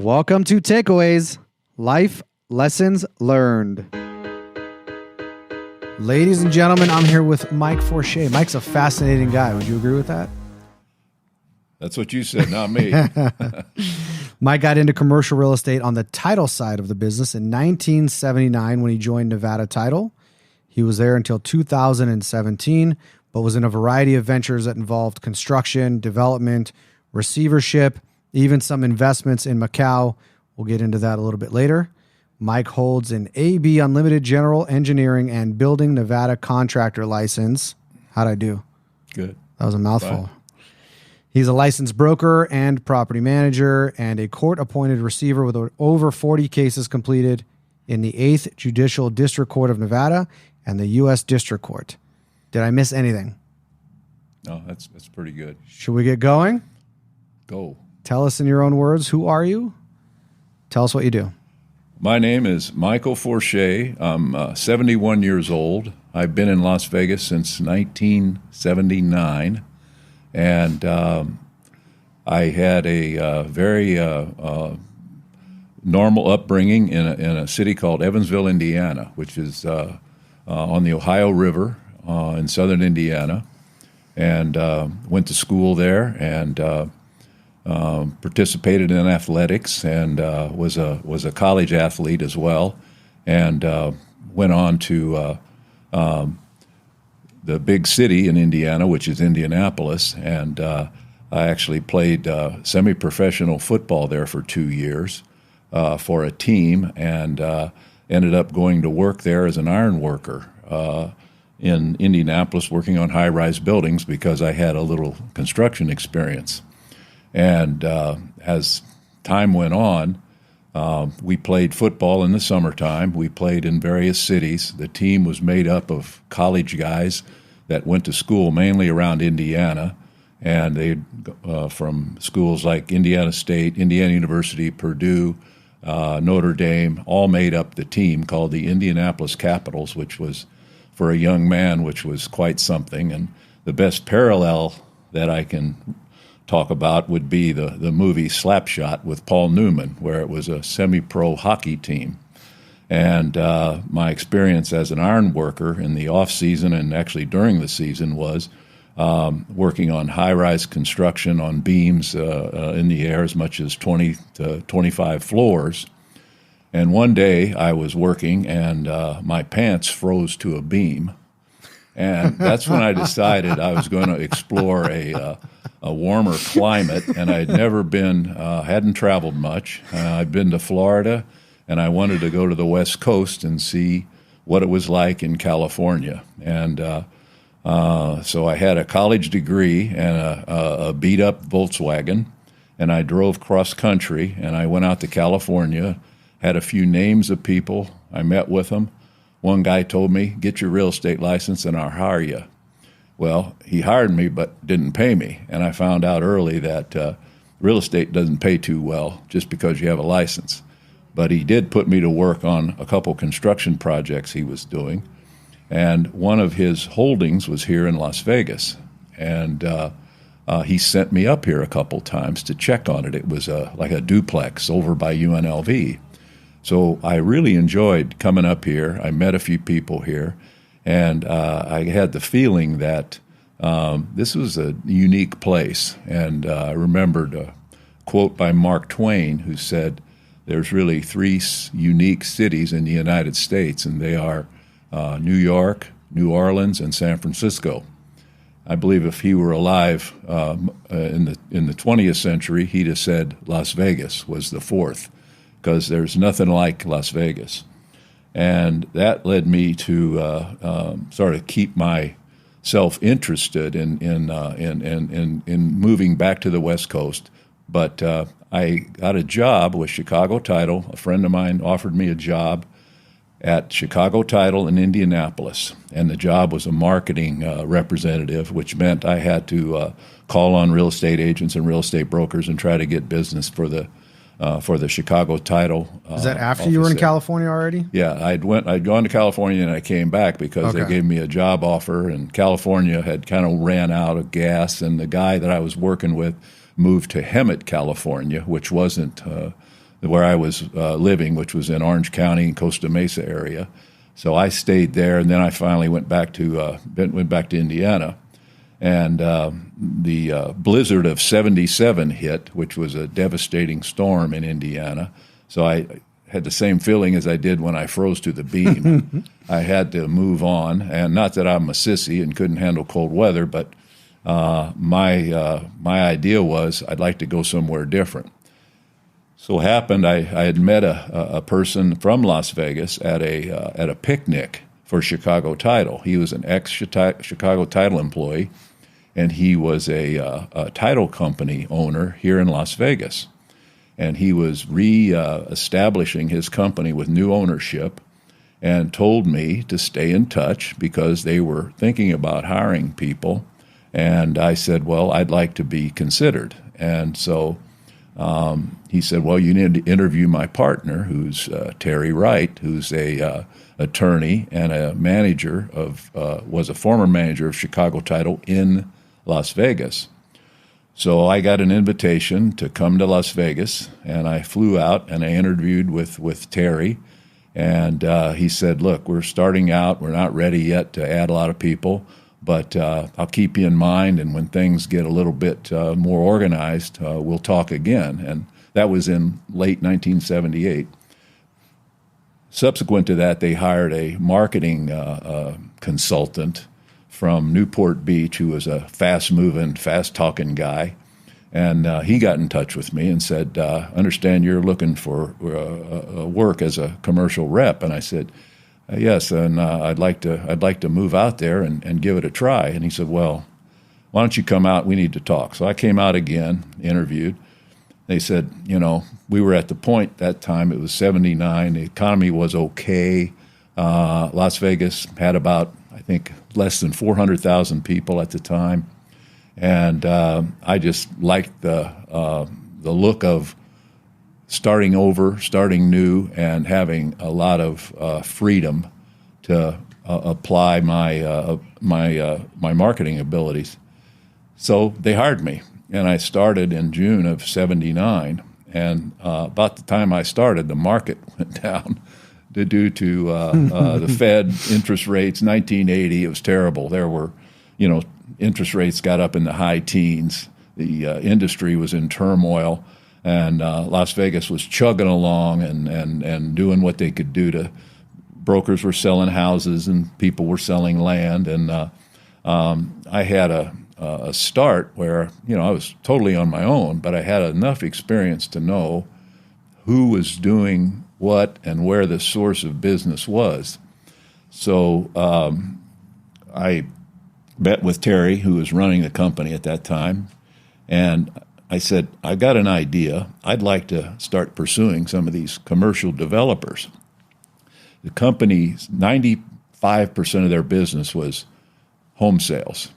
Welcome to Takeaways, Life Lessons Learned. Ladies and gentlemen, I'm here with Mike Forche. Mike's a fascinating guy. Would you agree with that? That's what you said, not me. Mike got into commercial real estate on the title side of the business in 1979 when he joined Nevada Title. He was there until 2017, but was in a variety of ventures that involved construction, development, receivership, even some investments in Macau. We'll get into that a little bit later. Mike holds an AB Unlimited General Engineering and Building Nevada Contractor license. How'd I do? Good. That was a mouthful. Fine. He's a licensed broker and property manager and a court-appointed receiver with over 40 cases completed in the 8th Judicial District Court of Nevada and the U.S. District Court. Did I miss anything? No, that's pretty good. Should we get going? Go. Tell us in your own words, who are you? Tell us what you do. My name is Michael Forche. I'm 71 years old. I've been in Las Vegas since 1979, and I had a very normal upbringing in a city called Evansville, Indiana, which is on the Ohio River in southern Indiana, and went to school there and participated in athletics and was a college athlete as well, and went on to the big city in Indiana, which is Indianapolis, and I actually played semi-professional football there for 2 years for a team, and ended up going to work there as an iron worker in Indianapolis, working on high-rise buildings because I had a little construction experience. And as time went on, we played football in the summertime. We played in various cities. The team was made up of college guys that went to school mainly around Indiana, and they from schools like Indiana State, Indiana University, Purdue, Notre Dame, all made up the team called the Indianapolis Capitals, which was, for a young man, which was quite something. And the best parallel that I can talk about would be the movie Slapshot with Paul Newman, where it was a semi-pro hockey team. And my experience as an iron worker in the off-season and actually during the season was working on high-rise construction on beams in the air as much as 20 to 25 floors. And one day I was working and my pants froze to a beam. And that's when I decided I was going to explore a warmer climate, and I'd never been, hadn't traveled much. I'd been to Florida, and I wanted to go to the West Coast and see what it was like in California. And so I had a college degree and a beat-up Volkswagen, and I drove cross-country, and I went out to California, had a few names of people. I met with them. One guy told me, "Get your real estate license and I'll hire you." Well, he hired me but didn't pay me, and I found out early that real estate doesn't pay too well just because you have a license. But he did put me to work on a couple construction projects he was doing, and one of his holdings was here in Las Vegas, and he sent me up here a couple times to check on it. It was like a duplex over by UNLV. So I really enjoyed coming up here. I met a few people here, and I had the feeling that this was a unique place. And I remembered a quote by Mark Twain, who said, "There's really three unique cities in the United States, and they are New York, New Orleans, and San Francisco." I believe if he were alive in the 20th century, he'd have said Las Vegas was the fourth, because there's nothing like Las Vegas. And that led me to sort of keep myself interested in moving back to the West Coast. But I got a job with Chicago Title. A friend of mine offered me a job at Chicago Title in Indianapolis, and the job was a marketing representative, which meant I had to call on real estate agents and real estate brokers and try to get business for the Chicago Title. Is that after you were in California already? Yeah, I'd gone to California and I came back because they gave me a job offer, and California had kind of ran out of gas, and the guy that I was working with moved to Hemet, California, which wasn't where I was living, which was in Orange County and Costa Mesa area. So I stayed there, and then I finally went back to Indiana. And the blizzard of '77 hit, which was a devastating storm in Indiana. So I had the same feeling as I did when I froze to the beam. I had to move on, and not that I'm a sissy and couldn't handle cold weather, but my idea was I'd like to go somewhere different. So it happened I had met a person from Las Vegas at a picnic for Chicago Title. He was an ex-Chicago Title employee, and he was a title company owner here in Las Vegas. And he was establishing his company with new ownership, and told me to stay in touch because they were thinking about hiring people. And I said, well, I'd like to be considered. And so he said, well, you need to interview my partner, who's Terry Wright, who's a attorney and a manager was a former manager of Chicago Title in Las Vegas. So I got an invitation to come to Las Vegas, and I flew out and I interviewed with Terry. And he said, look, we're starting out. We're not ready yet to add a lot of people, but I'll keep you in mind. And when things get a little bit more organized, we'll talk again. And that was in late 1978. Subsequent to that, they hired a marketing consultant from Newport Beach, who was a fast-moving, fast-talking guy. And he got in touch with me and said, understand you're looking for work as a commercial rep. And I said, yes, and I'd like to move out there and give it a try. And he said, well, why don't you come out? We need to talk. So I came out again, interviewed. They said, we were at the point that time, it was '79, the economy was okay. Las Vegas had about, I think, less than 400,000 people at the time. And I just liked the look of starting over, starting new, and having a lot of freedom to apply my marketing abilities. So they hired me, and I started in June of '79. And about the time I started, the market went down due to the Fed interest rates. 1980, it was terrible. There were, interest rates got up in the high teens. The industry was in turmoil, and Las Vegas was chugging along and doing what they could do to. Brokers were selling houses and people were selling land, and I had a start where I was totally on my own, but I had enough experience to know who was doing what and where the source of business was. So I met with Terry, who was running the company at that time, and I said, I've got an idea. I'd like to start pursuing some of these commercial developers. The company's 95% of their business was home sales.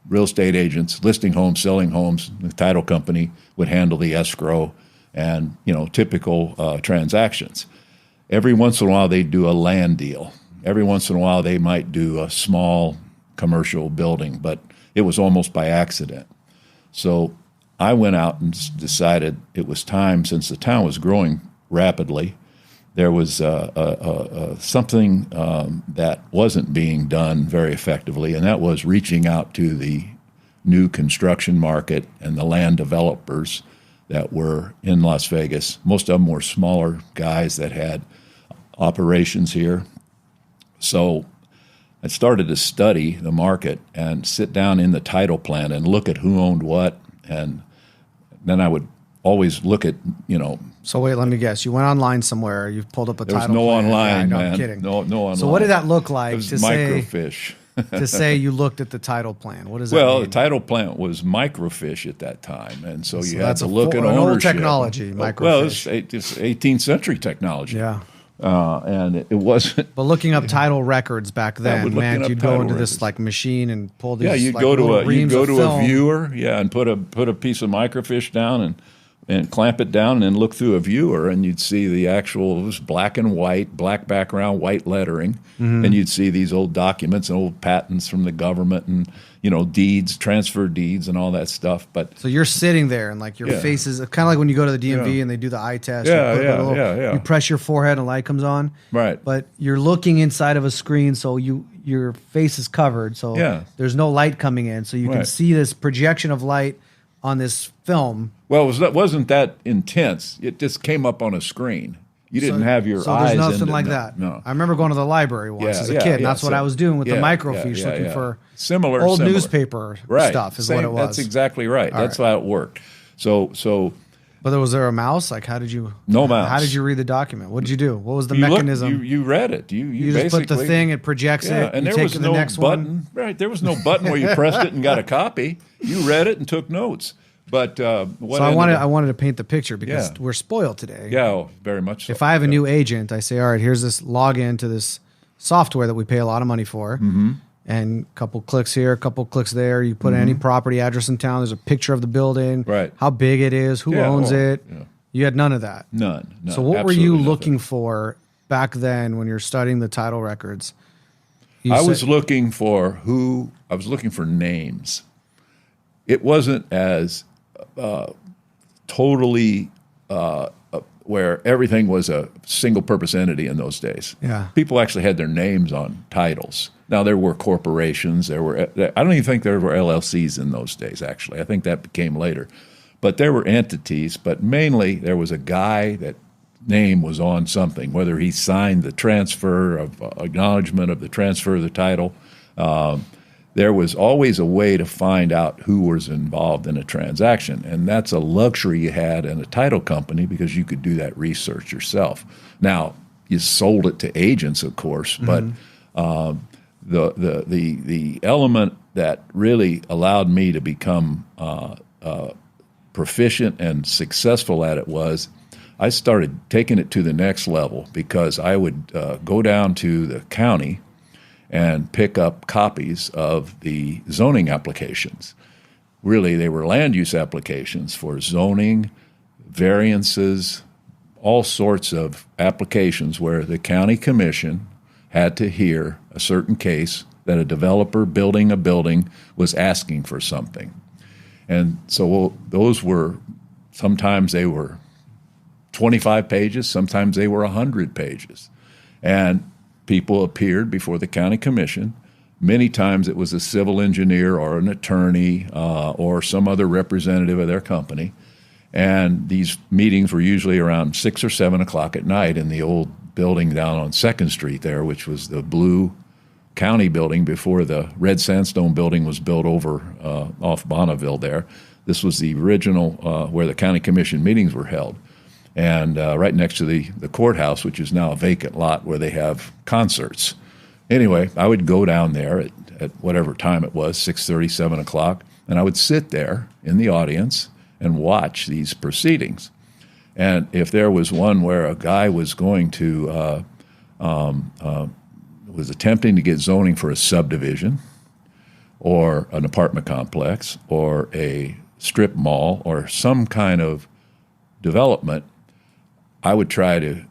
Real estate agents listing homes, selling homes. The title company would handle the escrow and typical transactions. Every once in a while they'd do a land deal. Every once in a while they might do a small commercial building, but it was almost by accident. So I went out and decided it was time, since the town was growing rapidly. There was something that wasn't being done very effectively, and that was reaching out to the new construction market and the land developers that were in Las Vegas. Most of them were smaller guys that had operations here. So I started to study the market and sit down in the title plan and look at who owned what, and then I would always look at, So wait, let me guess. You went online somewhere. You pulled up a There was title no plan. online, No, man. I'm kidding. No online. So what did that look like? It was to microfiche. to say you looked at the title plan? What does that Well, mean? the title plan was microfiche at that time, and so you had that's to a look at an old ownership. technology, Well, microfiche. it's 18th century technology. Yeah. And it wasn't. But looking up title records back then, looking man, up you'd go title into this records. like machine and pull these. Yeah, you'd like, go little to a reams of film. viewer, and put a piece of microfiche down and and clamp it down and then look through a viewer, and you'd see the actual, it was black and white, black background, white lettering, and you'd see these old documents and old patents from the government and, deeds, transfer deeds and all that stuff. But so you're sitting there and like your face is kind of like when you go to the DMV and they do the eye test. Yeah. You press your forehead and light comes on. Right. But you're looking inside of a screen, so your face is covered. So there's no light coming in. So you can see this projection of light on this film. Well, it wasn't that intense. It just came up on a screen. You didn't have your eyes. So there's nothing like that. No. I remember going to the library once as a kid. And that's what I was doing with the microfiche, looking for similar newspaper stuff is what it was. That's exactly right. That's how it worked. So. But was there a mouse? Like, how did you? No mouse. How did you read the document? What did you do? What was the mechanism? You read it. You just put the thing, it projects it. And there was no button. Right. There was no button where you pressed it and got a copy. You read it and took notes. But I wanted to paint the picture because we're spoiled today. Yeah, very much so. If I have a new agent, I say, all right, here's this login to this software that we pay a lot of money for. And a couple clicks here, a couple clicks there. You put any property address in town. There's a picture of the building, how big it is, who owns it. Yeah. You had none of that. None. So what were you looking for back then when you're studying the title records? I was looking for names. It wasn't as totally where everything was a single-purpose entity in those days. Yeah. People actually had their names on titles. Now, there were corporations. I don't even think there were LLCs in those days, actually. I think that became later. But there were entities, but mainly there was a guy that name was on something, whether he signed the transfer of acknowledgement of the transfer of the title. There was always a way to find out who was involved in a transaction, and that's a luxury you had in a title company because you could do that research yourself. Now, you sold it to agents, of course, but the element that really allowed me to become proficient and successful at it was I started taking it to the next level because I would go down to the county and pick up copies of the zoning applications. Really, they were land use applications for zoning, variances, all sorts of applications where the county commission had to hear a certain case that a developer building a building was asking for something. And so those were, sometimes they were 25 pages, sometimes they were 100 pages. And people appeared before the county commission. Many times it was a civil engineer or an attorney or some other representative of their company. And these meetings were usually around 6 or 7 o'clock at night in the old building down on 2nd Street there, which was the blue county building before the red sandstone building was built over off Bonneville there. This was the original where the county commission meetings were held. And right next to the courthouse, which is now a vacant lot where they have concerts. Anyway, I would go down there at whatever time it was, 6:30, 7 o'clock, and I would sit there in the audience and watch these proceedings. And if there was one where a guy was going to was attempting to get zoning for a subdivision or an apartment complex or a strip mall or some kind of development, I would try to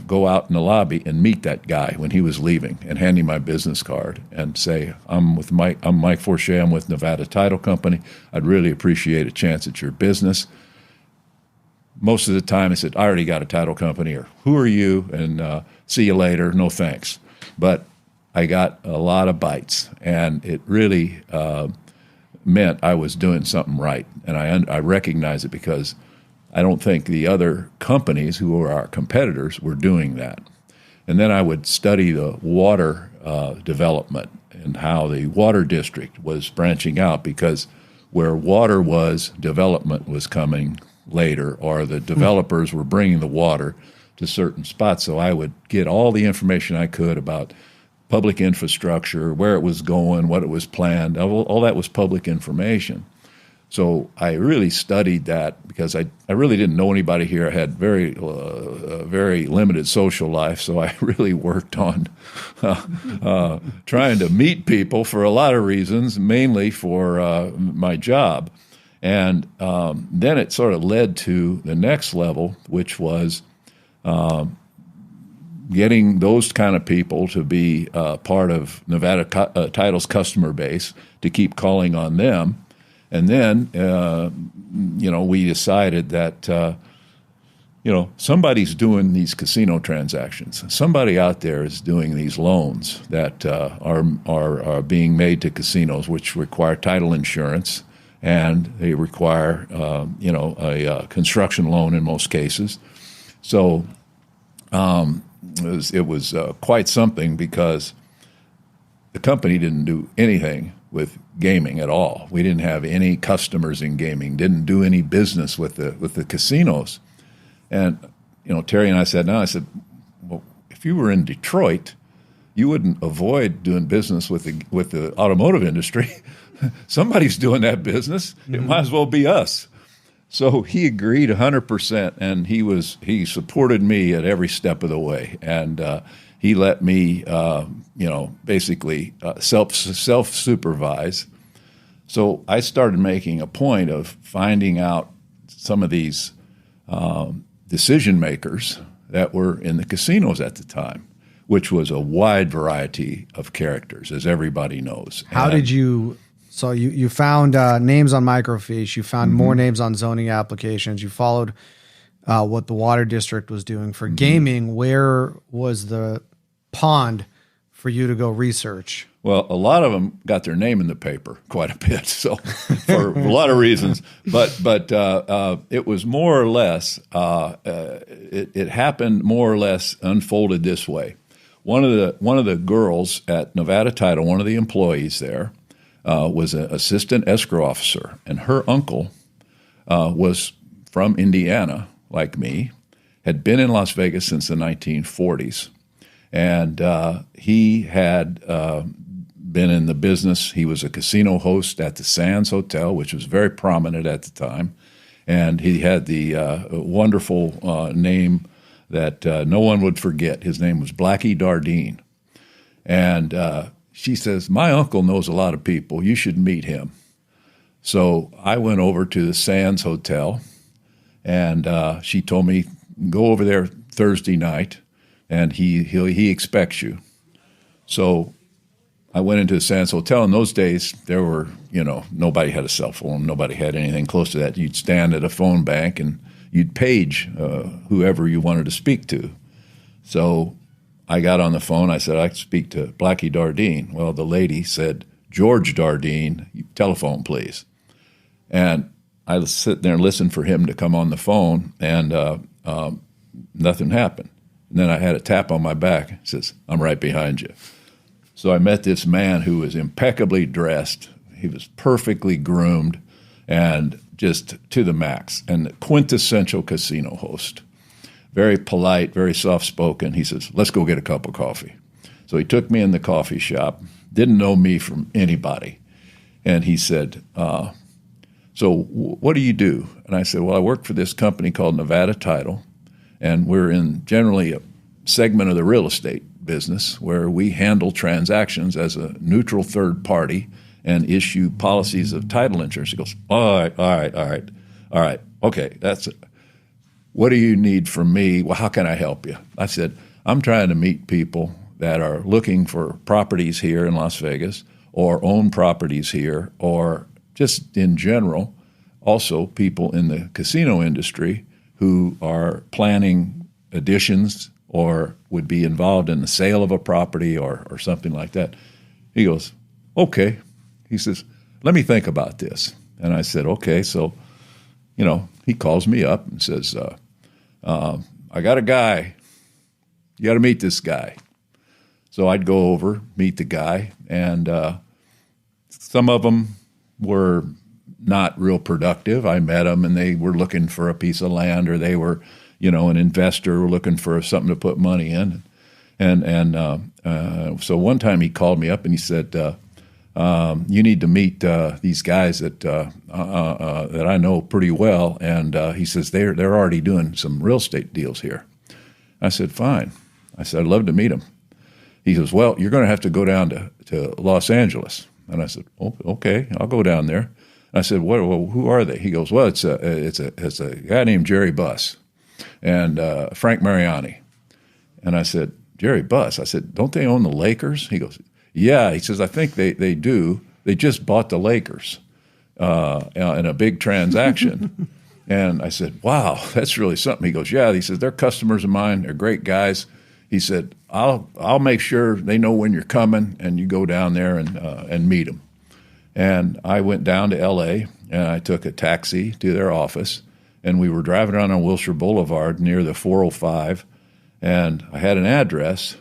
go out in the lobby and meet that guy when he was leaving and hand him my business card and say, I'm Mike Forche, I'm with Nevada Title Company. I'd really appreciate a chance at your business. Most of the time I said, I already got a title company, or who are you? And see you later, no thanks. But I got a lot of bites, and it really meant I was doing something right. And I recognize it because I don't think the other companies who were our competitors were doing that. And then I would study the water development and how the water district was branching out, because where water was, development was coming later, or the developers were bringing the water to certain spots. So I would get all the information I could about public infrastructure, where it was going, what it was planned. All that was public information. So I really studied that because I really didn't know anybody here. I had very limited social life, so I really worked on trying to meet people for a lot of reasons, mainly for my job. And then it sort of led to the next level, which was getting those kind of people to be part of Nevada Title's customer base, to keep calling on them. And then, we decided that, somebody's doing these casino transactions. Somebody out there is doing these loans that are being made to casinos, which require title insurance, and they require, a construction loan in most cases. So it was quite something, because the company didn't do anything with gaming at all. We didn't have any customers in gaming, didn't do any business with the casinos. And, Terry and I said, well, if you were in Detroit, you wouldn't avoid doing business with the automotive industry. Somebody's doing that business. It might as well be us. So he agreed 100%, and he supported me at every step of the way. And he let me, basically self-supervise. So I started making a point of finding out some of these decision makers that were in the casinos at the time, which was a wide variety of characters, as everybody knows. How did you? So you found names on microfiche. You found more names on zoning applications. You followed what the water district was doing for gaming. Where was the pond for you to go research? Well, a lot of them got their name in the paper quite a bit, so for a lot of reasons. But it was more or less, it happened more or less unfolded this way. One of the girls at Nevada Title, one of the employees there, was an assistant escrow officer, and her uncle was from Indiana, like me, had been in Las Vegas since the 1940s, and he had been in the business. He was a casino host at the Sands Hotel, which was very prominent at the time, and he had the wonderful name that no one would forget. His name was Blackie Dardine, and she says, my uncle knows a lot of people. You should meet him. So I went over to the Sands Hotel, and she told me, go over there Thursday night, and he expects you. So I went into the Sands Hotel. In those days, there were, nobody had a cell phone. Nobody had anything close to that. You'd stand at a phone bank, and you'd page whoever you wanted to speak to. So I got on the phone. I said, I speak to Blackie Dardine. Well, the lady said, George Dardine, telephone, please. And I was sitting there and listened for him to come on the phone, and nothing happened. And then I had a tap on my back. He says, I'm right behind you. So I met this man who was impeccably dressed. He was perfectly groomed and just to the max, and the quintessential casino host. Very polite, very soft-spoken. He says, let's go get a cup of coffee. So he took me in the coffee shop, didn't know me from anybody. And he said, so what do you do? And I said, well, I work for this company called Nevada Title, and we're in generally a segment of the real estate business where we handle transactions as a neutral third party and issue policies of title insurance. He goes, all right, okay, that's it. What do you need from me? Well, how can I help you? I said, I'm trying to meet people that are looking for properties here in Las Vegas or own properties here, or just in general, also people in the casino industry who are planning additions or would be involved in the sale of a property or something like that. He goes, okay. He says, let me think about this. And I said, okay. So, he calls me up and says, I got a guy. You got to meet this guy. So I'd go over, meet the guy, and some of them were not real productive. I met them, and they were looking for a piece of land, or they were, an investor looking for something to put money in. And so one time he called me up and he said, you need to meet these guys that I know pretty well. And he says, they're already doing some real estate deals here. I said, fine. I said, I'd love to meet them. He says, well, you're going to have to go down to Los Angeles. And I said, oh, okay, I'll go down there. I said, well, who are they? He goes, well, it's a guy named Jerry Buss and Frank Mariani. And I said, Jerry Buss? I said, don't they own the Lakers? He goes, yeah. He says, I think they do. They just bought the Lakers in a big transaction. And I said, wow, that's really something. He goes, yeah. He says, they're customers of mine. They're great guys. He said, I'll make sure they know when you're coming, and you go down there and meet them. And I went down to L.A., and I took a taxi to their office, and we were driving around on Wilshire Boulevard near the 405, and I had an address,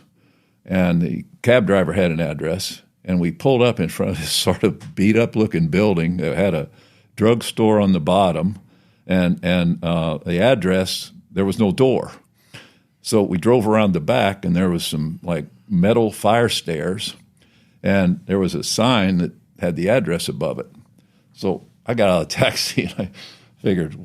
and the cab driver had an address, and we pulled up in front of this sort of beat-up-looking building that had a drugstore on the bottom, and the address, there was no door. So we drove around the back, and there was some like metal fire stairs, and there was a sign that had the address above it. So I got out of the taxi, and I figured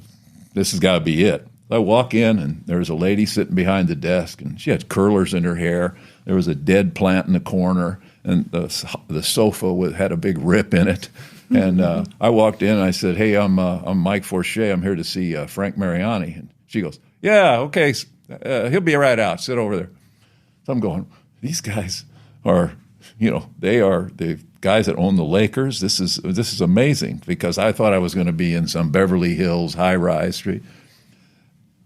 this has got to be it. I walk in, and there was a lady sitting behind the desk, and she had curlers in her hair. There was a dead plant in the corner, and the sofa had a big rip in it. And I walked in, and I said, hey, I'm Mike Forche. I'm here to see Frank Mariani. And she goes, yeah, okay, he'll be right out. Sit over there. So I'm going, these guys are, they are the guys that own the Lakers. This is amazing, because I thought I was going to be in some Beverly Hills high-rise street.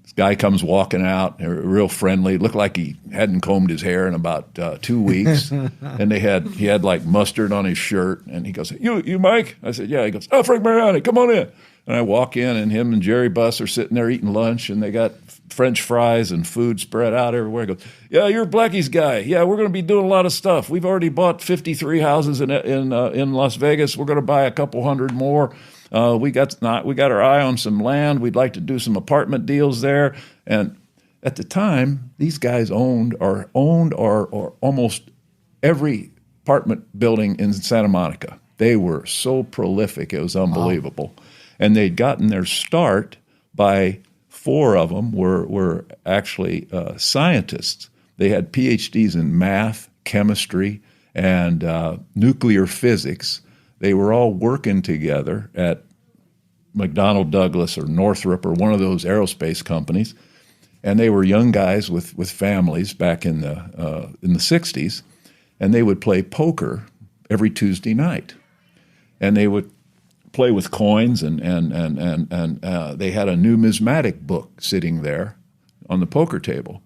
This guy comes walking out, real friendly, looked like he hadn't combed his hair in about 2 weeks, and he had like mustard on his shirt, and he goes, you Mike? I said, yeah. He goes, oh, Frank Mariani, come on in. And I walk in, and him and Jerry Buss are sitting there eating lunch, and they got French fries and food spread out everywhere. He goes, yeah, you're Blackie's guy. Yeah, we're going to be doing a lot of stuff. We've already bought 53 houses in Las Vegas. We're going to buy a couple hundred more. We got our eye on some land. We'd like to do some apartment deals there. And at the time, these guys owned or almost every apartment building in Santa Monica. They were so prolific. It was unbelievable. Wow. And they'd gotten their start by 4 of them were actually scientists. They had PhDs in math, chemistry, and nuclear physics. They were all working together at McDonnell Douglas or Northrop or one of those aerospace companies, and they were young guys with families back in the 60s, and they would play poker every Tuesday night, and they would play with coins, and they had a numismatic book sitting there on the poker table,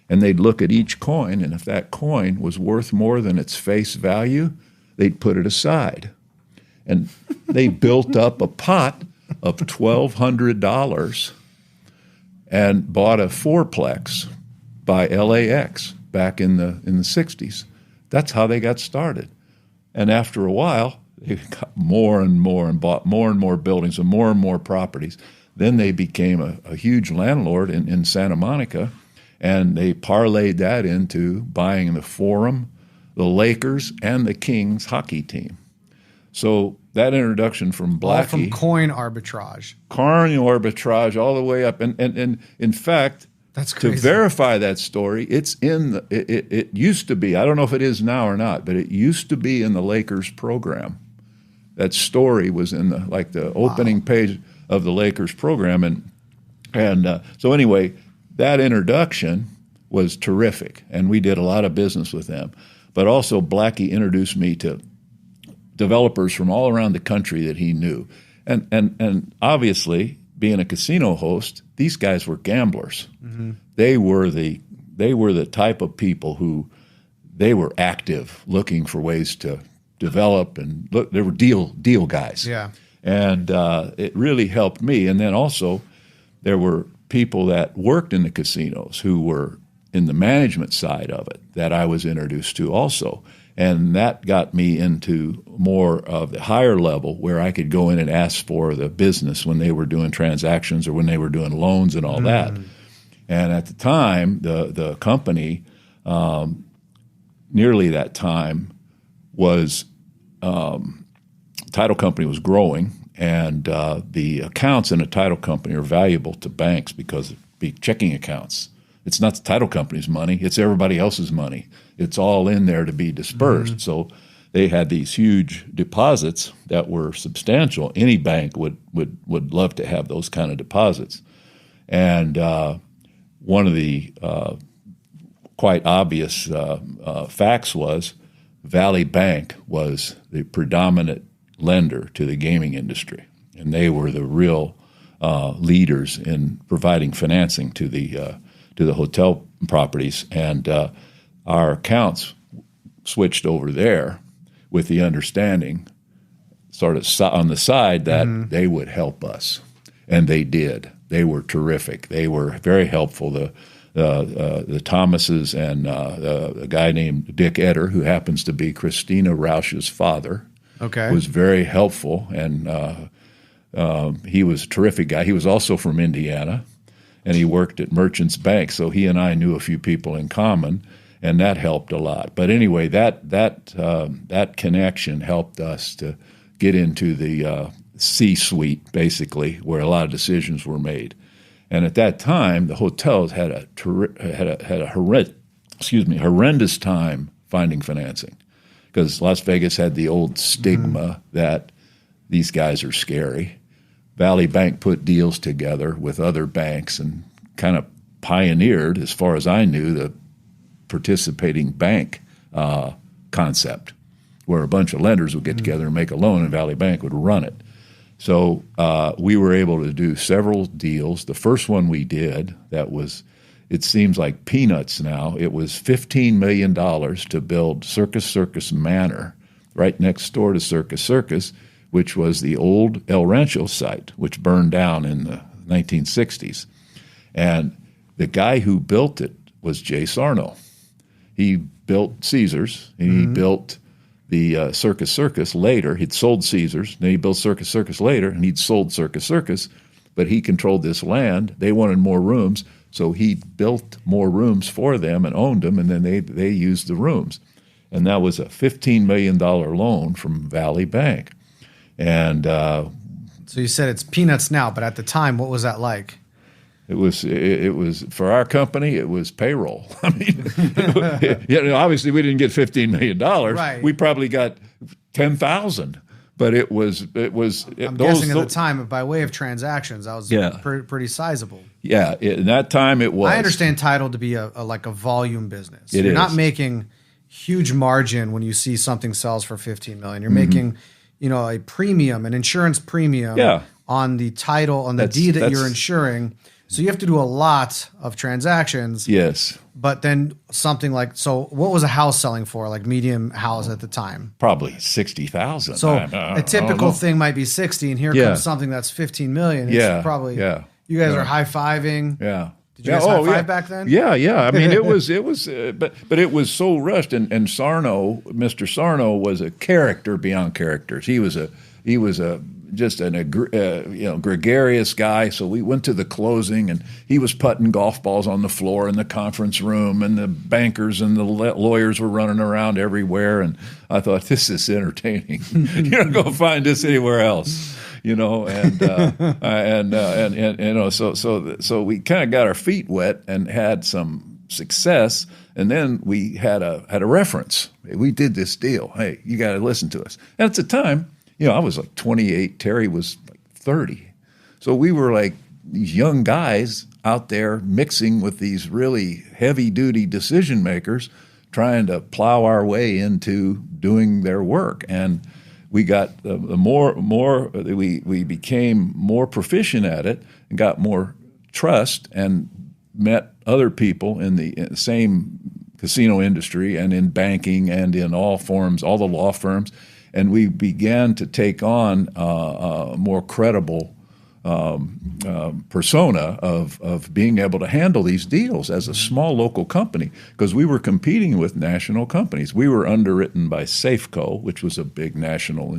and they'd look at each coin, and if that coin was worth more than its face value, they'd put it aside. And they built up a pot of $1,200 and bought a fourplex by LAX back in the 60s. That's how they got started. And after a while, they got more and more and bought more and more buildings and more properties. Then they became a huge landlord in Santa Monica, and they parlayed that into buying the Forum, the Lakers, and the Kings hockey team. So that introduction from Blackie. All from coin arbitrage. Coin arbitrage all the way up. And in fact, that's crazy. To verify that story, it's in it used to be, I don't know if it is now or not, but it used to be in the Lakers program. That story was in the opening page of the Lakers program. And so anyway, that introduction was terrific, and we did a lot of business with them. But also Blackie introduced me to developers from all around the country that he knew. And obviously, being a casino host, these guys were gamblers. Mm-hmm. They were the type of people who they were active, looking for ways to develop, and look, they were deal guys. Yeah. And it really helped me. And then also there were people that worked in the casinos who were in the management side of it that I was introduced to also. And that got me into more of the higher level where I could go in and ask for the business when they were doing transactions or when they were doing loans and all that. And at the time, the company, nearly that time, was title company was growing, and the accounts in a title company are valuable to banks because it'd be checking accounts. It's not the title company's money; it's everybody else's money. It's all in there to be dispersed. So they had these huge deposits that were substantial. Any bank would love to have those kind of deposits. And one of the quite obvious facts was Valley Bank was the predominant lender to the gaming industry, and they were the real leaders in providing financing to the hotel properties. And our accounts switched over there with the understanding, sort of on the side, that they would help us, and they did. They were terrific. They were very helpful. The Thomases and a guy named Dick Etter, who happens to be Christina Rausch's father, was very helpful, and he was a terrific guy. He was also from Indiana, and he worked at Merchants Bank, so he and I knew a few people in common, and that helped a lot. But anyway, that connection helped us to get into the C-suite, basically, where a lot of decisions were made. And at that time, the hotels had a horrendous time finding financing, because Las Vegas had the old stigma that these guys are scary. Valley Bank put deals together with other banks and kind of pioneered, as far as I knew, the participating bank concept, where a bunch of lenders would get together and make a loan, and Valley Bank would run it. So we were able to do several deals. The first one we did, that was, it seems like peanuts now, it was $15 million to build Circus Circus Manor right next door to Circus Circus, which was the old El Rancho site, which burned down in the 1960s. And the guy who built it was Jay Sarno. He built Caesars, and he built the Circus Circus later. He'd sold Caesars, then he built Circus Circus later, and he'd sold Circus Circus, but he controlled this land. They wanted more rooms, so he built more rooms for them and owned them, and then they used the rooms. And that was a $15 million loan from Valley Bank. And so you said it's peanuts now, but at the time, what was that like? It was for our company. It was payroll. I mean, obviously we didn't get $15 million. Right. We probably got 10,000. But it was. I'm guessing at the time, by way of transactions, that was pretty sizable. Yeah, in that time it was. I understand title to be a volume business. You're not making huge margin when you see something sells for $15 million. You're making, a premium, an insurance premium on the title, on the deed that you're insuring. So you have to do a lot of transactions. Yes. But then something like, so what was a house selling for, like medium house at the time? Probably 60,000. So a typical thing might be 60, and here comes something that's 15 million. It's probably, you guys are high-fiving. Yeah. Did you guys high-five back then? Yeah. I mean, it was, but it was so rushed. And Sarno, Mr. Sarno, was a character beyond characters. He was just an gregarious guy. So we went to the closing, and he was putting golf balls on the floor in the conference room, and the bankers and the lawyers were running around everywhere. And I thought, this is entertaining. You're not going to find this anywhere else, So we kind of got our feet wet and had some success. And then we had a reference. We did this deal. Hey, you got to listen to us. And at the time, I was like 28. Terry was like 30. So we were like these young guys out there mixing with these really heavy-duty decision makers, trying to plow our way into doing their work. And we got we became more proficient at it and got more trust, and met other people in the same casino industry and in banking and in all forms, all the law firms. And we began to take on a more credible persona of being able to handle these deals as a small local company, because we were competing with national companies. We were underwritten by Safeco, which was a big national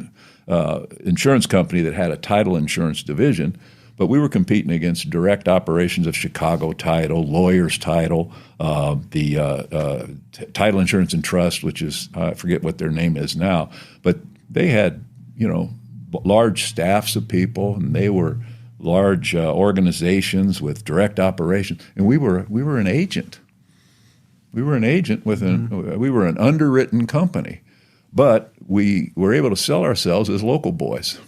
insurance company that had a title insurance division, but we were competing against direct operations of Chicago Title, Lawyers Title, the Title Insurance and Trust, which is, I forget what their name is now, but they had, large staffs of people, and they were large organizations with direct operations, and we were an agent. We were an agent with we were an underwritten company, But we were able to sell ourselves as local boys.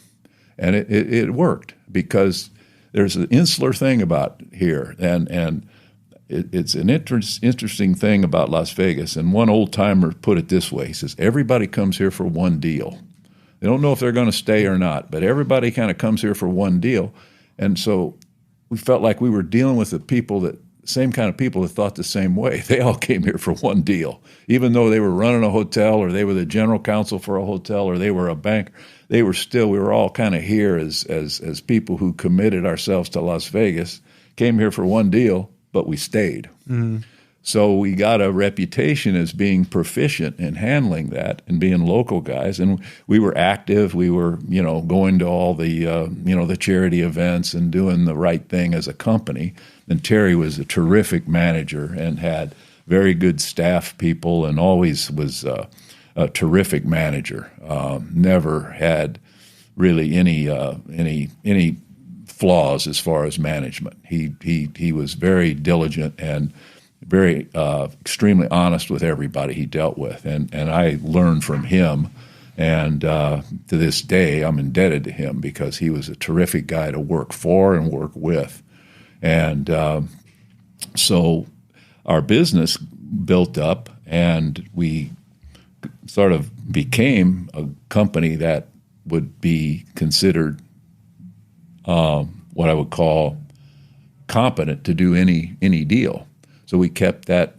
And it worked because there's an insular thing about here. And it's an interesting thing about Las Vegas. And one old-timer put it this way. He says, everybody comes here for one deal. They don't know if they're going to stay or not, but everybody kind of comes here for one deal. And so we felt like we were dealing with the same kind of people that thought the same way. They all came here for one deal. Even though they were running a hotel or they were the general counsel for a hotel or they were a bank, we were all kind of here as people who committed ourselves to Las Vegas, came here for one deal, but we stayed. Mm-hmm. So we got a reputation as being proficient in handling that and being local guys. And we were active. We were, going to all the, the charity events and doing the right thing as a company. And Terry was a terrific manager and had very good staff people and always was a terrific manager. Never had really any flaws as far as management. He was very diligent and very extremely honest with everybody he dealt with, and I learned from him, and to this day I'm indebted to him because he was a terrific guy to work for and work with, and so our business built up, and we sort of became a company that would be considered what I would call competent to do any deal. So we kept that,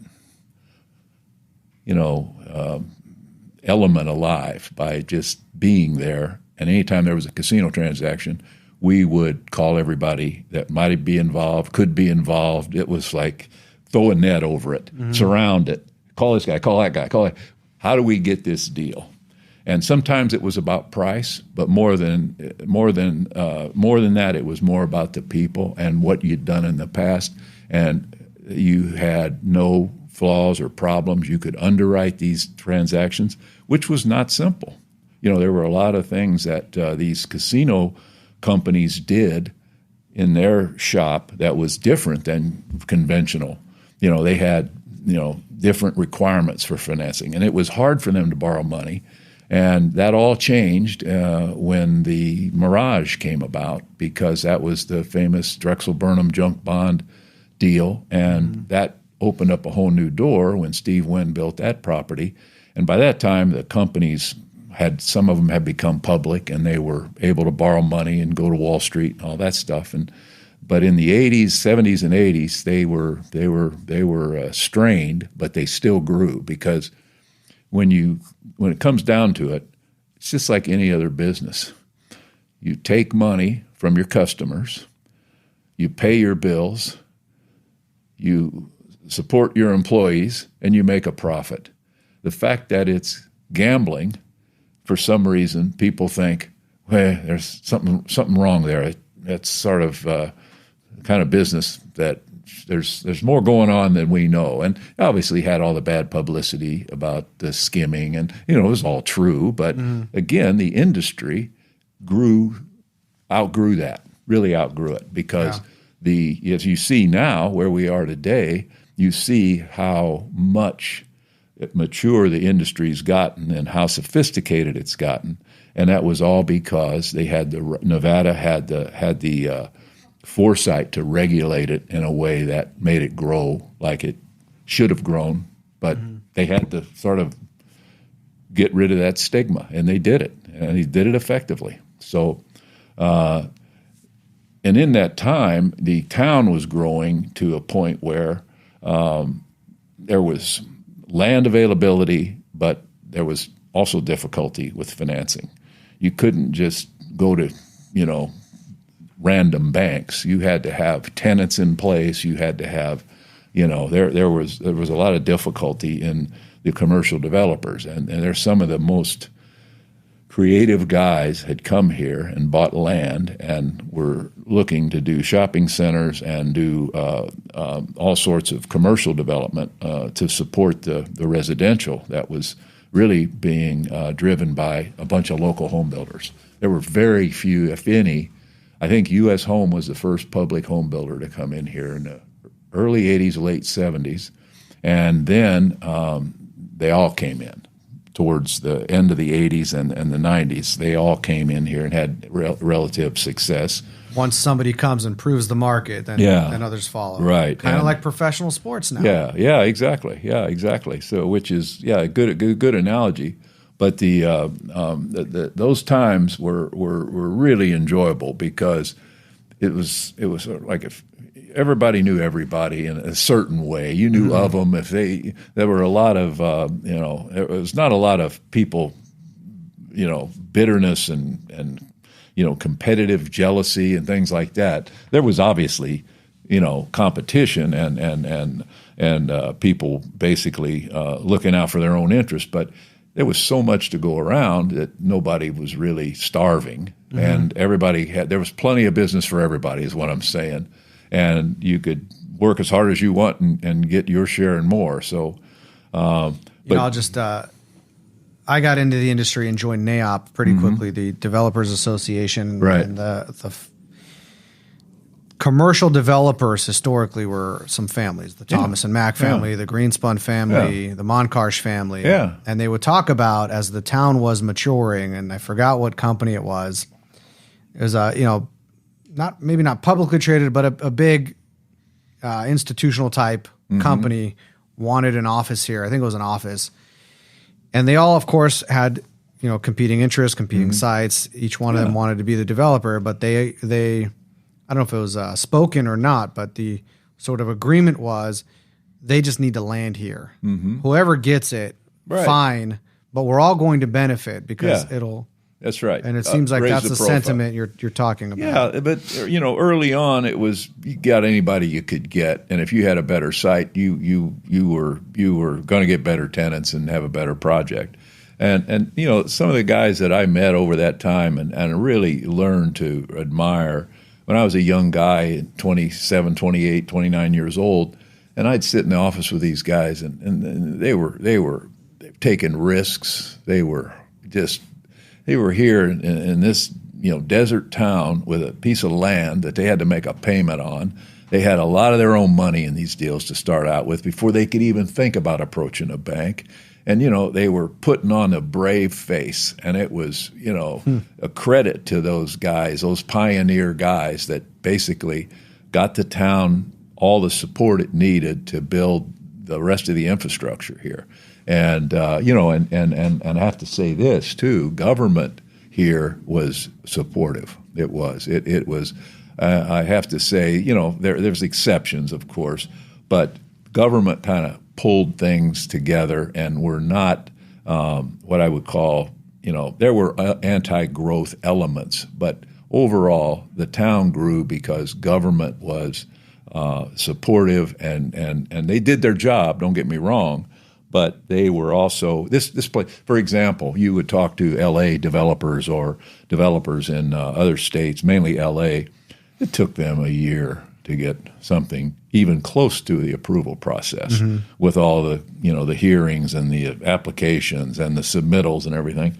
element alive by just being there. And anytime there was a casino transaction, we would call everybody that might be involved, could be involved. It was like throw a net over it, surround it, call this guy, call that guy, call that. How do we get this deal? And sometimes it was about price, but more than that, it was more about the people and what you'd done in the past. And you had no flaws or problems. You could underwrite these transactions, which was not simple. There were a lot of things that these casino companies did in their shop that was different than conventional. They had, different requirements for financing, and it was hard for them to borrow money. And that all changed when the Mirage came about, because that was the famous Drexel-Burnham junk bond deal, and that opened up a whole new door when Steve Wynn built that property. And by that time, the companies some of them had become public, and they were able to borrow money and go to Wall Street and all that stuff. But in the 80s, 70s, and 80s, they were strained, but they still grew, because when it comes down to it, it's just like any other business. You take money from your customers, you pay your bills, you support your employees, and you make a profit. The fact that it's gambling, for some reason, people think, well, there's something wrong there. That's sort of the kind of business that there's more going on than we know. And obviously had all the bad publicity about the skimming, and it was all true. But again, the industry outgrew that, really outgrew it, because as you see now where we are today, you see how much mature the industry's gotten and how sophisticated it's gotten, and that was all because Nevada had the foresight to regulate it in a way that made it grow like it should have grown, but they had to sort of get rid of that stigma, and they did it, and they did it effectively. So, and in that time, the town was growing to a point where there was land availability, but there was also difficulty with financing. You couldn't just go to, random banks. You had to have tenants in place. You had to have, there was a lot of difficulty in the commercial developers, and there's some of the most creative guys had come here and bought land and were looking to do shopping centers and do all sorts of commercial development to support the residential that was really being driven by a bunch of local home builders. There were very few, if any. I think U.S. Home was the first public home builder to come in here in the early 80s, late 70s, and then they all came in. towards the end of the 80s and the 90s. They all came in here and had relative success. Once somebody comes and proves the market, then others follow. Right. Kind of like professional sports now. Yeah, exactly. Yeah, exactly. So, which is a good analogy. But those times were really enjoyable because it was like if everybody knew everybody in a certain way. You knew of them. If there were a lot of there was not a lot of people, bitterness and competitive jealousy and things like that. There was obviously competition and people basically looking out for their own interests, but there was so much to go around that nobody was really starving, and there was plenty of business for everybody, is what I'm saying. And you could work as hard as you want and get your share and more. So, I'll just I got into the industry and joined NAIOP pretty quickly, the Developers Association, right. And the commercial developers historically were some families, the Thomas and Mack family, the Greenspun family, the Monkarsh family. Yeah. And they would talk about, as the town was maturing, and I forgot what company it was. It was maybe not publicly traded, but a big institutional type company wanted an office here. I think it was an office. And they all, of course, had competing interests, competing sites. Each one of them wanted to be the developer, but they I don't know if it was spoken or not, but the sort of agreement was they just need to land here. Whoever gets it, fine, but we're all going to benefit because it'll. That's right. And it seems like that's the sentiment you're talking about. Yeah, but early on it was you got anybody you could get, and if you had a better site, you were going to get better tenants and have a better project. And some of the guys that I met over that time and really learned to admire when I was a young guy, 27, 28, 29 years old, and I'd sit in the office with these guys, and they were taking risks. They were here in this desert town with a piece of land that they had to make a payment on. They had a lot of their own money in these deals to start out with before they could even think about approaching a bank. And, they were putting on a brave face, and it was, a credit to those guys, those pioneer guys that basically got the town all the support it needed to build the rest of the infrastructure here. And, and I have to say this, too, government here was supportive. It was. It was, I have to say, there's exceptions, of course, but government kind of pulled things together and were not what I would call, there were anti-growth elements, but overall the town grew because government was supportive and they did their job, don't get me wrong, but they were also, this place, for example, you would talk to L.A. developers or developers in other states, mainly L.A., it took them a year to get something even close to the approval process with all the, the hearings and the applications and the submittals and everything.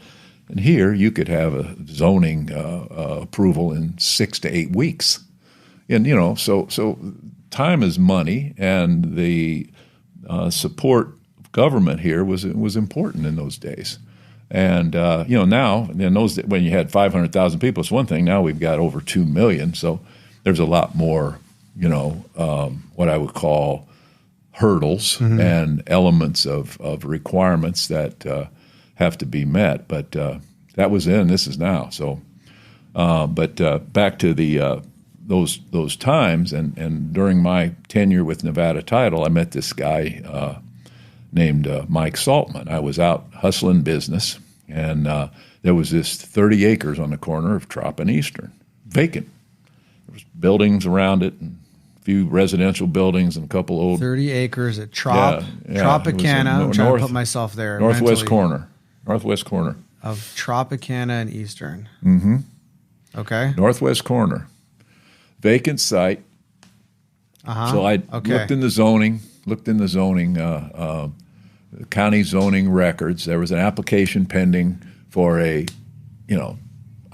And here you could have a zoning approval in 6 to 8 weeks. And, so time is money, and the support of government here was important in those days. And, now, in those, when you had 500,000 people, it's one thing. Now we've got over 2 million. So there's a lot more what I would call hurdles and elements of requirements that have to be met. But that was then, this is now. So, but back to the those times, and during my tenure with Nevada Title, I met this guy named Mike Saltman. I was out hustling business, and there was this 30 acres on the corner of Trop and Eastern, vacant. There was buildings around it, and few residential buildings and a couple old 30 acres at Tropicana. I'm trying to put myself there. Northwest corner of Tropicana and Eastern. Okay. Northwest corner, vacant site. So I looked in the zoning, county zoning records. There was an application pending for a,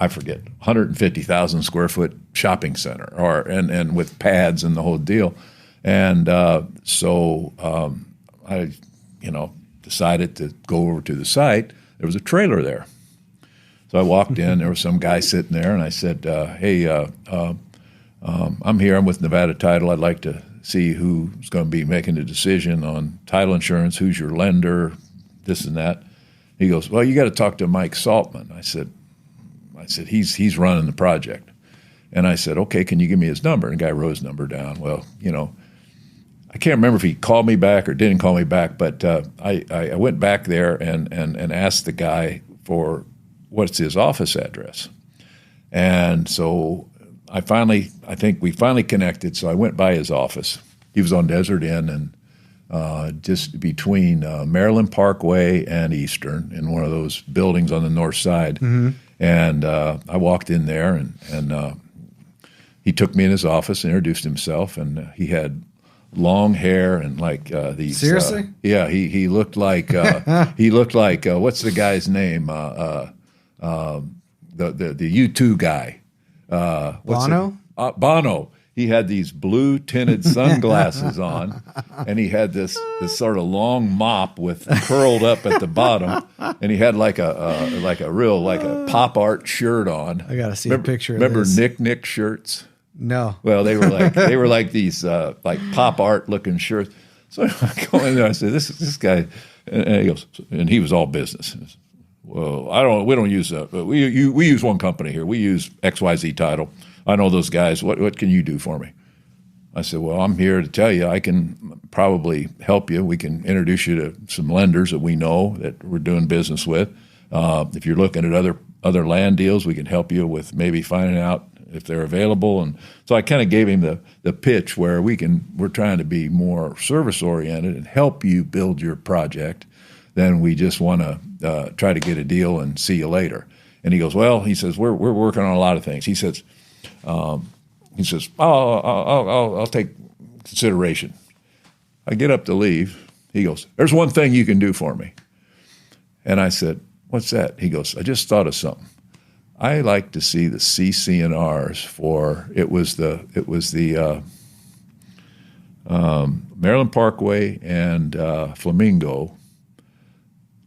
I forget, 150,000 square foot shopping center, and with pads and the whole deal. And so I, decided to go over to the site, there was a trailer there. So I walked in, there was some guy sitting there, and I said, hey, I'm here, I'm with Nevada Title. I'd like to see who's going to be making the decision on title insurance, who's your lender, this and that. He goes, well, you got to talk to Mike Saltman. I said, he's running the project. And I said, okay, can you give me his number? And the guy wrote his number down. Well, I can't remember if he called me back or didn't call me back, but I went back there and asked the guy for what's his office address. And so I think we finally connected, so I went by his office. He was on Desert Inn and just between Maryland Parkway and Eastern in one of those buildings on the north side. Mm-hmm. And I walked in there, and he took me in his office and introduced himself, and he had long hair and like these. Seriously? Yeah, he looked like what's the guy's name? The U2 guy. Bono? Bono. He had these blue tinted sunglasses on, and he had this sort of long mop with curled up at the bottom, and he had like a pop art shirt on. I gotta see a picture. Remember of this. Nick shirts? No. Well, they were like these like pop art looking shirts. So I go in there. I said, "This guy," and he goes, and he was all business. Well, we don't use that. We use one company here. We use XYZ Title. I know those guys. What can you do for me? I said, well, I'm here to tell you I can probably help you. We can introduce you to some lenders that we know that we're doing business with. If you're looking at other land deals, we can help you with maybe finding out if they're available. And so I kind of gave him the pitch where we're trying to be more service oriented and help you build your project than we just want to try to get a deal and see you later. And he goes, well, he says, we're working on a lot of things. He says, I'll take consideration. I get up to leave. He goes, there's one thing you can do for me. And I said, what's that? He goes, I just thought of something. I like to see the CC&Rs for it was the Maryland Parkway and Flamingo,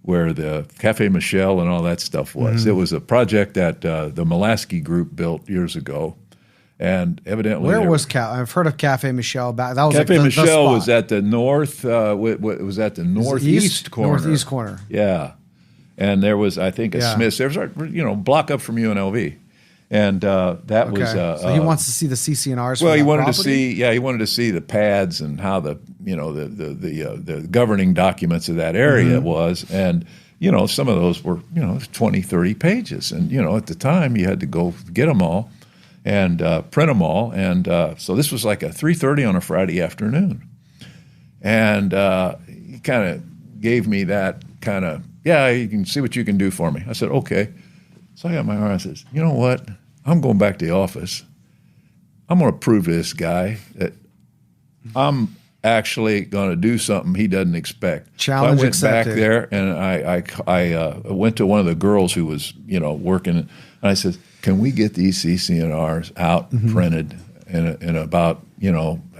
where the Cafe Michelle and all that stuff was. Mm-hmm. It was a project that the Mulaski Group built years ago, and evidently I've heard of Cafe Michelle. That was Cafe the Michelle spot. Was at the north. It was at the northeast corner. Northeast corner. Yeah. And there was, I think, a Smith's. There was, block up from UNLV, and that was. So he wants to see the CC&Rs. Well, he wanted property? he wanted to see the pads and how the governing documents of that area was, and some of those were 20, 30 pages, and at the time you had to go get them all and print them all, and so this was like a 3:30 on a Friday afternoon, and he kind of gave me that kind of. Yeah, you can see what you can do for me. I said, okay. So I got my arm. I says, you know what? I'm going back to the office. I'm going to prove to this guy that I'm actually going to do something he doesn't expect. Challenge so I went accepted. back there, and I went to one of the girls who was working, and I said, can we get these CC&Rs out and printed in about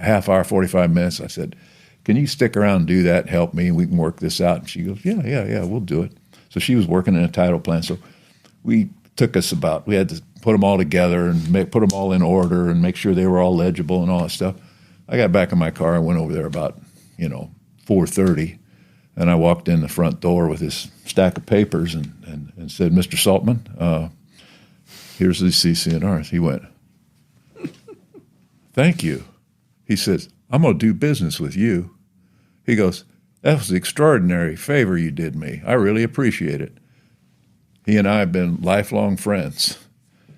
half hour, 45 minutes? I said, can you stick around and do that and help me, and we can work this out? And she goes, yeah, we'll do it. So she was working in a title plan. So we had to put them all together and put them all in order and make sure they were all legible and all that stuff. I got back in my car and went over there about, 4:30, and I walked in the front door with this stack of papers and said, Mr. Saltman, here's the CC&Rs. He went, thank you. He says, I'm going to do business with you. He goes, that was an extraordinary favor you did me. I really appreciate it. He and I have been lifelong friends.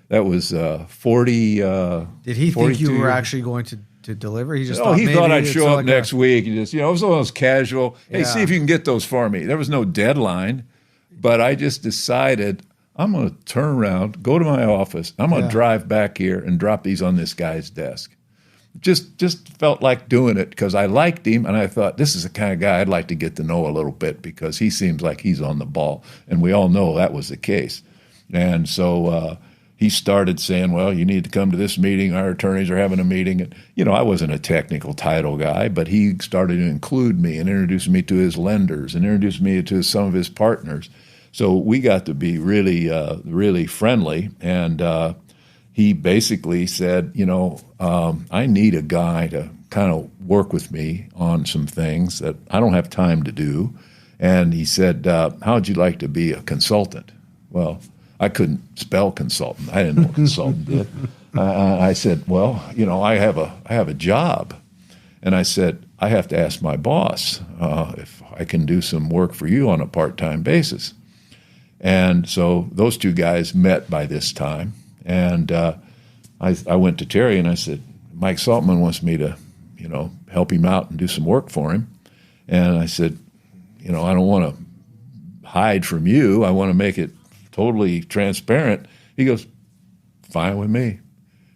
That was 40. Did he think you were actually going to deliver? He just he thought I'd show up next week. He just, it was one of those casual, hey, see if you can get those for me. There was no deadline, but I just decided I'm going to turn around, go to my office. I'm going to drive back here and drop these on this guy's desk. Just felt like doing it because I liked him, and I thought this is the kind of guy I'd like to get to know a little bit because he seems like he's on the ball, and we all know that was the case. And so he started saying, well, you need to come to this meeting. Our attorneys are having a meeting. And, I wasn't a technical title guy, but he started to include me and introduce me to his lenders and introduce me to some of his partners. So we got to be really, really friendly. And he basically said, I need a guy to kind of work with me on some things that I don't have time to do. And he said, how'd you like to be a consultant? Well, I couldn't spell consultant. I didn't know what consultant did. I said, well, I have a job. And I said, I have to ask my boss if I can do some work for you on a part-time basis. And so those two guys met by this time. And I went to Terry and I said, Mike Saltman wants me to, help him out and do some work for him. And I said, I don't want to hide from you. I want to make it totally transparent. He goes, fine with me.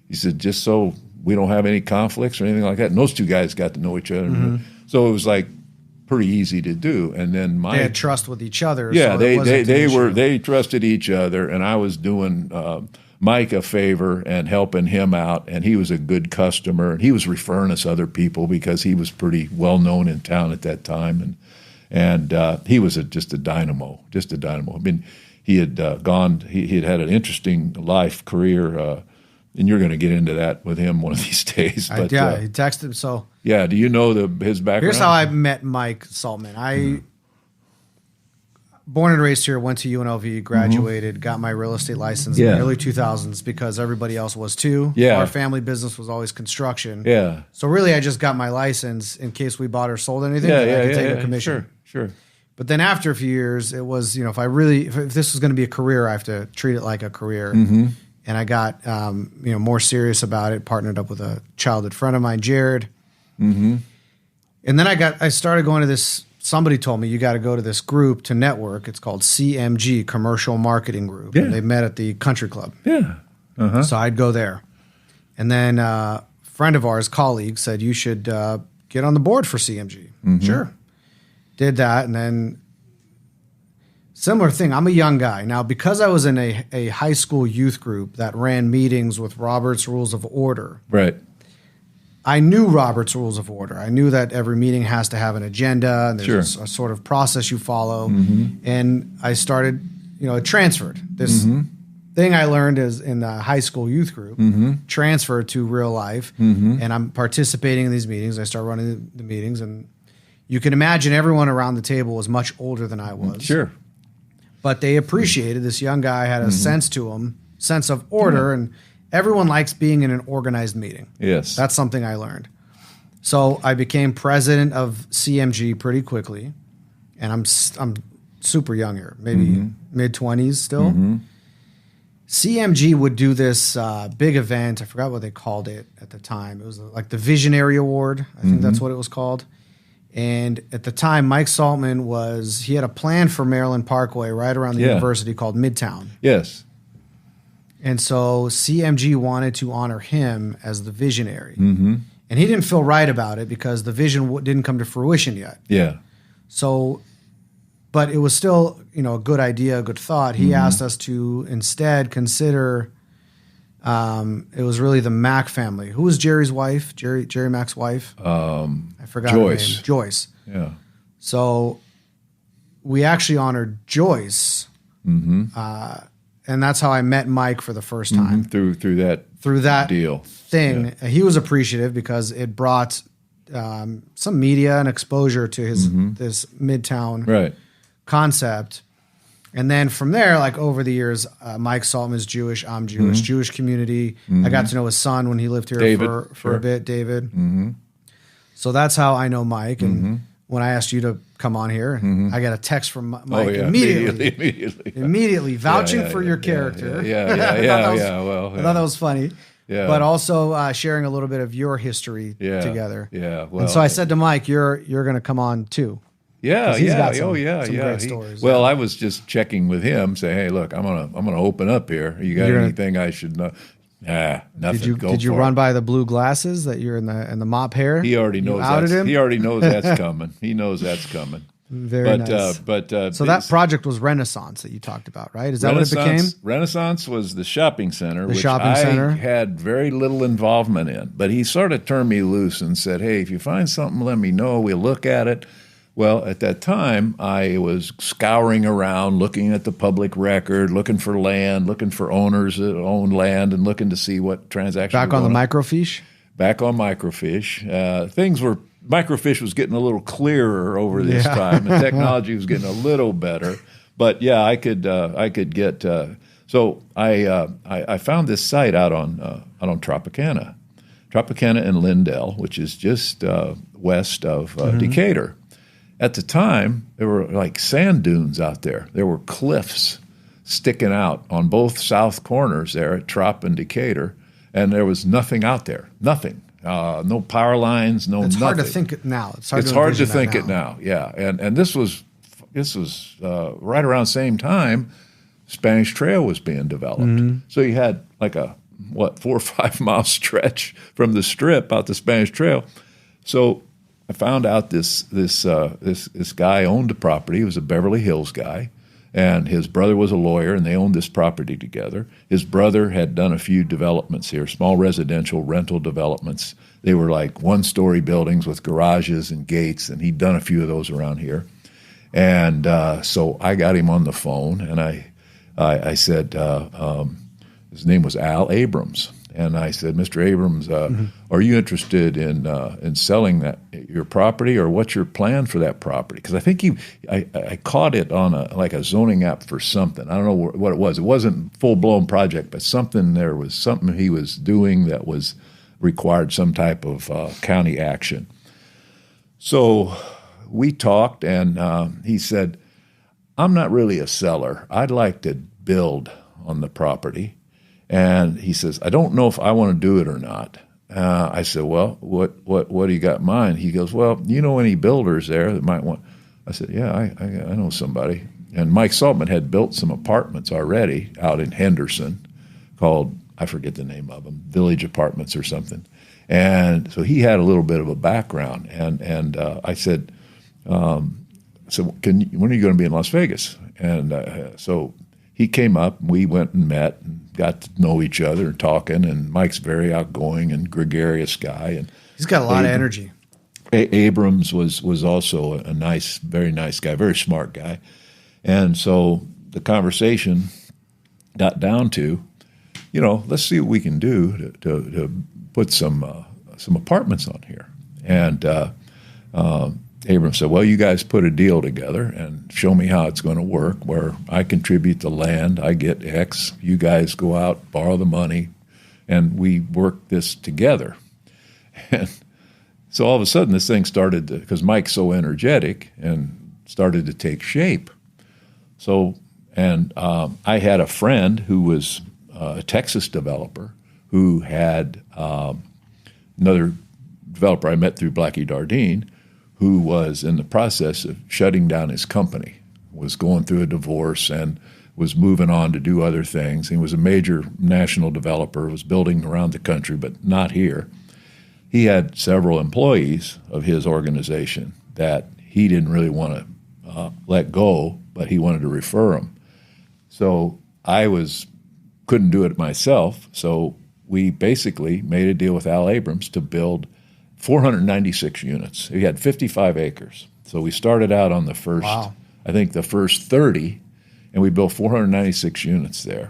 He said, just so we don't have any conflicts or anything like that. And those two guys got to know each other. Mm-hmm. So it was like pretty easy to do. And then they had trust with each other. Yeah, so they trusted each other, and I was doing Mike a favor and helping him out, and he was a good customer, and he was referring us other people because he was pretty well known in town at that time, and he was just a dynamo. I mean, he had he had an interesting life career, and you're going to get into that with him one of these days. But, he texted. So yeah, do you know his background? Here's how I met Mike Saltman. Born and raised here, went to UNLV, graduated, got my real estate license in the early 2000s because everybody else was too. Yeah. Our family business was always construction. Yeah. So really, I just got my license in case we bought or sold anything. I could take a commission. Sure. But then after a few years, it was, if this was going to be a career, I have to treat it like a career. Mm-hmm. And I got, more serious about it, partnered up with a childhood friend of mine, Jared. Mm-hmm. And then I started going to this. Somebody told me you got to go to this group to network. It's called CMG, Commercial Marketing Group. Yeah. And they met at the country club. Yeah. Uh-huh. So I'd go there. And then a friend of ours, colleague, said, you should get on the board for CMG. Mm-hmm. Sure. Did that. And then similar thing. I'm a young guy. Now, because I was in a high school youth group that ran meetings with Robert's Rules of Order. Right. I knew Robert's Rules of Order. I knew that every meeting has to have an agenda, and there's a sort of process you follow. Mm-hmm. And I started, it transferred. This thing I learned is in the high school youth group, transferred to real life, and I'm participating in these meetings. I start running the meetings, and you can imagine everyone around the table was much older than I was. Sure. But they appreciated this young guy, had a sense to him, sense of order, and everyone likes being in an organized meeting. Yes. That's something I learned. So I became president of CMG pretty quickly, and I'm super young here, maybe mid-20s still. Mm-hmm. CMG would do this big event. I forgot what they called it at the time. It was like the Visionary Award. I think that's what it was called. And at the time, Mike Saltman he had a plan for Maryland Parkway right around the university called Midtown. Yes. And so CMG wanted to honor him as the visionary. Mm-hmm. And he didn't feel right about it because the vision didn't come to fruition yet. Yeah. So, but it was still, a good idea, a good thought. He asked us to instead consider, it was really the Mack family. Who was Jerry's wife? Jerry Mack's wife? I forgot Joyce. her name. Joyce. Yeah. So we actually honored Joyce. Mm-hmm. And that's how I met Mike for the first time. Through that deal thing. Yeah. He was appreciative because it brought some media and exposure to this Midtown concept. And then from there, like over the years, Mike Saltman is Jewish. I'm Jewish. Jewish community. I got to know his son when he lived here for a bit, David. Mm-hmm. So that's how I know Mike. And when I asked you to come on here, I got a text from Mike immediately vouching for your character. Yeah. I thought that was funny. Yeah. But also sharing a little bit of your history together. Yeah. Well, and so I said to Mike, "You're going to come on too." Yeah. He's got some great stories. I was just checking with him, saying, "Hey, look, I'm gonna open up here. You got anything I should know?" Nothing. Did you run by the blue glasses that you're in the mop hair? He already knows. He already knows that's coming. He knows that's coming. Very nice. So that project was Renaissance that you talked about, right? Is that what it became? Renaissance was the shopping center, which shopping I center? had very little involvement in. But he sort of turned me loose and said, hey, if you find something, let me know. We'll look at it. Well, at that time, I was scouring around, looking at the public record, looking for land, looking for owners that own land, and looking to see what transactions Back on the microfiche? Back on microfiche. Microfiche was getting a little clearer over this time. The technology was getting a little better. But yeah, I could get. So I found this site out on Tropicana and Lindell, which is just west of Decatur. At the time, there were like sand dunes out there. There were cliffs sticking out on both south corners there at Trop and Decatur, and there was nothing out there. Nothing. No power lines, no It's nothing. hard to think it now. It's hard to think it now, yeah. And this was right around the same time Spanish Trail was being developed. So you had like a 4 or 5 mile stretch from the Strip out to Spanish Trail. So I found out this guy owned the property. He was a Beverly Hills guy, and his brother was a lawyer, and they owned this property together. His brother had done a few developments here, small residential rental developments. They were like one-story buildings with garages and gates, and he'd done a few of those around here. And so I got him on the phone, and I said, his name was Al Abrams. And I said, Mr. Abrams, are you interested in selling your property, or what's your plan for that property? Because I think I caught it on a zoning app for something. I don't know what it was. It wasn't a full-blown project, but there was something he was doing that required some type of county action. So we talked, and he said, I'm not really a seller. I'd like to build on the property. And he says, I don't know if I want to do it or not. I said, well, what do you got in mind? He goes, well, you know any builders there that might want? I said, yeah, I know somebody. And Mike Saltman had built some apartments already out in Henderson called, I forget the name of them, Village Apartments or something. And so he had a little bit of a background. And I said, so when are you going to be in Las Vegas? And so he came up, and we went and met and got to know each other and talking. And Mike's a very outgoing and gregarious guy. And he's got a lot of energy. Abrams was also a nice, very nice guy, very smart guy. And so the conversation got down to, let's see what we can do to put some apartments on here. And Abrams said, well, you guys put a deal together and show me how it's going to work, where I contribute the land, I get X, you guys go out, borrow the money, and we work this together. And so all of a sudden this thing started to, because Mike's so energetic, and started to take shape. So, and I had a friend who was a Texas developer who had another developer I met through Blackie Dardine, who was in the process of shutting down his company, was going through a divorce and was moving on to do other things. He was a major national developer, was building around the country, but not here. He had several employees of his organization that he didn't really want to let go, but he wanted to refer them. So I couldn't do it myself, so we basically made a deal with Al Abrams to build 496 units. He had 55 acres. So we started out on the first, I think the first 30, and we built 496 units there.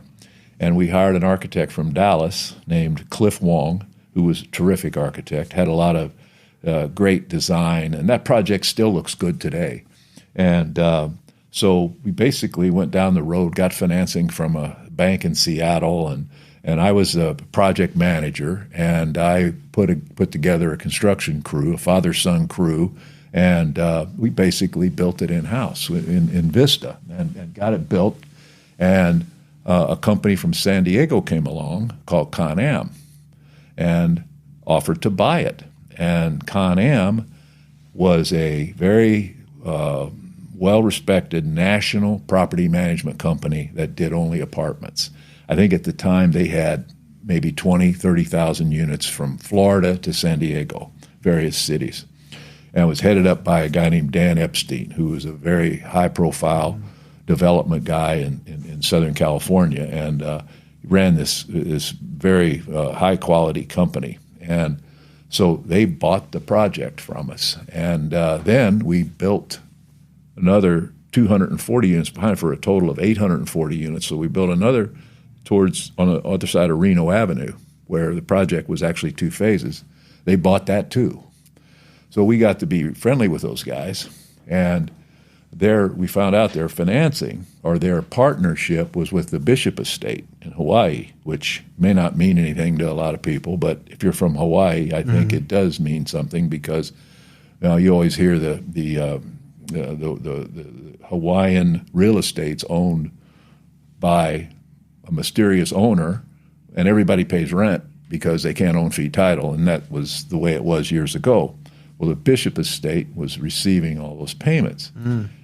And we hired an architect from Dallas named Cliff Wong, who was a terrific architect, had a lot of great design, and that project still looks good today. And so we basically went down the road, got financing from a bank in Seattle, and I was a project manager, and I put together a construction crew, a father-son crew, and we basically built it in-house in Vista and got it built. And a company from San Diego came along called Con Am and offered to buy it. And Con Am was a very well-respected national property management company that did only apartments. I think at the time they had maybe 20, 30,000 units from Florida to San Diego, various cities. and it was headed up by a guy named Dan Epstein, who was a very high-profile development guy in Southern California, and he ran this very high-quality company. And so they bought the project from us, and then we built another 240 units behind for a total of 840 units. So we built another towards on the other side of Reno Avenue, where the project was actually 2 phases. They bought that too. So we got to be friendly with those guys, and we found out their financing or their partnership was with the Bishop Estate in Hawaii, which may not mean anything to a lot of people, but if you're from Hawaii, I think it does mean something, because you always hear the Hawaiian real estate's owned by a mysterious owner, and everybody pays rent because they can't own fee title, and that was the way it was years ago. Well, the Bishop Estate was receiving all those payments,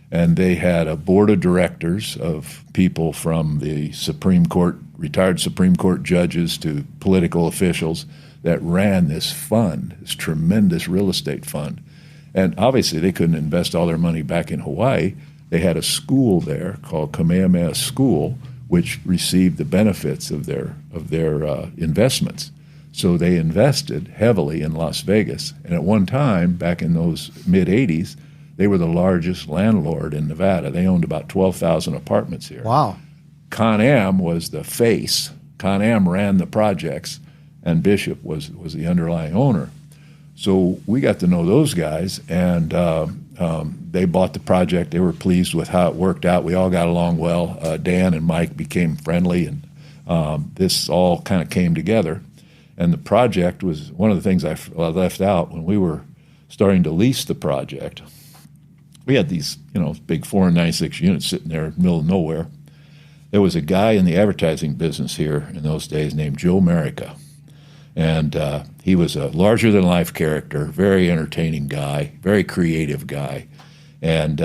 and they had a board of directors of people from the Supreme Court, retired Supreme Court judges to political officials that ran this fund, this tremendous real estate fund. And obviously they couldn't invest all their money back in Hawaii. They had a school there called Kamehameha School, which received the benefits of their investments. So they invested heavily in Las Vegas. And at one time, back in those mid-'80s, they were the largest landlord in Nevada. They owned about 12,000 apartments here. Wow. Con Am was the face. Con Am ran the projects, and Bishop was the underlying owner. So we got to know those guys, and they bought the project. They were pleased with how it worked out. We all got along well. Dan and Mike became friendly, and this all kind of came together. And the project was one of the things I left out when we were starting to lease the project. We had these, big 496 units sitting there in the middle of nowhere. There was a guy in the advertising business here in those days named Joe Merica. And he was a larger-than-life character, very entertaining guy, very creative guy. And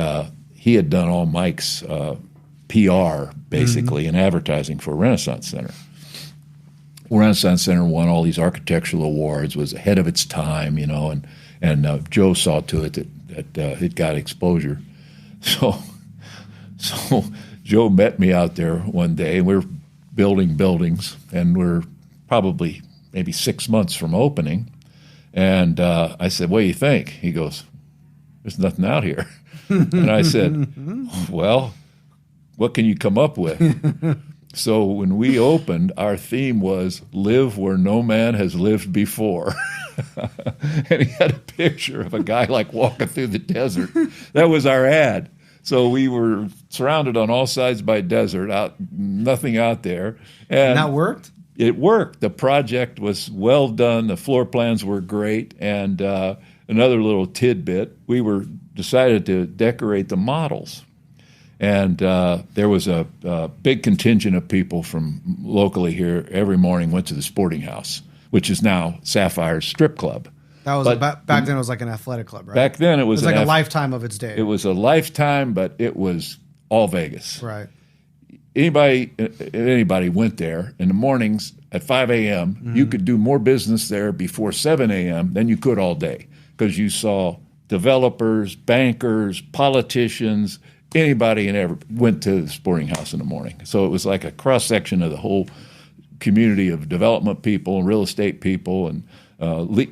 he had done all Mike's PR, basically, in advertising for Renaissance Center. Renaissance Center won all these architectural awards, was ahead of its time, and Joe saw to it that it got exposure. So Joe met me out there one day, and we were building buildings, and we're probably maybe 6 months from opening. And I said, "What do you think?" He goes, "There's nothing out here." And I said, "Well, what can you come up with?" So when we opened, our theme was "Live where no man has lived before." And he had a picture of a guy like walking through the desert. That was our ad. So we were surrounded on all sides by desert, nothing out there. And that worked? It worked. The project was well done. The floor plans were great. And another little tidbit, we decided to decorate the models. And there was a big contingent of people from locally here every morning went to the Sporting House, which is now Sapphire's strip club. That was back then. It was like an athletic club, right? Back then, it was like a lifetime of its day. It was a lifetime, but it was all Vegas. Right. Anybody went there in the mornings at 5 a.m. Mm-hmm. You could do more business there before 7 a.m. than you could all day, because you saw developers, bankers, politicians, anybody and ever went to the Sporting House in the morning. So it was like a cross-section of the whole community of development people and real estate people and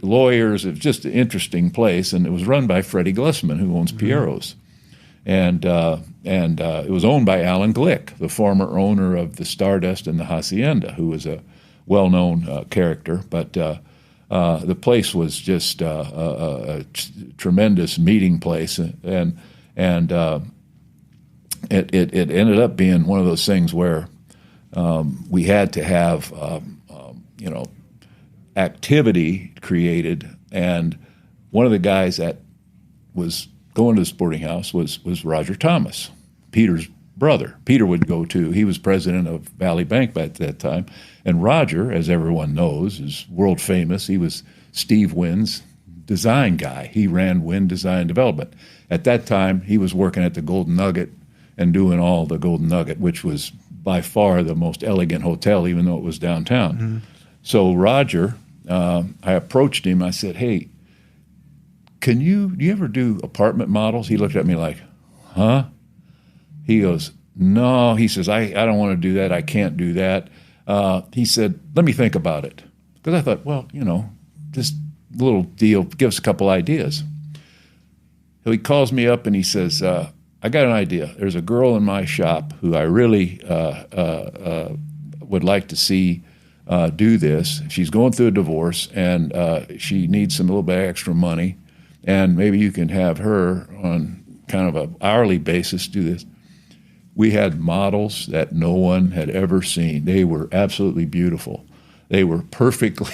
lawyers. It was just an interesting place, and it was run by Freddie Glusman, who owns Piero's. And it was owned by Alan Glick, the former owner of the Stardust and the Hacienda, who was a well-known character. But the place was just a tremendous meeting place, and it ended up being one of those things where we had to have activity created, and one of the guys that was going to the Sporting House was Roger Thomas, Peter's brother. Peter would go too. He was president of Valley Bank at that time. And Roger, as everyone knows, is world famous. He was Steve Wynn's design guy. He ran Wynn Design Development. At that time, he was working at the Golden Nugget and doing all the Golden Nugget, which was by far the most elegant hotel, even though it was downtown. Mm-hmm. So Roger, I approached him. I said, "Hey, do you ever do apartment models? He looked at me like, huh? He goes, no. He says, I don't want to do that. I can't do that. He said, let me think about it. Because I thought, well, this little deal, give us a couple ideas. So he calls me up and he says, I got an idea. There's a girl in my shop who I really would like to see do this. She's going through a divorce, and she needs a little bit of extra money, and maybe you can have her on kind of an hourly basis do this. We had models that no one had ever seen. They were absolutely beautiful. They were perfectly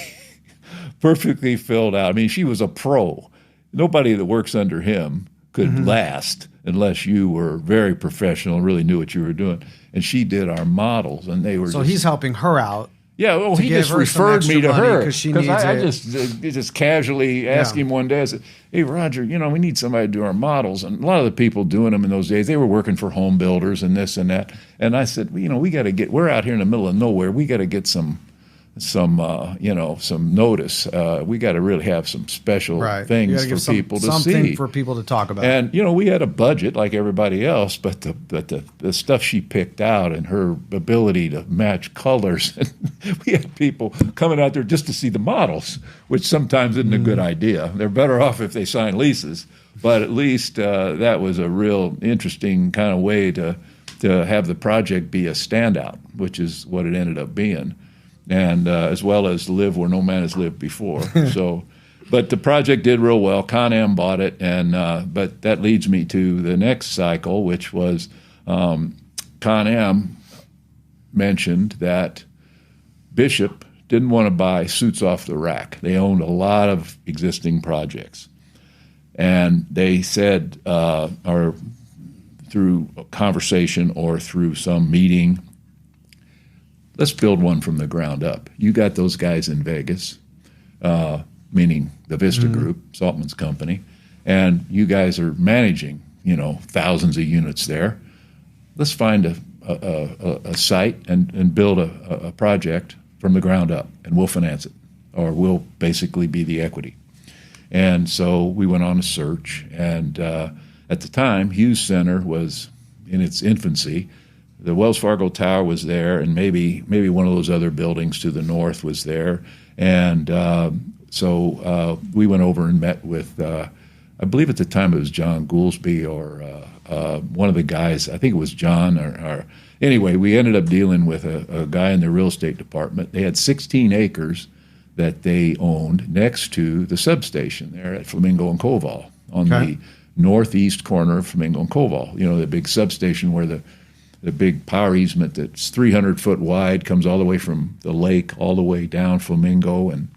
filled out. I mean, she was a pro. Nobody that works under him could last unless you were very professional and really knew what you were doing. And she did our models, and they were So he's helping her out. Yeah, well, he just referred me to her because I just casually asked him one day. I said, "Hey, Roger, we need somebody to do our models." And a lot of the people doing them in those days, they were working for home builders and this and that. And I said, we got to get. We're out here in the middle of nowhere. We got to get some notice. We got to really have some special things for people to see. Something for people to talk about. And, we had a budget like everybody else, but the stuff she picked out and her ability to match colors, and we had people coming out there just to see the models, which sometimes isn't a good idea. They're better off if they sign leases. But at least that was a real interesting kind of way to have the project be a standout, which is what it ended up being. And as well as live where no man has lived before. But the project did real well. Con-Am bought it, and but that leads me to the next cycle, which was Con-Am mentioned that Bishop didn't want to buy suits off the rack. They owned a lot of existing projects, and they said, or through a conversation or through some meeting, let's build one from the ground up. You got those guys in Vegas, meaning the Vista Group, Saltman's company, and you guys are managing, thousands of units there. Let's find a site and build a project from the ground up, and we'll finance it, or we'll basically be the equity. And so we went on a search, and at the time, Hughes Center was in its infancy. The Wells Fargo Tower was there, and maybe one of those other buildings to the north was there. And so we went over and met with, I believe at the time it was John Goolsby or one of the guys. I think it was John. Or anyway, we ended up dealing with a guy in the real estate department. They had 16 acres that they owned next to the substation there at Flamingo and Koval on the northeast corner of Flamingo and Koval. The big substation where the big power easement that's 300 foot wide comes all the way from the lake all the way down Flamingo, and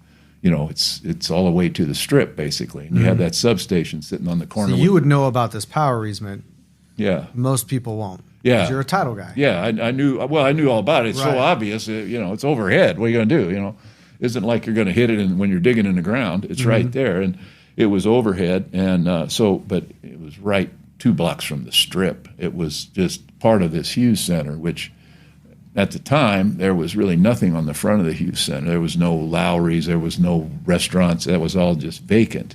it's all the way to the strip basically. And you have that substation sitting on the corner. So you would know about this power easement. Yeah, most people won't. Yeah, you're a title guy. Yeah, I knew. Well, I knew all about it. It's so obvious. It's overhead. What are you going to do? Isn't like you're going to hit it when you're digging in the ground. It's right there, and it was overhead, and but it was right 2 blocks from the strip. It was just part of this Hughes Center, which at the time there was really nothing on the front of the Hughes Center. There was no Lowry's, there was no restaurants. That was all just vacant.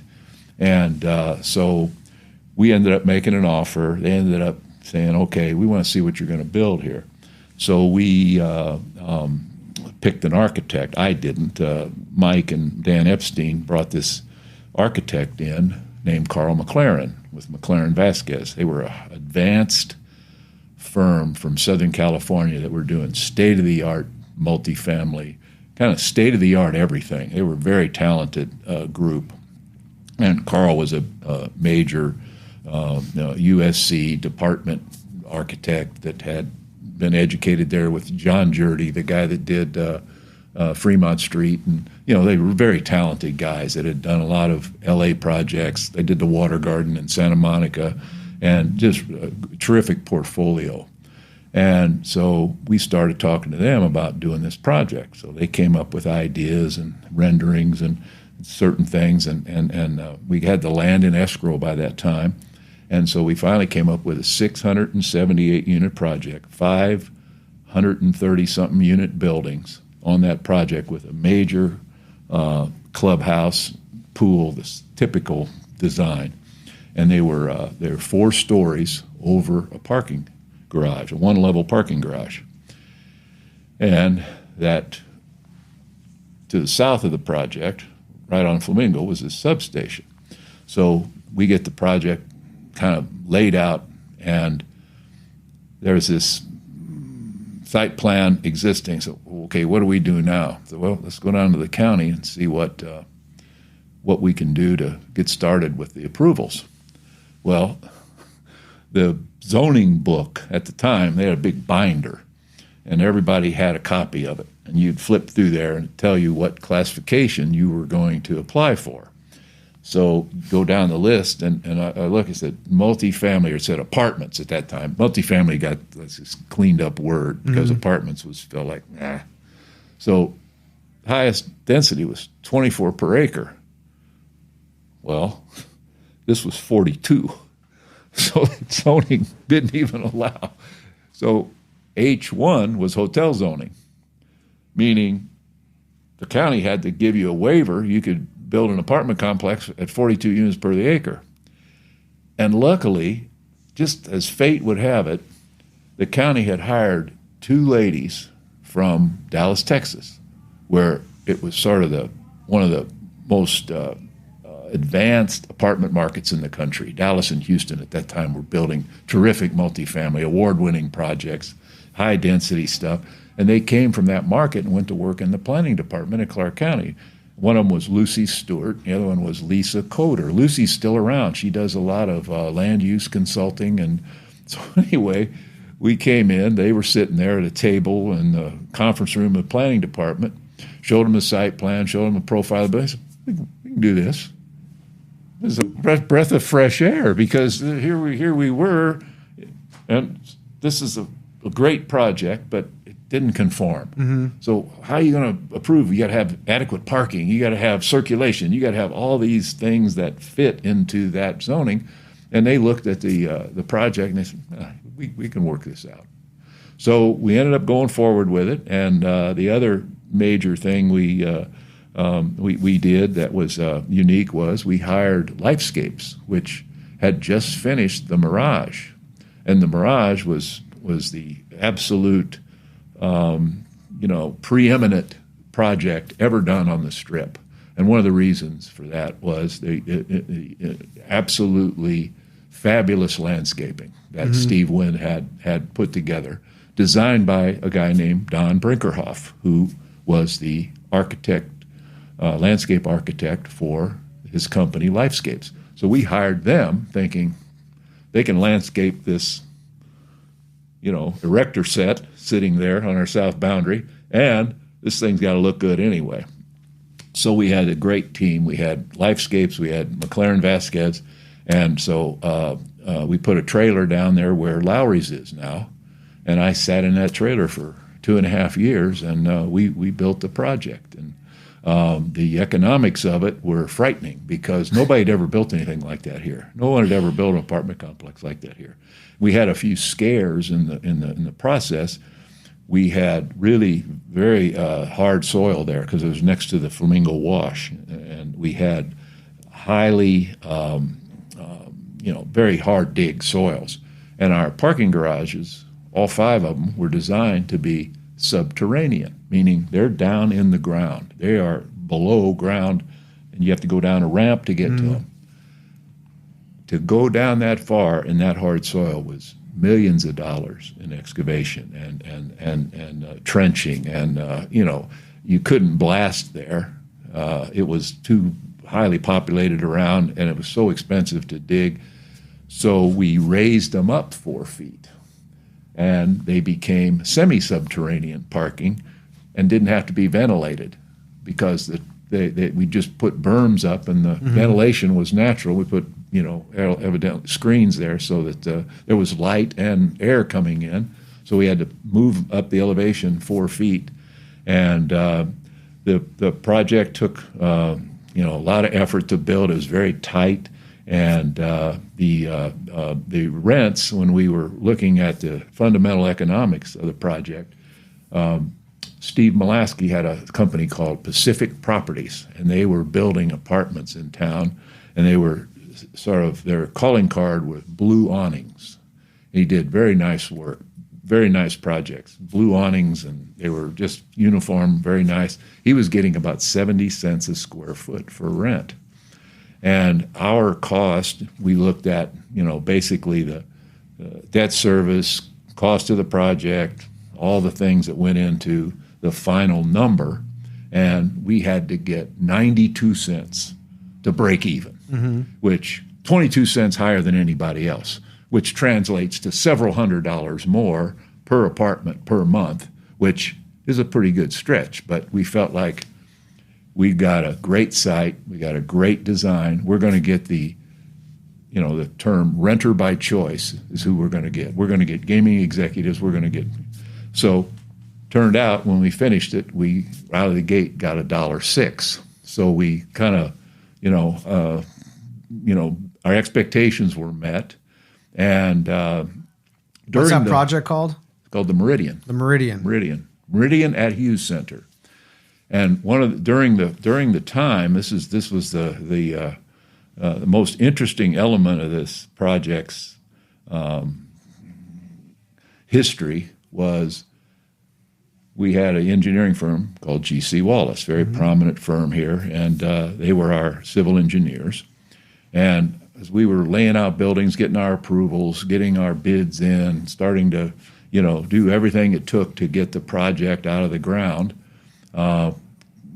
And so we ended up making an offer. They ended up saying, okay, we want to see what you're going to build here. So we picked an architect. I didn't. Mike and Dan Epstein brought this architect in named Carl McLaren with McLaren Vasquez. They were an advanced firm from Southern California that were doing state-of-the-art multifamily, kind of state-of-the-art everything. They were a very talented group. And Carl was a major USC department architect that had been educated there with John Jurdy, the guy that did Fremont Street. And, they were very talented guys that had done a lot of L.A. projects. They did the Water Garden in Santa Monica, and just a terrific portfolio. And so we started talking to them about doing this project. So they came up with ideas and renderings and certain things, and we had the land in escrow by that time. And so we finally came up with a 678-unit project, 530-something unit buildings on that project with a major clubhouse, pool, this typical design, and they were 4 stories over a parking garage, a one-level parking garage, and that to the south of the project, right on Flamingo, was a substation. So we get the project kind of laid out, and there's this site plan existing. So, okay, what do we do now? So, well, let's go down to the county and see what we can do to get started with the approvals. Well, the zoning book at the time, they had a big binder, and everybody had a copy of it. And you'd flip through there and tell you what classification you were going to apply for. So go down the list, and I look, it said multifamily, or it said apartments at that time. Multifamily got this cleaned up word because apartments felt like, nah. So highest density was 24 per acre. Well, this was 42. So zoning didn't even allow. So H1 was hotel zoning, meaning the county had to give you a waiver. You could build an apartment complex at 42 units per the acre. And luckily, just as fate would have it, the county had hired 2 ladies from Dallas, Texas, where it was sort of one of the most advanced apartment markets in the country. Dallas and Houston at that time were building terrific multifamily, award-winning projects, high-density stuff. And they came from that market and went to work in the planning department at Clark County. One of them was Lucy Stewart. The other one was Lisa Coder. Lucy's still around. She does a lot of land use consulting. And so anyway, we came in. They were sitting there at a table in the conference room of the planning department, showed them the site plan, showed them the profile of the building. I said, we can do this. It was a breath of fresh air, because here we were, and this is a great project, but didn't conform. Mm-hmm. So how are you going to approve? You got to have adequate parking. You got to have circulation. You got to have all these things that fit into that zoning. And they looked at the project and they said, we can work this out. So we ended up going forward with it. And the other major thing we did that was unique was we hired Lifescapes, which had just finished the Mirage. And the Mirage was the absolute preeminent project ever done on the Strip. And one of the reasons for that was the absolutely fabulous landscaping that Steve Wynn had put together, designed by a guy named Don Brinkerhoff, who was the architect, landscape architect for his company, Lifescapes. So we hired them thinking they can landscape this erector set sitting there on our south boundary, and this thing's got to look good anyway. So we had a great team. We had Lifescapes, we had McLaren Vasquez, and so we put a trailer down there where Lowry's is now, and I sat in that trailer for 2.5 years, and we built the project. And the economics of it were frightening, because nobody had ever built anything like that here. No one had ever built an apartment complex like that here. We had a few scares in the process. We had really very hard soil there because it was next to the Flamingo Wash, and we had highly, very hard dig soils. And our parking garages, all 5 of them, were designed to be subterranean, meaning they're down in the ground. They are below ground, and you have to go down a ramp to get to them. To go down that far in that hard soil was millions of dollars in excavation and trenching, and you couldn't blast there. It was too highly populated around, and it was so expensive to dig. So we raised them up 4 feet, and they became semi-subterranean parking and didn't have to be ventilated, because we just put berms up, and the ventilation was natural. We put evidently screens there so that there was light and air coming in. So we had to move up the elevation 4 feet, and the project took a lot of effort to build. It was very tight, and the rents, when we were looking at the fundamental economics of the project, Steve Molaski had a company called Pacific Properties, and they were building apartments in town, and they were sort of their calling card with blue awnings. He did very nice work, very nice projects, blue awnings, and they were just uniform, very nice. He was getting about 70 cents a square foot for rent. And our cost, we looked at, basically the debt service, cost of the project, all the things that went into the final number, and we had to get 92 cents to break even, which 22 cents higher than anybody else, which translates to several $100s more per apartment per month, which is a pretty good stretch. But we felt like we got a great site, we got a great design. We're going to get the term renter by choice is who we're going to get. We're going to get gaming executives. We're going to get. So turned out when we finished it, we out of the gate got $1.06. So we kind of, our expectations were met. And what's that project called? It's called the Meridian. The Meridian. Meridian at Hughes Center. And during the time, this was the most interesting element of this project's history was we had an engineering firm called G.C. Wallace, very prominent firm here, and they were our civil engineers. And as we were laying out buildings, getting our approvals, getting our bids in, starting to, do everything it took to get the project out of the ground,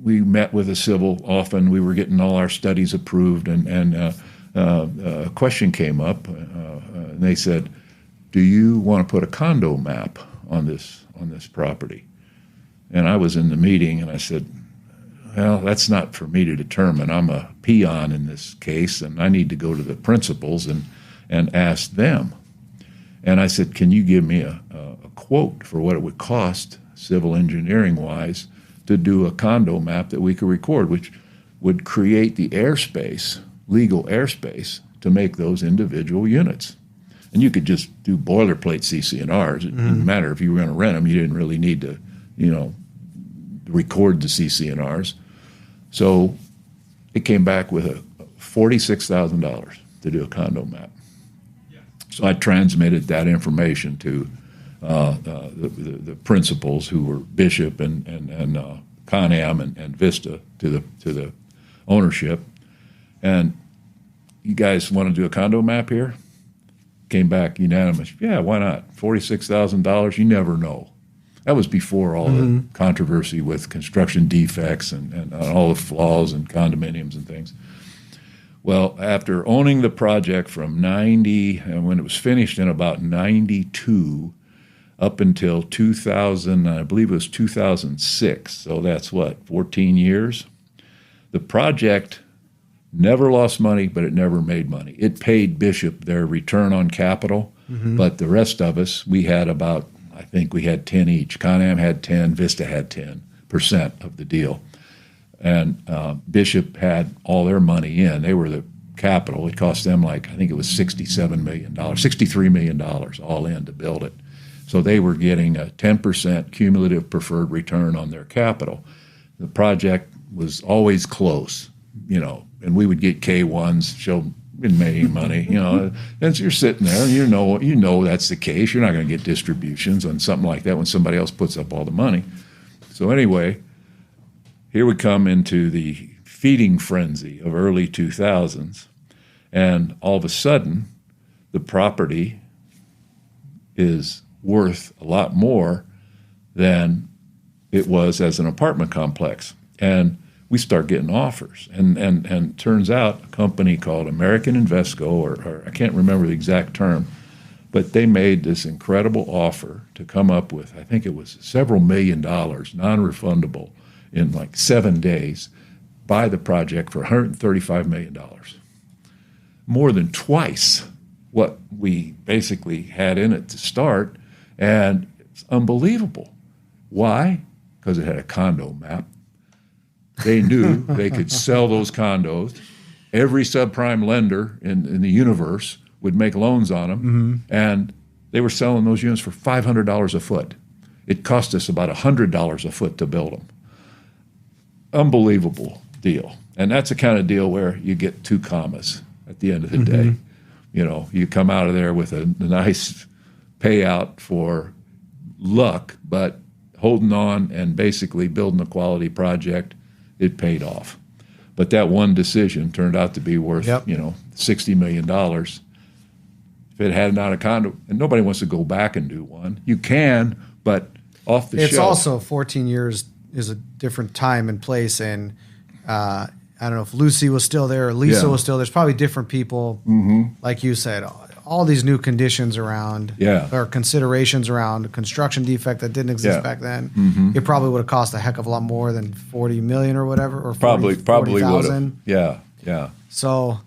we met with a civil often. We were getting all our studies approved, and a question came up, and they said, "Do you want to put a condo map on this property?" And I was in the meeting, and I said, "Well, that's not for me to determine. I'm a peon in this case, and I need to go to the principals and ask them." And I said, "Can you give me a quote for what it would cost, civil engineering-wise, to do a condo map that we could record, which would create the airspace, legal airspace, to make those individual units?" And you could just do boilerplate CC&Rs. It didn't matter if you were going to rent them. You didn't really need to, record the CC&Rs. So it came back with a $46,000 to do a condo map. So I transmitted that information to the principals, who were Bishop and Con-Am and Vista, to the ownership. And you guys want to do a condo map here? Came back unanimous. Yeah, why not? $46,000. You never know. That was before all the controversy with construction defects and all the flaws and condominiums and things. Well, after owning the project from 90, and when it was finished in about 92, up until 2000, I believe it was 2006, so that's 14 years? The project never lost money, but it never made money. It paid Bishop their return on capital, but the rest of us, we had about, I think we had 10 each. Con-Am had 10, Vista had 10% of the deal. And Bishop had all their money in. They were the capital. It cost them I think it was $67 million, $63 million all in to build it. So they were getting a 10% cumulative preferred return on their capital. The project was always close, and we would get K1s, show been making money, and so you're sitting there and you know that's the case. You're not going to get distributions on something like that when somebody else puts up all the money. So anyway, here we come into the feeding frenzy of early 2000s, and all of a sudden, the property is worth a lot more than it was as an apartment complex. And we start getting offers. And turns out a company called American Invesco, or I can't remember the exact term, but they made this incredible offer to come up with, I think it was several $1 million, non-refundable, in 7 days, buy the project for $135 million. More than twice what we basically had in it to start, and it's unbelievable. Why? Because it had a condo map. They knew they could sell those condos. Every subprime lender in the universe would make loans on them, and they were selling those units for $500 a foot. It cost us about $100 a foot to build them. Unbelievable deal. And that's the kind of deal where you get 2 commas. at the end of the day. You know, you come out of there with a nice payout for luck, but holding on and basically building a quality project, it paid off. But that one decision turned out to be worth, you know, $60 million. If it had not a condo, and nobody wants to go back and do one. You can, but off the shelf. It's also 14 years is a different time and place, and I don't know if Lucy was still there or Lisa was still there. There's probably different people, like you said, all these new conditions around or considerations around a construction defect that didn't exist back then. It probably would have cost a heck of a lot more than $40 million or whatever, or probably would have. Yeah. So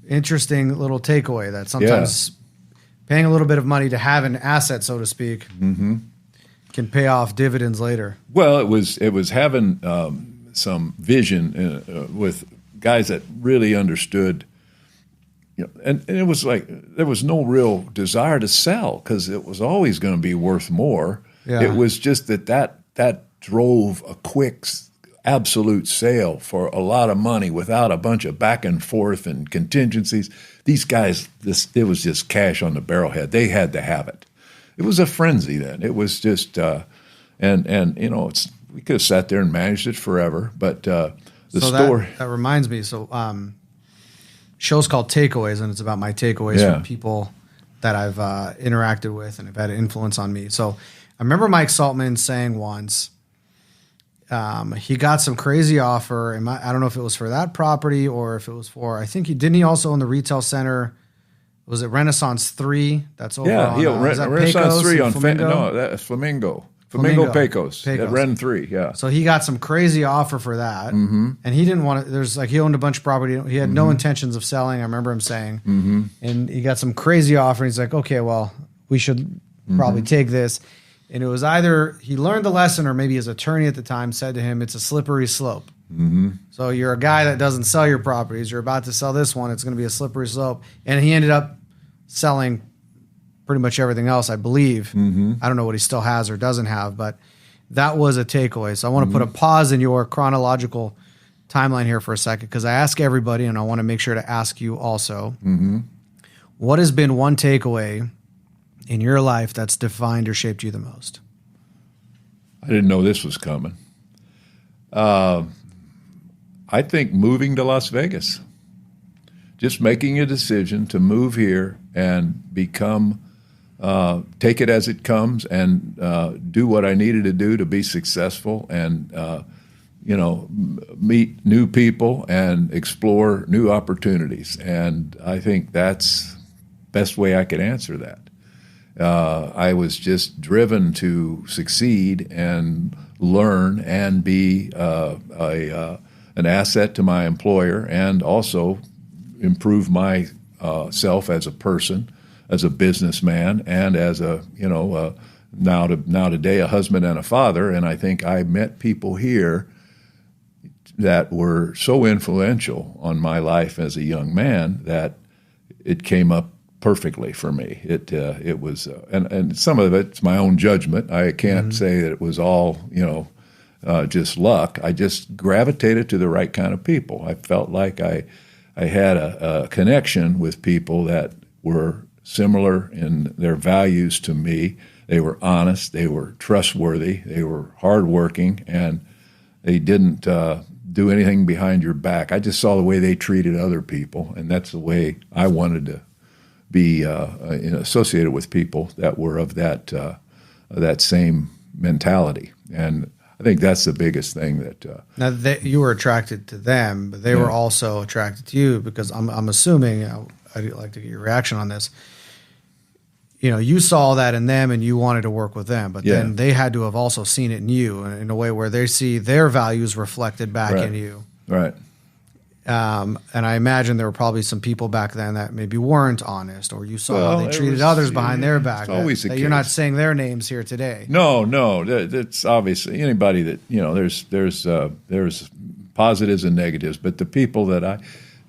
interesting little takeaway that sometimes paying a little bit of money to have an asset, so to speak, can pay off dividends later. Well, it was having some vision with guys that really understood. You know, and it was like there was no real desire to sell because it was always going to be worth more. Yeah. It was just that drove a quick, absolute sale for a lot of money without a bunch of back and forth and contingencies. These guys, it was just cash on the barrelhead. They had to have it. It was a frenzy then. It was just, and you know, we could have sat there and managed it forever, but the story. That reminds me. So, show's called Takeaways, and it's about my takeaways from people that I've interacted with and have had an influence on me. So I remember Mike Saltman saying once he got some crazy offer. And I don't know if it was for that property or if it was for, I think he also own the retail center. Was it Renaissance 3? That's over on Renaissance 3 on Flamingo? That's Flamingo. Flamingo Pecos at Ren 3, So he got some crazy offer for that, and he didn't want to. He owned a bunch of property. He had no intentions of selling. I remember him saying, and he got some crazy offer. And he's like, okay, well, we should probably take this. And it was either he learned the lesson, or maybe his attorney at the time said to him, "It's a slippery slope." So you're a guy that doesn't sell your properties. You're about to sell this one. It's going to be a slippery slope. And he ended up selling pretty much everything else, I believe. I don't know what he still has or doesn't have, but that was a takeaway. So I want to put a pause in your chronological timeline here for a second, because I ask everybody, and I want to make sure to ask you also, what has been one takeaway in your life that's defined or shaped you the most? I didn't know this was coming. I think moving to Las Vegas. Just making a decision to move here and become take it as it comes and do what I needed to do to be successful and, meet new people and explore new opportunities. And I think that's the best way I could answer that. I was just driven to succeed and learn and be an asset to my employer, and also improve myself as a person, as a businessman, and as a now today a husband and a father. And I think I met people here that were so influential on my life as a young man that it came up perfectly for me. It was and some of it's my own judgment. I can't say that it was all just luck. I just gravitated to the right kind of people. I felt like I had a connection with people that were similar in their values to me. They were honest, they were trustworthy, they were hardworking, and they didn't do anything behind your back. I just saw the way they treated other people, and that's the way I wanted to be associated with people that were of that same mentality. And I think that's the biggest thing that. Now you were attracted to them, but they were also attracted to you, because I'm assuming I'd like to get your reaction on this. You saw that in them and you wanted to work with them, but then they had to have also seen it in you in a way where they see their values reflected back in you. Right. And I imagine there were probably some people back then that maybe weren't honest, or you saw how they treated others behind their back. Always the case. You're not saying their names here today. No, that's obviously anybody that there's positives and negatives, but the people that I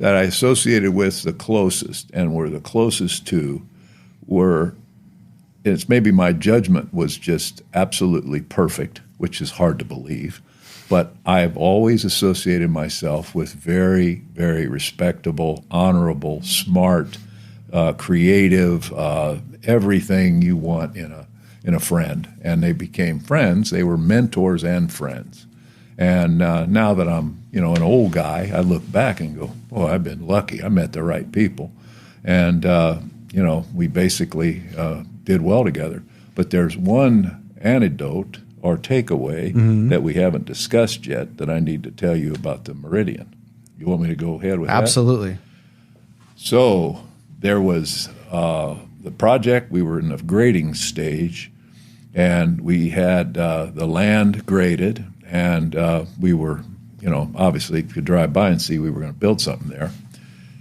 associated with the closest and were the closest to were. It's maybe my judgment was just absolutely perfect, which is hard to believe. But I've always associated myself with very, very respectable, honorable, smart, creative, everything you want in a friend. And they became friends. They were mentors and friends. And now that I'm, an old guy, I look back and go, "Oh, I've been lucky. I met the right people." And we basically did well together. But there's one anecdote or takeaway that we haven't discussed yet that I need to tell you about the Meridian. You want me to go ahead with that? Absolutely. So there was the project. We were in the grading stage, and we had the land graded, and we were, obviously you could drive by and see we were going to build something there.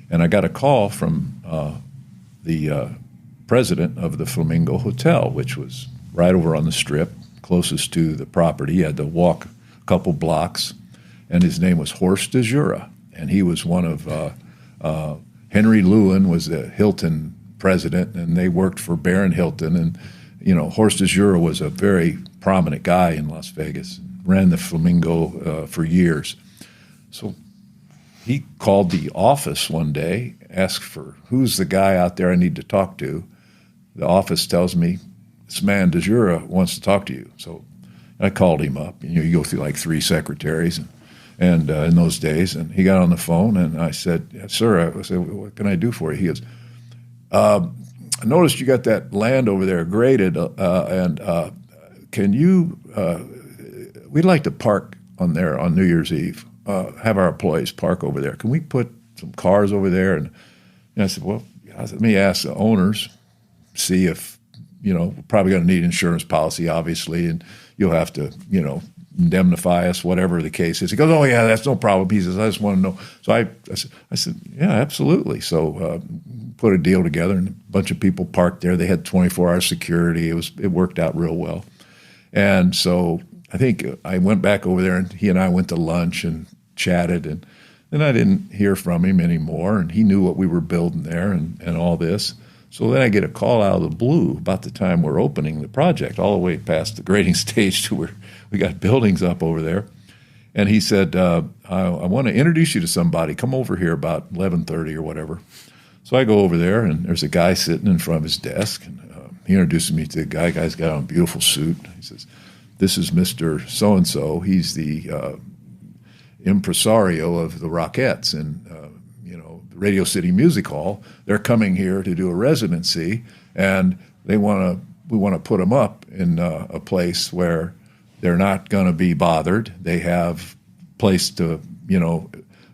And I got a call from the president of the Flamingo Hotel, which was right over on the Strip, closest to the property. You had to walk a couple blocks, and his name was Horst de Jura, and he was one of Henry Lewin was the Hilton president, and they worked for Baron Hilton, and Horst de Jura was a very prominent guy in Las Vegas, ran the Flamingo for years. So he called the office one day, asked for who's the guy out there I need to talk to. The office tells me, "This man de Jura wants to talk to you." So I called him up. You go through like 3 secretaries, and in those days, and he got on the phone, and I said, "Yes, sir." I said, "What can I do for you?" He goes, "I noticed you got that land over there graded, and can you? We'd like to park on there on New Year's Eve. Have our employees park over there. Can we put some cars over there?" And I said, "Well, let me ask the owners, see if." We're probably going to need insurance policy, obviously, and you'll have to, indemnify us, whatever the case is. He goes, "Oh, yeah, that's no problem." He says, "I just want to know." So I said, "Yeah, absolutely." So put a deal together, and a bunch of people parked there. They had 24-hour security. It worked out real well. And so I think I went back over there, and he and I went to lunch and chatted, and then I didn't hear from him anymore, and he knew what we were building there and all this. So then I get a call out of the blue about the time we're opening the project, all the way past the grading stage to where we got buildings up over there. And he said, I want to introduce you to somebody. Come over here about 11:30 or whatever. So I go over there, and there's a guy sitting in front of his desk. And he introduces me to the guy. The guy's got on a beautiful suit. He says, "This is Mr. So-and-so. He's the impresario of the Rockettes and Radio City Music Hall. They're coming here to do a residency, and we want to put them up in a place where they're not going to be bothered. They have place to,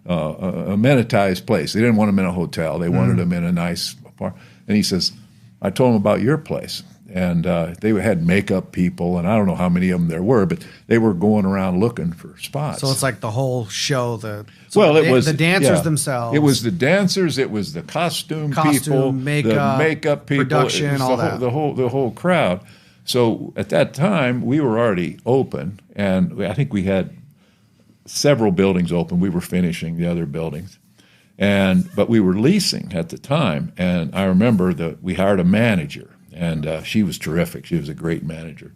amenitized place. They didn't want them in a hotel. They wanted them in a nice apartment." And he says, "I told them about your place." And they had makeup people, and I don't know how many of them there were, but they were going around looking for spots. So it's like the whole show. It was the dancers themselves. It was the dancers. It was the costume people, makeup, the makeup people, production, all that. The whole crowd. So at that time, we were already open, and I think we had several buildings open. We were finishing the other buildings, but we were leasing at the time. And I remember that we hired a manager. And she was terrific. She was a great manager.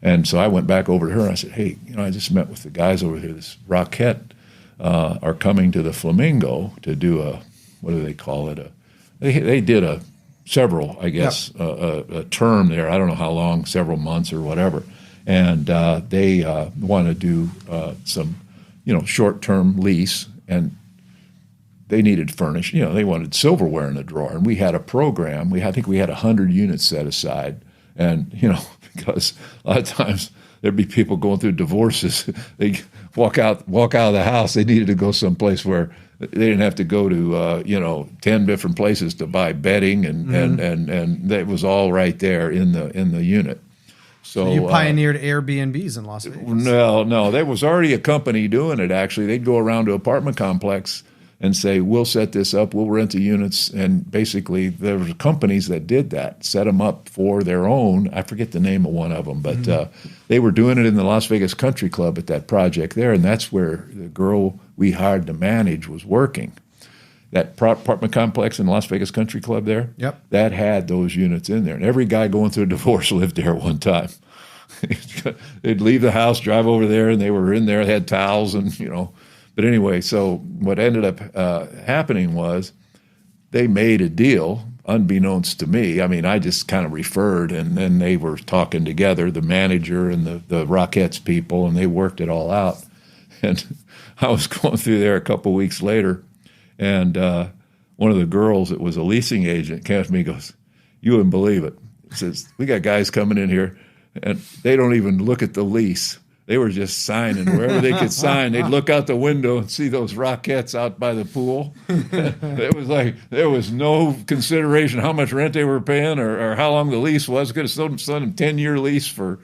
And so I went back over to her and I said, "Hey, I just met with the guys over here. This Rockette are coming to the Flamingo to do what do they call it? They did a term there. I don't know how long, several months or whatever. And they want to do some, short-term lease. And they needed furnish. They wanted silverware in the drawer, and we had a program. I think we had 100 units set aside, and because a lot of times there'd be people going through divorces. They walk out of the house. They needed to go someplace where they didn't have to go to 10 different places to buy bedding, and that was all right there in the unit. So you pioneered Airbnbs in Las Vegas. No, there was already a company doing it. Actually, they'd go around to apartment complex and say, "We'll set this up, we'll rent the units." And basically there were companies that did that, set them up for their own. I forget the name of one of them, but they were doing it in the Las Vegas Country Club at that project there, and that's where the girl we hired to manage was working. That apartment complex in Las Vegas Country Club there, Yep. that had those units in there. And every guy going through a divorce lived there one time. They'd leave the house, drive over there, and they were in there, had towels, and But anyway, so what ended up happening was they made a deal, unbeknownst to me. I mean, I just kind of referred, and then they were talking together, the manager and the Rockettes people, and they worked it all out. And I was going through there a couple weeks later, and one of the girls that was a leasing agent came to me and goes, "You wouldn't believe it." He says, "We got guys coming in here, and they don't even look at the lease. They were just signing wherever they could sign. They'd look out the window and see those Rockettes out by the pool. It was like there was no consideration how much rent they were paying or how long the lease was. Could have sold them a 10-year lease for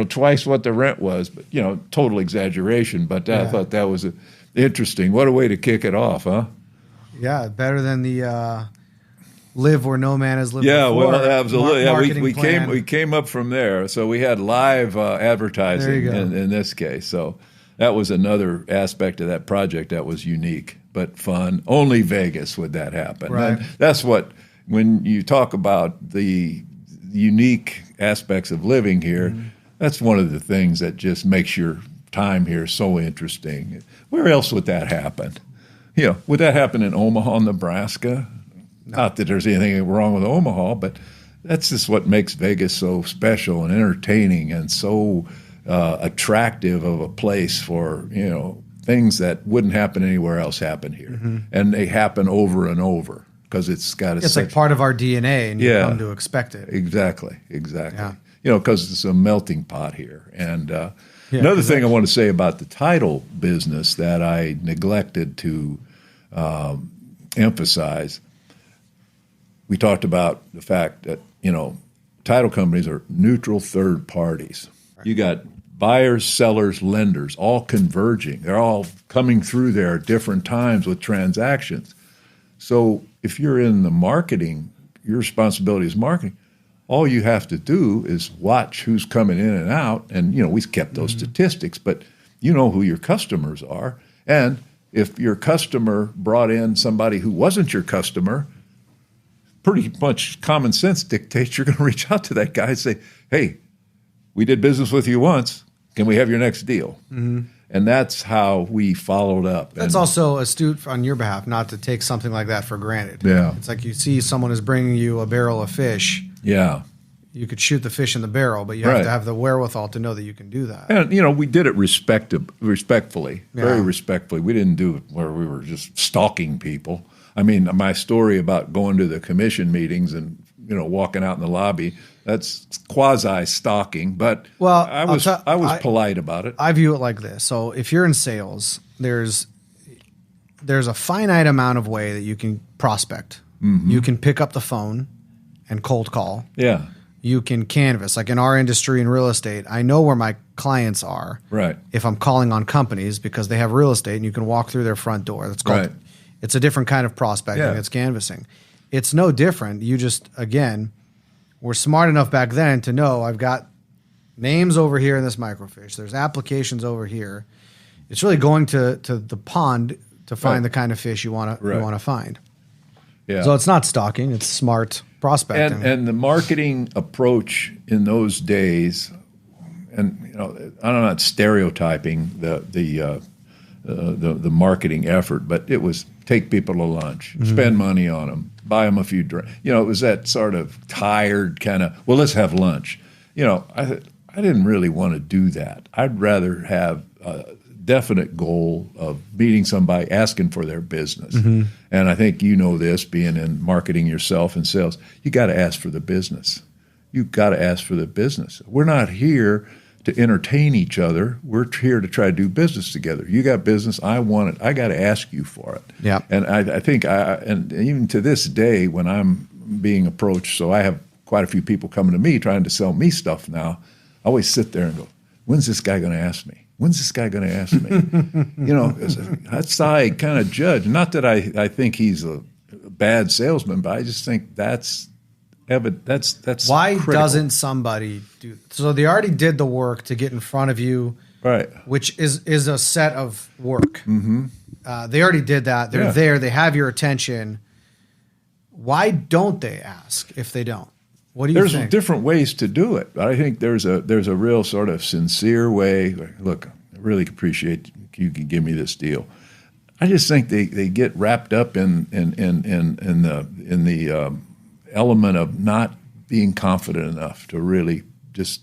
twice what the rent was. But total exaggeration. But I thought that was interesting. What a way to kick it off, huh? Yeah, better than the live where no man has lived before. Yeah, well, absolutely. We came up from there. So we had live advertising in this case. So that was another aspect of that project that was unique but fun. Only Vegas would that happen. Right. And that's what, when you talk about the unique aspects of living here, that's one of the things that just makes your time here so interesting. Where else would that happen? Would that happen in Omaha, Nebraska? No. Not that there's anything wrong with Omaha, but that's just what makes Vegas so special and entertaining and so attractive of a place for, things that wouldn't happen anywhere else happen here. Mm-hmm. And they happen over and over because it's got It's like part of our DNA, and you come to expect it. Exactly. Yeah. Because it's a melting pot here. And another thing I want to say about the title business that I neglected to emphasize, we talked about the fact that, title companies are neutral third parties. Right. You got buyers, sellers, lenders, all converging. They're all coming through there at different times with transactions. So if you're in the marketing, your responsibility is marketing. All you have to do is watch who's coming in and out. And, we've kept those statistics, but you know who your customers are. And if your customer brought in somebody who wasn't your customer, pretty much common sense dictates you're going to reach out to that guy and say, "Hey, we did business with you once. Can we have your next deal?" Mm-hmm. And that's how we followed up. That's also astute on your behalf, not to take something like that for granted. Yeah. It's like you see someone is bringing you a barrel of fish. Yeah. You could shoot the fish in the barrel, but you have to have the wherewithal to know that you can do that. And, we did it respectfully, very respectfully. We didn't do it where we were just stalking people. I mean, my story about going to the commission meetings and, walking out in the lobby, that's quasi-stalking, but I was polite about it. I view it like this. So if you're in sales, there's a finite amount of way that you can prospect. Mm-hmm. You can pick up the phone and cold call. Yeah. You can canvas. Like in our industry in real estate, I know where my clients are. Right. If I'm calling on companies because they have real estate and you can walk through their front door. That's called, it's a different kind of prospecting. Yeah. It's canvassing. It's no different. You just, again, we're smart enough back then to know I've got names over here in this microfiche. There's applications over here. It's really going to the pond to find the kind of fish you want to find. Yeah. So it's not stalking. It's smart prospecting. And the marketing approach in those days, and I'm not stereotyping the marketing effort, but it was take people to lunch, spend money on them, buy them a few drinks. It was that sort of tired kind of, well, let's have lunch. I didn't really want to do that. I'd rather have a definite goal of meeting somebody, asking for their business. Mm-hmm. And I think this, being in marketing yourself and sales, you got to ask for the business. You got to ask for the business. We're not here to entertain each other. We're here to try to do business together. You got business, I want it. I got to ask you for it. Yeah. And I think, and even to this day, when I'm being approached, so I have quite a few people coming to me trying to sell me stuff now. I always sit there and go, when's this guy going to ask me? When's this guy going to ask me? That's how I kind of judge. Not that I think he's a bad salesman, but I just think that's why critical. Doesn't somebody do? So they already did the work to get in front of you, right? Which is a set of work. Mm-hmm. They already did that. They're there. They have your attention. Why don't they ask if they don't? What do you there's think? different ways to do it. I think there's a real sort of sincere way. Look, I really appreciate you can give me this deal. I just think they get wrapped up in the element of not being confident enough to really just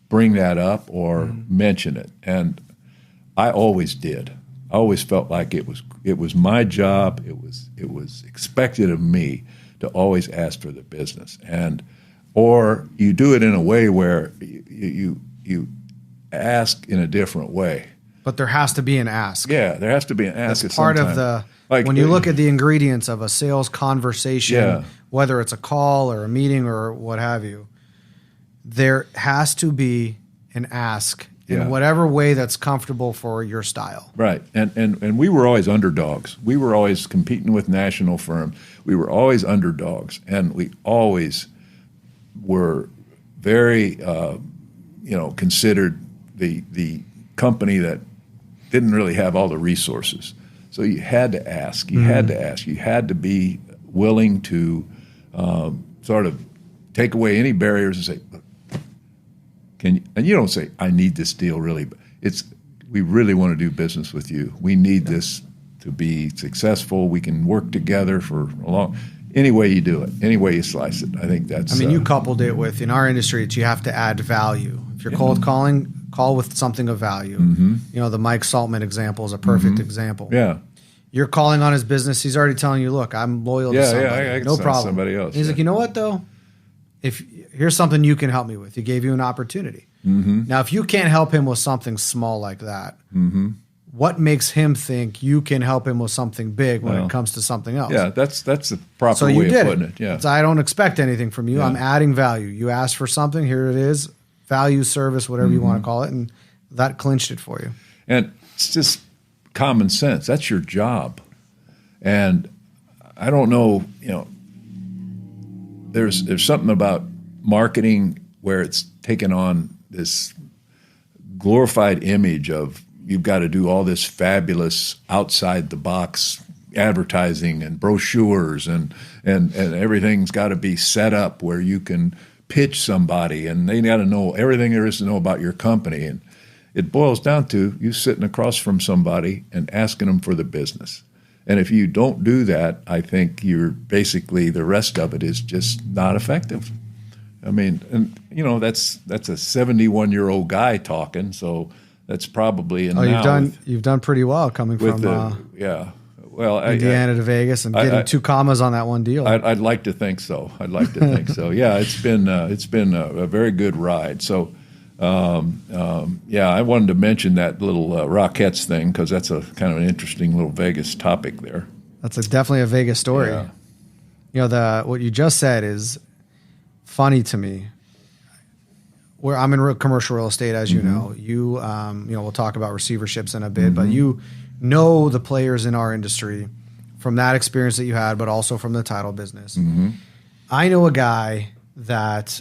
bring that up or mention it. And I always did. I always felt like it was my job. It was expected of me to always ask for the business, or you do it in a way where you ask in a different way. But there has to be an ask. Yeah, there has to be an ask. That's part of the when you look at the ingredients of a sales conversation, whether it's a call or a meeting or what have you, there has to be an ask in whatever way that's comfortable for your style. Right. And we were always underdogs. We were always competing with national firms. We were always underdogs. And we always were very, considered the company that didn't really have all the resources. So you had to ask. You had to ask. You had to be willing to sort of take away any barriers and say, and you don't say, I need this deal really. We really want to do business with you. We need this to be successful. We can work together for a long, any way you do it, any way you slice it. I think that's. You coupled it with, in our industry, you have to add value. If you're cold calling, call with something of value. The Mike Saltman example is a perfect example. Yeah. You're calling on his business. He's already telling you, look, I'm loyal to somebody. I can no send problem. Somebody else. And he's like, you know what, though? Here's something you can help me with. He gave you an opportunity. Now, if you can't help him with something small like that, what makes him think you can help him with something big when it comes to something else? Yeah, that's the proper way of putting it. Yeah. So I don't expect anything from you. I'm adding value. You asked for something. Here it is. Value, service, whatever you want to call it. And that clinched it for you. And it's just common sense. That's your job. And I don't know, there's something about marketing where it's taken on this glorified image of you've got to do all this fabulous outside the box advertising and brochures and everything's got to be set up where you can pitch somebody and they got to know everything there is to know about your company. And it boils down to you sitting across from somebody and asking them for the business. And if you don't do that, I think you're basically the rest of it is just not effective. I mean, and that's a 71-year-old guy talking, so that's probably you've done pretty well coming from Indiana to Vegas and getting 2 commas on that one deal. I'd like to think so. Yeah, it's been a very good ride. So. I wanted to mention that little Rockettes thing because that's a kind of an interesting little Vegas topic there. That's definitely a Vegas story. Yeah. What you just said is funny to me. Where I'm in commercial real estate, as you know, we'll talk about receiverships in a bit, but you know the players in our industry from that experience that you had, but also from the title business. I know a guy that.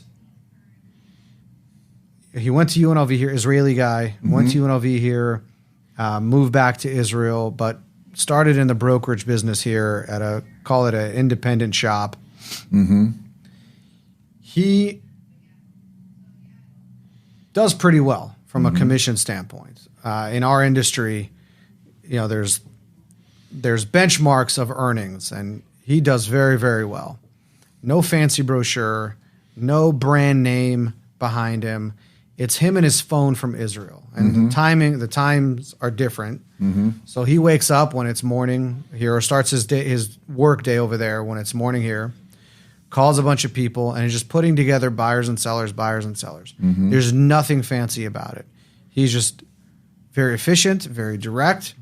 He went to UNLV here, Israeli guy, went to UNLV here, moved back to Israel, but started in the brokerage business here at call it an independent shop. He does pretty well from a commission standpoint. In our industry, there's benchmarks of earnings, and he does very, very well. No fancy brochure, no brand name behind him. It's him and his phone from Israel. And the times are different. So he wakes up when it's morning here, or starts his work day over there when it's morning here, calls a bunch of people, and is just putting together buyers and sellers. There's nothing fancy about it. He's just very efficient, very direct,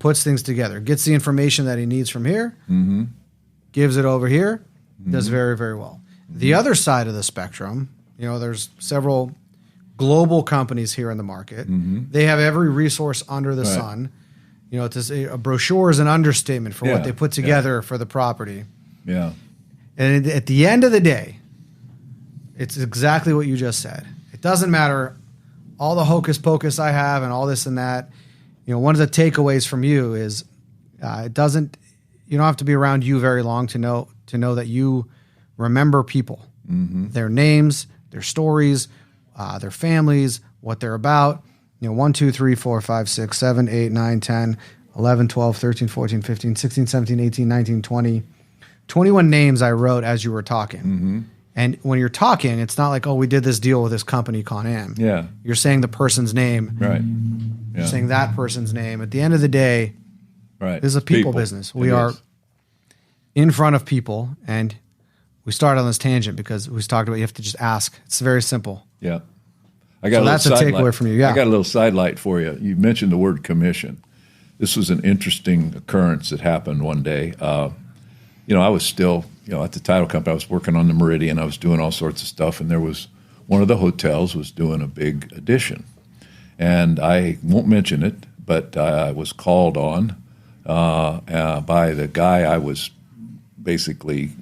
puts things together, gets the information that he needs from here, gives it over here, does very, very well. The other side of the spectrum, there's several global companies here in the market. They have every resource under the sun. To say a brochure is an understatement for what they put together for the property. Yeah. And at the end of the day, it's exactly what you just said. It doesn't matter all the hocus pocus I have and all this and that. One of the takeaways from you is you don't have to be around you very long to know that you remember people. their names, their stories, their families, what they're about. 1, 2, 3, 4, 5, 6, 7, 8, 9, 10, 11, 12, 13, 14, 15, 16, 17, 18, 19, 20. 21 names I wrote as you were talking. And when you're talking, it's not like, oh, we did this deal with this company, Con Am. Yeah. You're saying the person's name. Right. You're saying that person's name. At the end of the day, right. this is a people business. We are in front of people, and we started on this tangent because we talked about you have to just ask. It's very simple. Yeah. So that's a takeaway from you. Yeah. I got a little sidelight for you. You mentioned the word commission. This was an interesting occurrence that happened one day. I was still, at the title company. I was working on the Meridian. I was doing all sorts of stuff, and there was one of the hotels was doing a big addition, and I won't mention it, but I was called on by the guy I was basically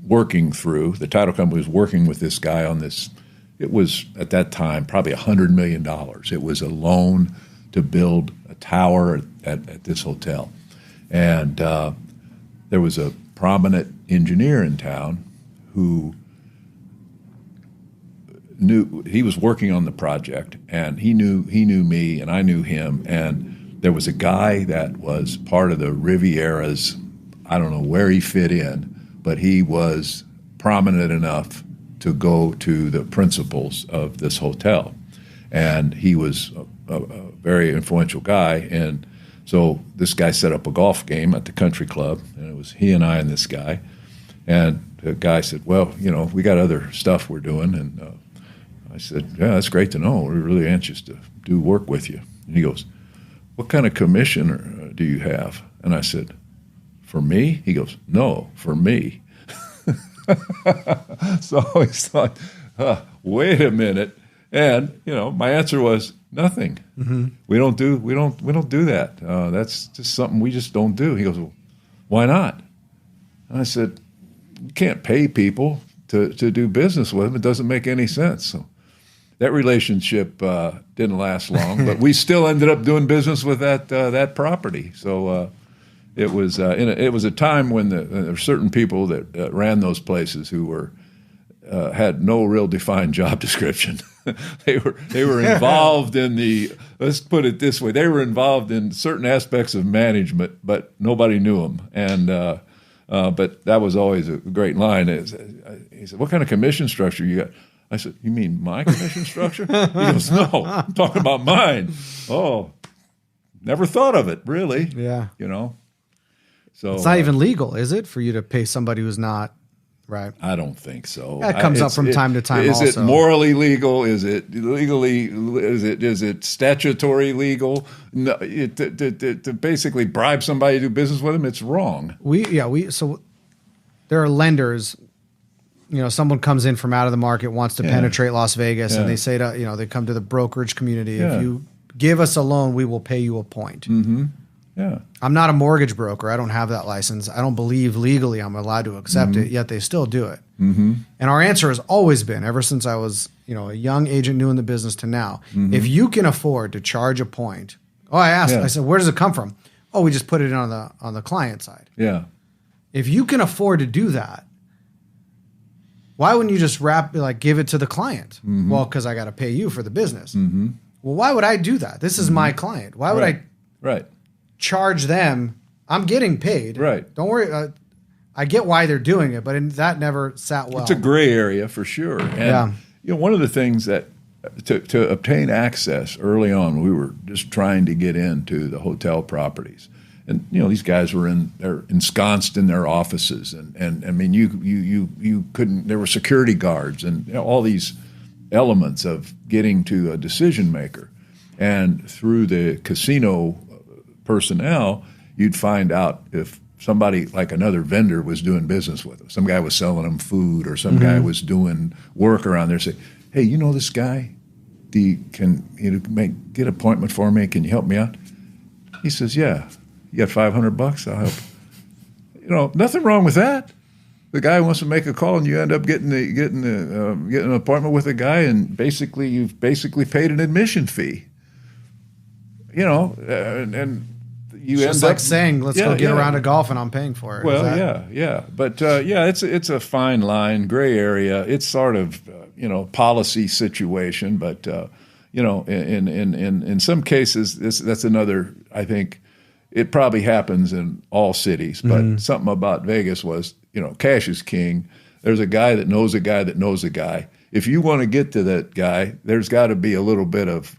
working through. The title company was working with this guy on this. It was at that time probably $100 million. It was a loan to build a tower at this hotel, and there was a prominent engineer in town who knew he was working on the project, and he knew me, and I knew him, and there was a guy that was part of the Riviera's. I don't know where he fit in, but he was prominent enough to go to the principals of this hotel, and he was a very influential guy. And so this guy set up a golf game at the country club, and it was he and I and this guy. And the guy said, well, we got other stuff we're doing. And I said, yeah, that's great to know. We're really anxious to do work with you. And he goes, what kind of commission do you have? And I said, for me? He goes, no, for me. So I thought, wait a minute. And, my answer was nothing. We don't do that. That's just something we just don't do. He goes, well, why not? And I said, you can't pay people to do business with them. It doesn't make any sense. So that relationship didn't last long, but we still ended up doing business with that property. So it was a time when there were certain people that ran those places who were had no real defined job description. They were involved in let's put it this way, they were involved in certain aspects of management, but nobody knew them. And but that was always a great line. He said, what kind of commission structure you got? I said, you mean my commission structure? He goes, no, I'm talking about mine. Oh, never thought of it, really. Yeah. So it's not even legal, is it, for you to pay somebody who's not right? I don't think so. That comes up from time to time. Is it morally legal? Is it legally? Is it statutory legal? No, to basically bribe somebody to do business with them, it's wrong. So there are lenders. Someone comes in from out of the market, wants to penetrate Las Vegas, and they say to they come to the brokerage community. If you give us a loan, we will pay you a point. Mm-hmm. Yeah. I'm not a mortgage broker. I don't have that license. I don't believe legally I'm allowed to accept it, yet they still do it. Mm-hmm. And our answer has always been, ever since I was, a young agent new in the business to now, if you can afford to charge a point. Oh, I asked, I said, where does it come from? Oh, we just put it in on the client side. Yeah. If you can afford to do that, why wouldn't you just give it to the client? Mm-hmm. Well, because I got to pay you for the business. Mm-hmm. Well, why would I do that? This is my client. Why would I charge them? I'm getting paid. Right. Don't worry. I get why they're doing it, but that never sat well. It's a gray area for sure. And one of the things that to obtain access early on, we were just trying to get into the hotel properties. And these guys they're ensconced in their offices, and I mean you couldn't. There were security guards and all these elements of getting to a decision maker, and through the casino personnel, you'd find out if somebody like another vendor was doing business with them. Some guy was selling them food, or some guy was doing work around there. Say, hey, this guy? Get an appointment for me? Can you help me out? He says, yeah. You got $500? I'll help. Nothing wrong with that. The guy wants to make a call, and you end up getting an appointment with a guy, and you've paid an admission fee. And you It's just end like up saying, let's go get a round of golf and I'm paying for it. Well, yeah. But, it's a fine line, gray area. It's sort of, policy situation. But, in some cases, that's another, I think, it probably happens in all cities. But something about Vegas was, cash is king. There's a guy that knows a guy that knows a guy. If you want to get to that guy, there's got to be a little bit of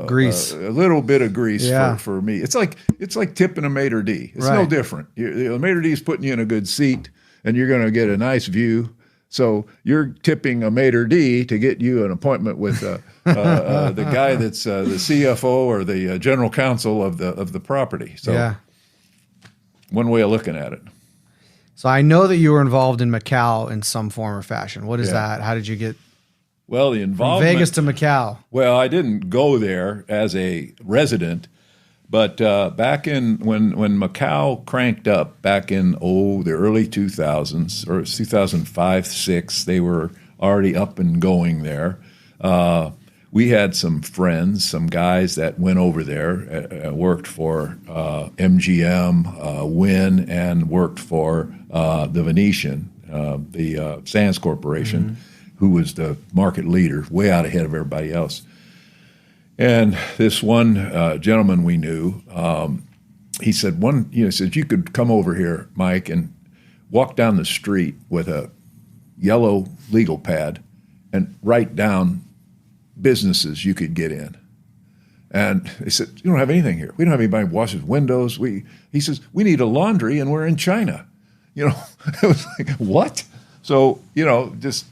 grease. A little bit of grease for me. It's like tipping a maitre d'. It's no different. A maitre d' is putting you in a good seat, and you're going to get a nice view. So you're tipping a maitre d' to get you an appointment with the guy that's the CFO or the general counsel of the property. So one way of looking at it. So I know that you were involved in Macau in some form or fashion. What is that? How did you get the involvement from Vegas to Macau? Well, I didn't go there as a resident, but back in when Macau cranked up back in the early 2000s or 2005, 6, they were already up and going there. We had some friends, some guys that went over there, worked for MGM, Wynn, and worked for the Venetian, the Sands Corporation, who was the market leader, way out ahead of everybody else. And this one gentleman we knew, he said, you could come over here, Mike, and walk down the street with a yellow legal pad and write down businesses you could get in. And they said, you don't have anything here. We don't have anybody who washes windows. He says, we need a laundry and we're in China. It was like, what? So, just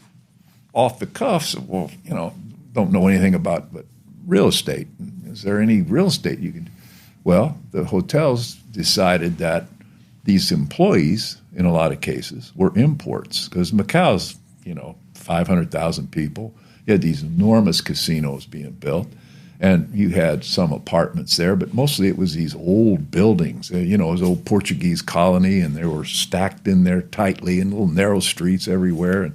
off the cuffs, don't know anything about but real estate. Is there any real estate you can? Well, the hotels decided that these employees, in a lot of cases, were imports because Macau's, 500,000 people. You had these enormous casinos being built, and you had some apartments there, but mostly it was these old buildings. It was an old Portuguese colony, and they were stacked in there tightly in little narrow streets everywhere.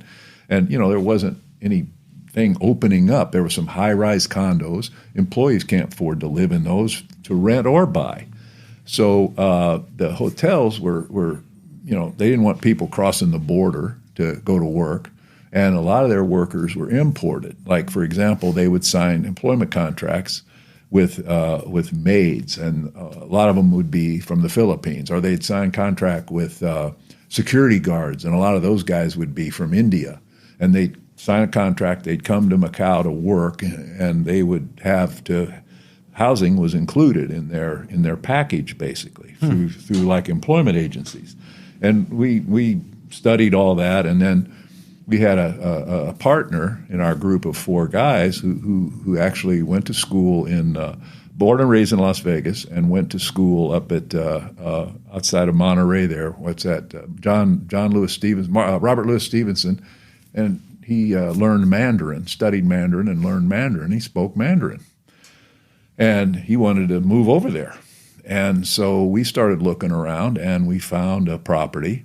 And there wasn't anything opening up. There were some high-rise condos. Employees can't afford to live in those to rent or buy. So the hotels were they didn't want people crossing the border to go to work. And a lot of their workers were imported. Like, for example, they would sign employment contracts with maids, and a lot of them would be from the Philippines, or they'd sign contract with security guards, and a lot of those guys would be from India. And they'd sign a contract, they'd come to Macau to work, and they would have to housing was included in their package, basically, through like employment agencies. And we studied all that, and then we had a partner in our group of 4 guys who actually went to school born and raised in Las Vegas, and went to school up at outside of Monterey there. What's that? Robert Louis Stevenson, and he learned Mandarin, studied Mandarin, and learned Mandarin. He spoke Mandarin, and he wanted to move over there. And so we started looking around, and we found a property,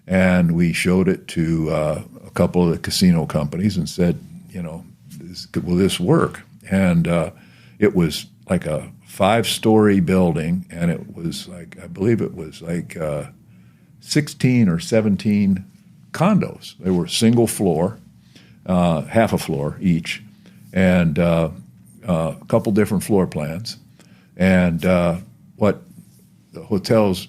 and we showed it to a couple of the casino companies and said, will this work? And it was like a 5-story building, and it was like, I believe it was like 16 or 17 condos. They were single floor, half a floor each, and a couple different floor plans. And what the hotels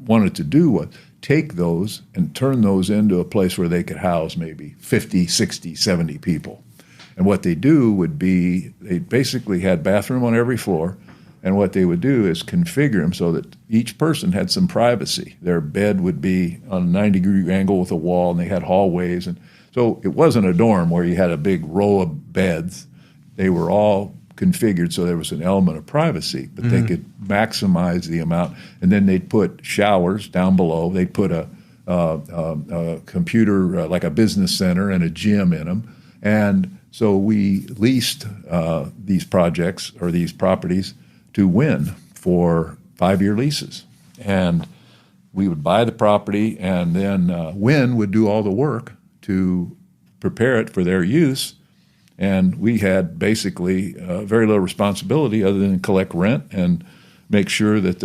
wanted to do was take those and turn those into a place where they could house maybe 50, 60, 70 people. And what they do would be, they basically had bathroom on every floor, and what they would do is configure them so that each person had some privacy. Their bed would be on a 90-degree angle with a wall, and they had hallways. And so it wasn't a dorm where you had a big row of beds. They were all configured so there was an element of privacy, but they could maximize the amount. And then they'd put showers down below. They'd put a computer, like a business center, and a gym in them. And so we leased these projects or these properties to Wynn for 5-year leases. And we would buy the property, and then Wynn would do all the work to prepare it for their use. And we had basically very little responsibility other than collect rent and make sure that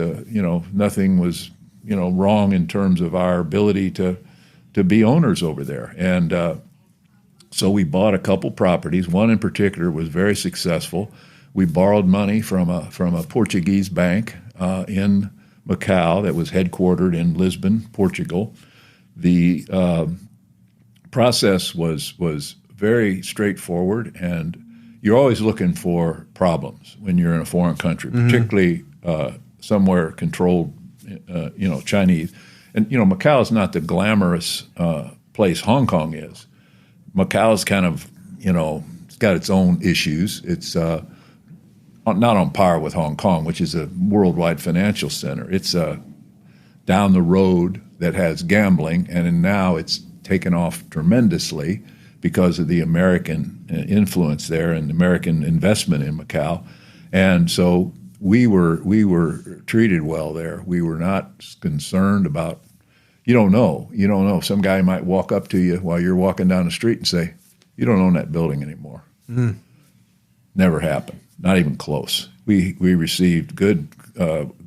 nothing was wrong in terms of our ability to be owners over there. And so we bought a couple properties. One in particular was very successful. We borrowed money from a Portuguese bank in Macau that was headquartered in Lisbon, Portugal. The process was very straightforward, and you're always looking for problems when you're in a foreign country, particularly somewhere controlled, Chinese. And, Macau is not the glamorous place Hong Kong is. Macau is kind of, it's got its own issues. It's not on par with Hong Kong, which is a worldwide financial center. It's down the road that has gambling, and now it's taken off tremendously because of the American influence there and American investment in Macau. And so we were treated well there. We were not concerned about, you don't know. Some guy might walk up to you while you're walking down the street and say, you don't own that building anymore. Never happened. Not even close. We received good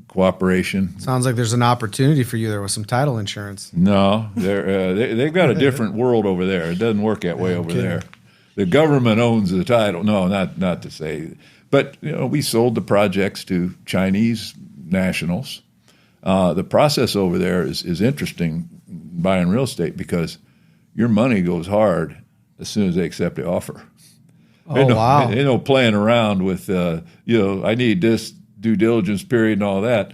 cooperation. Sounds like there's an opportunity for you there with some title insurance. No, they've got a different world over there. It doesn't work that way over there. The government owns the title. No, not to say. But we sold the projects to Chinese nationals. The process over there is interesting buying real estate because your money goes hard as soon as they accept the offer. Wow. Ain't no playing around with, I need this due diligence period and all that.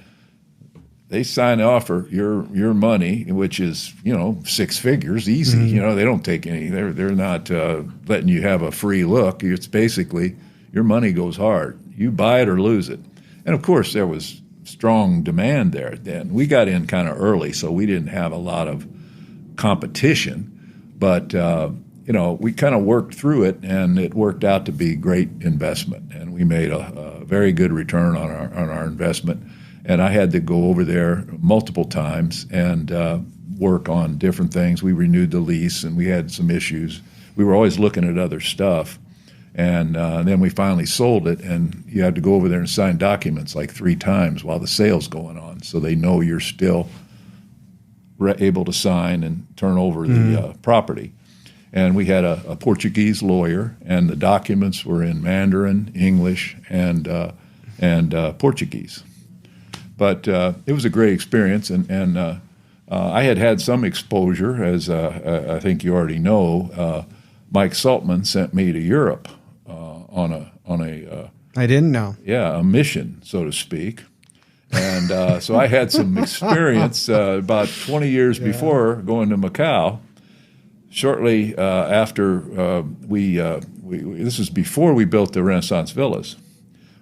They sign the offer, your money, which is, 6 figures, easy. They don't take any. They're not letting you have a free look. It's basically your money goes hard. You buy it or lose it. And, of course, there was strong demand there then. We got in kind of early, so we didn't have a lot of competition. But, we kind of worked through it, and it worked out to be great investment. And we made a very good return on our investment. And I had to go over there multiple times and work on different things. We renewed the lease, and we had some issues. We were always looking at other stuff. And then we finally sold it, and you had to go over there and sign documents like 3 times while the sale's going on, so they know you're still able to sign and turn over the property. And we had a Portuguese lawyer, and the documents were in Mandarin, English, and Portuguese. But it was a great experience, and I had some exposure, as I think you already know. Mike Saltman sent me to Europe on a I didn't know. Yeah, a mission, so to speak. And so I had some experience about 20 years before going to Macau. Shortly after this was before we built the Renaissance Villas.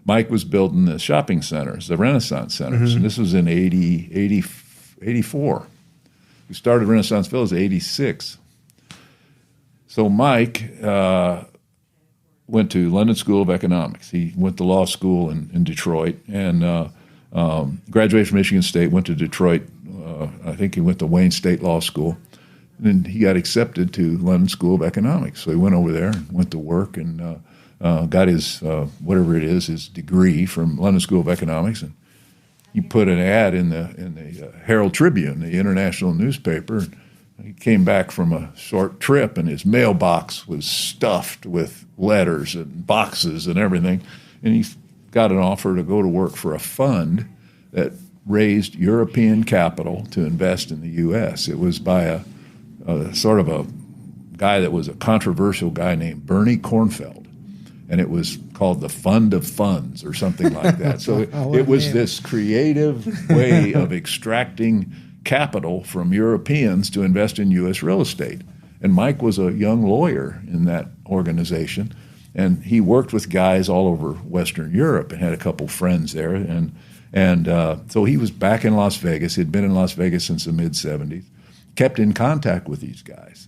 Mike was building the shopping centers, the Renaissance centers, and this was in 84. We started Renaissance Villas in 86. So Mike went to London School of Economics. He went to law school in Detroit and graduated from Michigan State, went to Detroit. I think he went to Wayne State Law School. And then he got accepted to London School of Economics. So he went over there and went to work and got his, whatever it is, his degree from London School of Economics. And he put an ad in the Herald Tribune, the international newspaper. And he came back from a short trip, and his mailbox was stuffed with letters and boxes and everything. And he got an offer to go to work for a fund that raised European capital to invest in the U.S. It was by a sort of a guy that was a controversial guy named Bernie Kornfeld, and it was called the Fund of Funds or something like that. So it was this creative way of extracting capital from Europeans to invest in U.S. real estate. And Mike was a young lawyer in that organization, and he worked with guys all over Western Europe and had a couple friends there. And so he was back in Las Vegas. He'd been in Las Vegas since the mid-'70s. Kept in contact with these guys.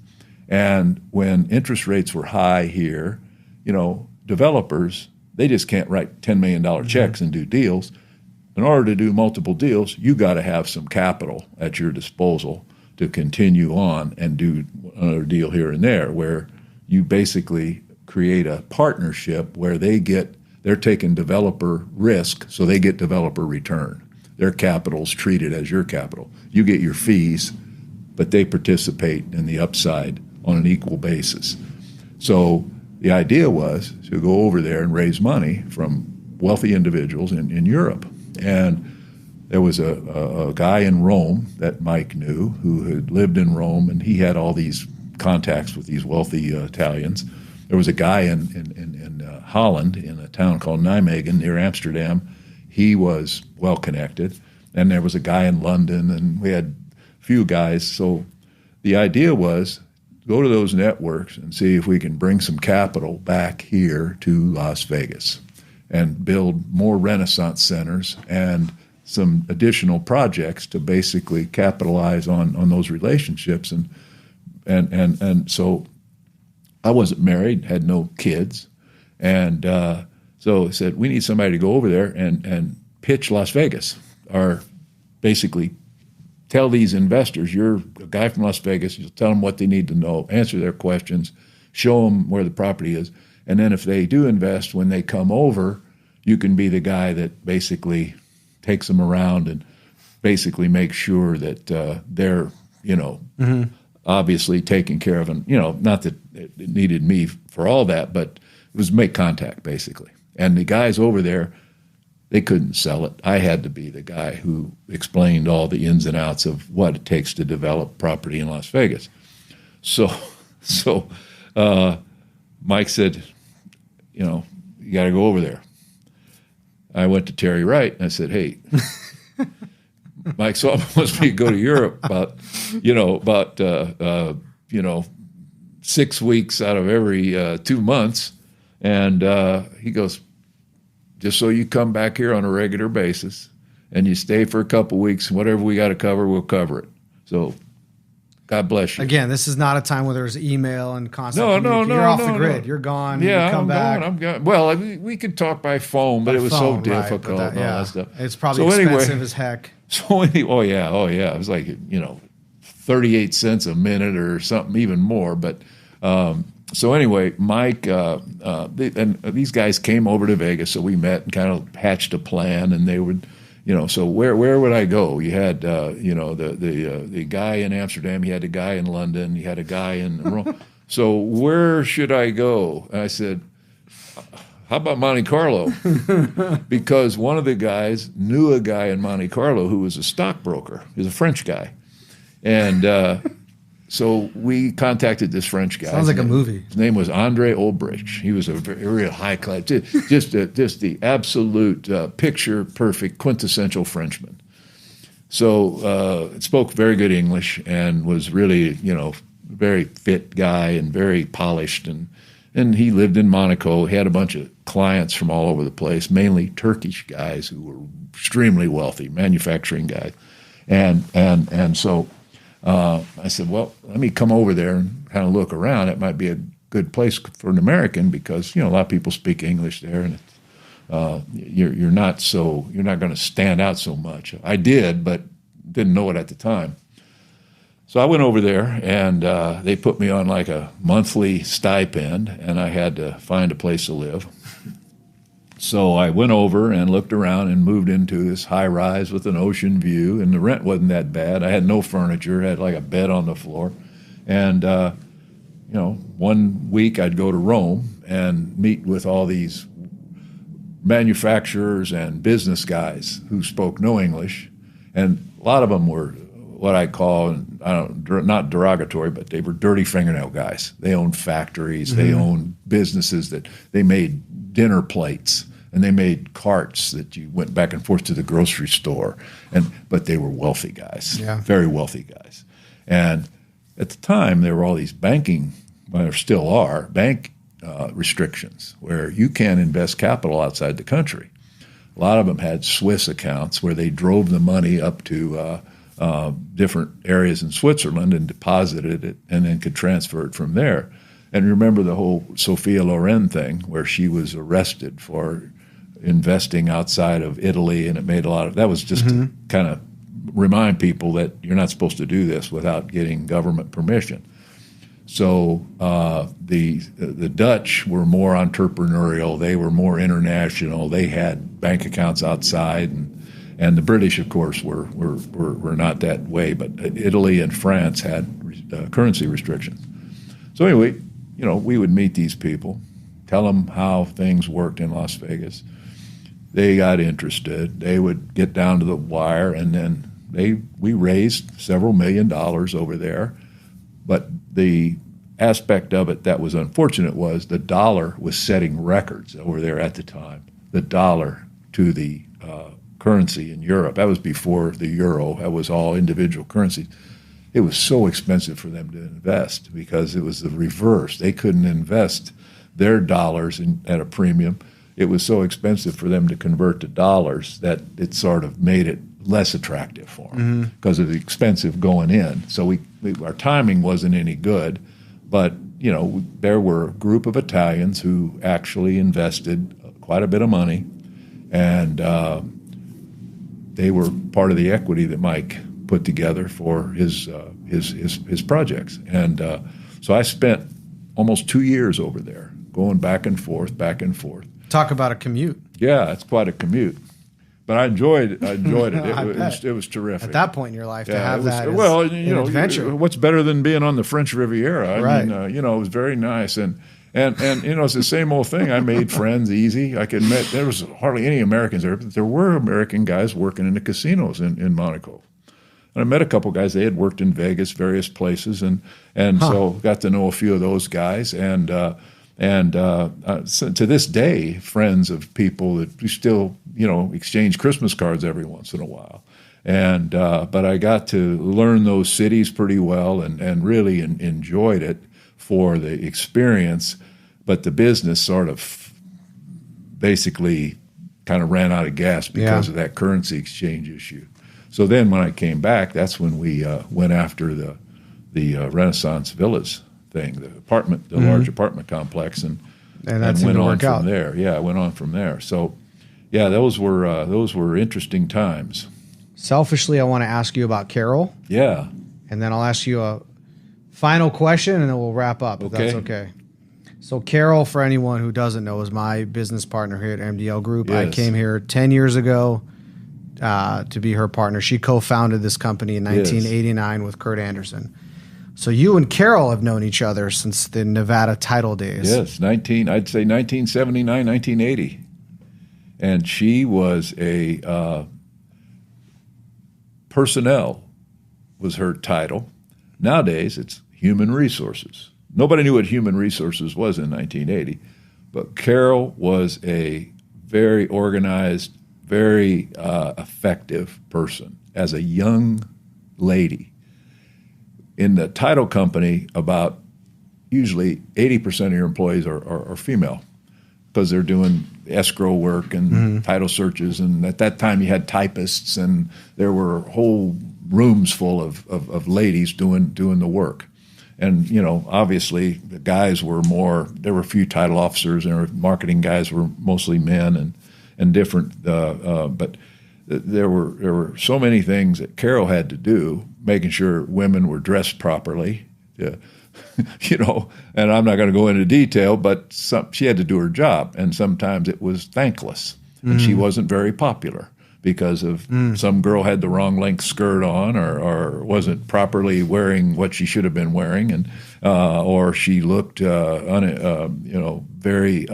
And when interest rates were high here, developers, they just can't write $10 million checks and do deals. In order to do multiple deals, you got to have some capital at your disposal to continue on and do another deal here and there, where you basically create a partnership where they they're taking developer risk, so they get developer return. Their capital's treated as your capital. You get your fees, but they participate in the upside on an equal basis. So the idea was to go over there and raise money from wealthy individuals in Europe. And there was a guy in Rome that Mike knew who had lived in Rome, and he had all these contacts with these wealthy Italians. There was a guy in Holland, in a town called Nijmegen near Amsterdam. He was well connected. And there was a guy in London, and we had a few guys. So the idea was go to those networks and see if we can bring some capital back here to Las Vegas and build more Renaissance centers and some additional projects to basically capitalize on those relationships. And so I wasn't married, had no kids. And so I said, we need somebody to go over there and pitch Las Vegas, or basically tell these investors, you're a guy from Las Vegas, you'll tell them what they need to know, answer their questions, show them where the property is. And then if they do invest, when they come over, you can be the guy that basically takes them around and basically makes sure that they're, obviously taken care of. And, not that it needed me for all that, but it was make contact, basically. And the guys over there, they couldn't sell it. I had to be the guy who explained all the ins and outs of what it takes to develop property in Las Vegas. So Mike said, you got to go over there. I went to Terry Wright and I said, hey, Mike Saltman wants me to go to Europe about 6 weeks out of every 2 months. And he goes, just so you come back here on a regular basis and you stay for a couple weeks, whatever we got to cover, we'll cover it. So God bless you. Again, this is not a time where there's email and constant communication. You're off the grid. You're gone. Yeah, you come back. I'm gone. Well, we could talk by phone, but it was so difficult and all that stuff. It's probably expensive as heck. So anyway, oh yeah. It was like 38 cents a minute or something, even more. But so anyway, Mike and these guys came over to Vegas, so we met and kind of hatched a plan, and they would. So where would I go? You had the guy in Amsterdam, you had a guy in London, you had a guy in Rome. So where should I go? And I said, how about Monte Carlo? Because one of the guys knew a guy in Monte Carlo who was a stockbroker. He was a French guy. And so we contacted this French guy. Sounds like a movie. His name was Andre Olbrich. He was a very high class, just the absolute picture-perfect, quintessential Frenchman. So spoke very good English and was really, very fit guy and very polished. And he lived in Monaco. He had a bunch of clients from all over the place, mainly Turkish guys who were extremely wealthy, manufacturing guys. And so I said, well, let me come over there and kind of look around. It might be a good place for an American because, a lot of people speak English there, and you're not going to stand out so much. I did, but didn't know it at the time. So I went over there, and they put me on like a monthly stipend, and I had to find a place to live. So I went over and looked around and moved into this high-rise with an ocean view, and the rent wasn't that bad. I had no furniture. I had like a bed on the floor. And, 1 week I'd go to Rome and meet with all these manufacturers and business guys who spoke no English. And a lot of them were what I call, not derogatory, but they were dirty fingernail guys. They owned factories. Mm-hmm. They owned businesses that they made dinner plates, and they made carts that you went back and forth to the grocery store. But they were wealthy guys, very wealthy guys. And at the time, there were all these banking, well, there still are, bank restrictions where you can't invest capital outside the country. A lot of them had Swiss accounts where they drove the money up to different areas in Switzerland and deposited it and then could transfer it from there. And remember the whole Sophia Loren thing where she was arrested for investing outside of Italy, and it made a lot of – that was just to kind of remind people that you're not supposed to do this without getting government permission. So the Dutch were more entrepreneurial. They were more international. They had bank accounts outside, and the British, of course, were not that way. But Italy and France had currency restrictions. So anyway, we would meet these people, tell them how things worked in Las Vegas. They got interested. They would get down to the wire, and then we raised several $1 million over there. But the aspect of it that was unfortunate was the dollar was setting records over there at the time. The dollar to the currency in Europe. That was before the euro. That was all individual currencies. It was so expensive for them to invest because it was the reverse. They couldn't invest their dollars at a premium. It was so expensive for them to convert to dollars that it sort of made it less attractive for them because of the expensive going in. So our timing wasn't any good, but there were a group of Italians who actually invested quite a bit of money, and they were part of the equity that Mike put together for his projects. And so I spent almost 2 years over there, going back and forth. Talk about a commute. Yeah, it's quite a commute. But I enjoyed it. It was terrific. At that point in your life, to have that adventure. What's better than being on the French Riviera? Right. I mean, it was very nice. And it's the same old thing. I made friends easy. I could met. There was hardly any Americans there, but there were American guys working in the casinos in Monaco. And I met a couple guys. They had worked in Vegas, various places, and so got to know a few of those guys. And so to this day, friends of people that we still, exchange Christmas cards every once in a while. And but I got to learn those cities pretty well and really enjoyed it for the experience. But the business sort of basically kind of ran out of gas because of that currency exchange issue. So then when I came back, that's when we went after the Renaissance Villas thing, the large apartment complex, and went on from there. Yeah, I went on from there. So, yeah, those were interesting times. Selfishly, I want to ask you about Carol. Yeah, and then I'll ask you a final question, and then we'll wrap up. If that's okay. So, Carol, for anyone who doesn't know, is my business partner here at MDL Group. Yes. I came here 10 years ago to be her partner. She co-founded this company in 1989 with Kurt Anderson. So you and Carol have known each other since the Nevada title days. Yes, I'd say 1979, 1980. And she was a personnel was her title. Nowadays, it's human resources. Nobody knew what human resources was in 1980, but Carol was a very organized, very effective person as a young lady. In the title company, about usually 80% of your employees are female because they're doing escrow work and title searches. And at that time, you had typists, and there were whole rooms full of ladies doing the work. And, obviously, the guys were more, there were a few title officers, and marketing guys were mostly men and different. But there were so many things that Carol had to do, making sure women were dressed properly, and I'm not going to go into detail, but she had to do her job, and sometimes it was thankless, and she wasn't very popular because of some girl had the wrong length skirt on or wasn't properly wearing what she should have been wearing, and or she looked very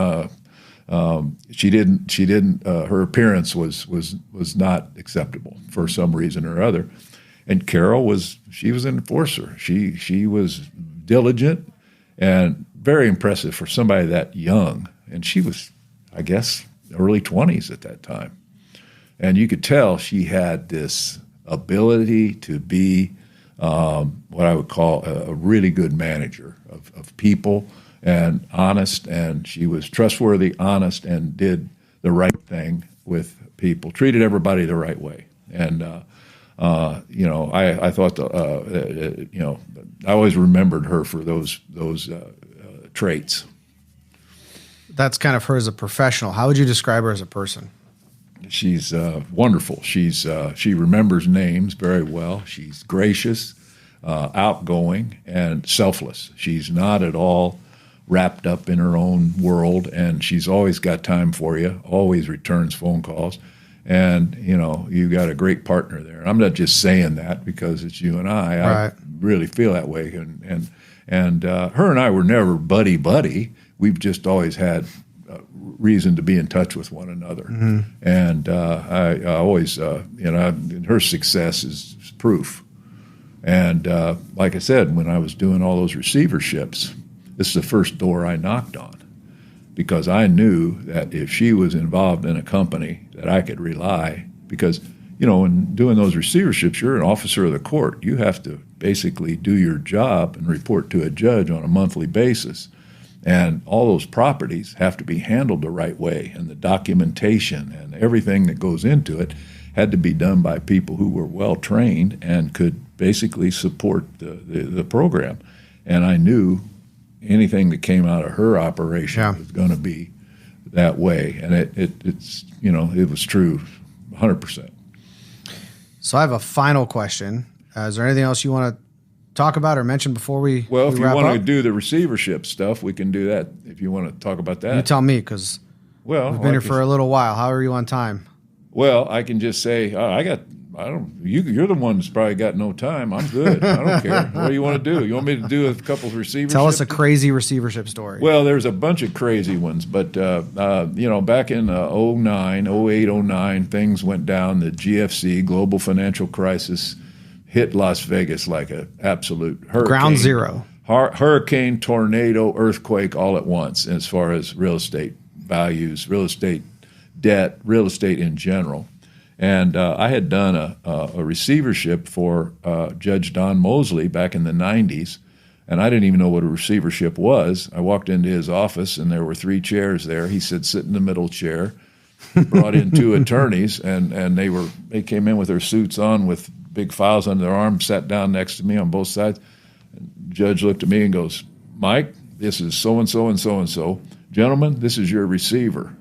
she didn't her appearance was not acceptable for some reason or other. And Carol was an enforcer. She was diligent and very impressive for somebody that young. And she was, I guess, early 20s at that time. And you could tell she had this ability to be what I would call a really good manager of people and honest. And she was trustworthy, honest, and did the right thing with people, treated everybody the right way. And I thought, I always remembered her for those traits. That's kind of her as a professional. How would you describe her as a person? She's wonderful. She remembers names very well. She's gracious. outgoing and selfless. She's not at all wrapped up in her own world, and she's always got time for you, always returns phone calls. And, you got a great partner there. I'm not just saying that because it's you and I. Right. I really feel that way. And her and I were never buddy-buddy. We've just always had reason to be in touch with one another. Mm-hmm. And I always, her success is proof. And like I said, when I was doing all those receiverships, this is the first door I knocked on, because I knew that if she was involved in a company that I could rely, because, in doing those receiverships, you're an officer of the court. You have to basically do your job and report to a judge on a monthly basis. And all those properties have to be handled the right way, and the documentation and everything that goes into it had to be done by people who were well trained and could basically support the program. And I knew anything that came out of her operation was going to be that way, and it's it was true, 100%. So I have a final question. Is there anything else you want to talk about or mention before we? Well, if you wrap want up? to do the receivership stuff, we can do that. If you want to talk about that, You tell me, because we've been here for a little while. How are you on time? Well, I can just say you're the one that's probably got no time. I'm good. I don't care. What do you want to do? You want me to do a couple of receiverships? Tell us a crazy receivership story. Well, there's a bunch of crazy ones, but back in 08, 09, things went down. The GFC, global financial crisis, hit Las Vegas like an absolute hurricane. Ground zero. Hurricane, tornado, earthquake, all at once. As far as real estate values, real estate debt, real estate in general. And I had done a receivership for Judge Don Mosley back in the 90s, and I didn't even know what a receivership was. I walked into his office, and there were 3 chairs there. He said, sit in the middle chair. Brought in 2 attorneys, and they came in with their suits on with big files under their arms, sat down next to me on both sides. And the judge looked at me and goes, Mike, this is so-and-so and so-and-so. Gentlemen, this is your receiver.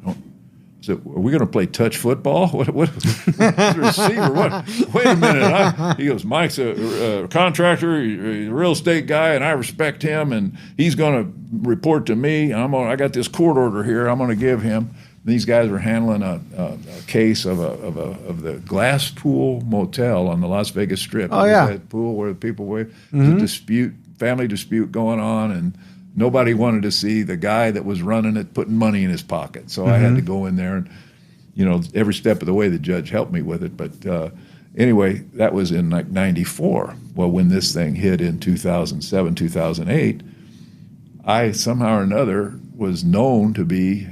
So, are we going to play touch football? What receiver? What? Wait a minute. He goes, Mike's a contractor, a real estate guy, and I respect him, and he's going to report to me. I got this court order here I'm going to give him. These guys were handling a case of the Glass Pool Motel on the Las Vegas Strip. Oh, yeah. That pool where people were. There's a dispute, family dispute going on, and nobody wanted to see the guy that was running it putting money in his pocket. So I had to go in there, and every step of the way the judge helped me with it. But anyway, that was in like 94. Well, when this thing hit in 2007, 2008, I somehow or another was known to be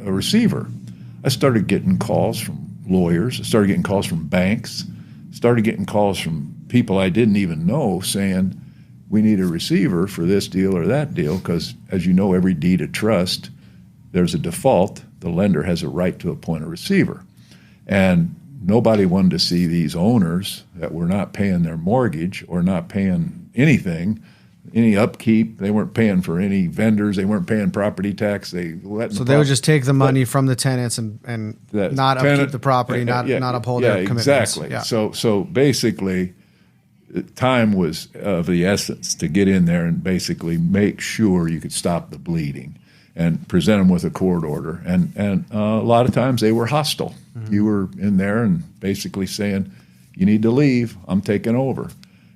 a receiver. I started getting calls from lawyers. I started getting calls from banks. Started getting calls from people I didn't even know saying, we need a receiver for this deal or that deal, because, as you know, every deed of trust, there's a default. The lender has a right to appoint a receiver. And nobody wanted to see these owners that were not paying their mortgage or not paying anything, any upkeep. They weren't paying for any vendors. They weren't paying property tax. They would just take the money from the tenants and not upkeep the property, not uphold their commitments. Exactly. Yeah. So basically, time was of the essence to get in there and basically make sure you could stop the bleeding and present them with a court order. And a lot of times they were hostile. Mm-hmm. You were in there and basically saying, you need to leave, I'm taking over.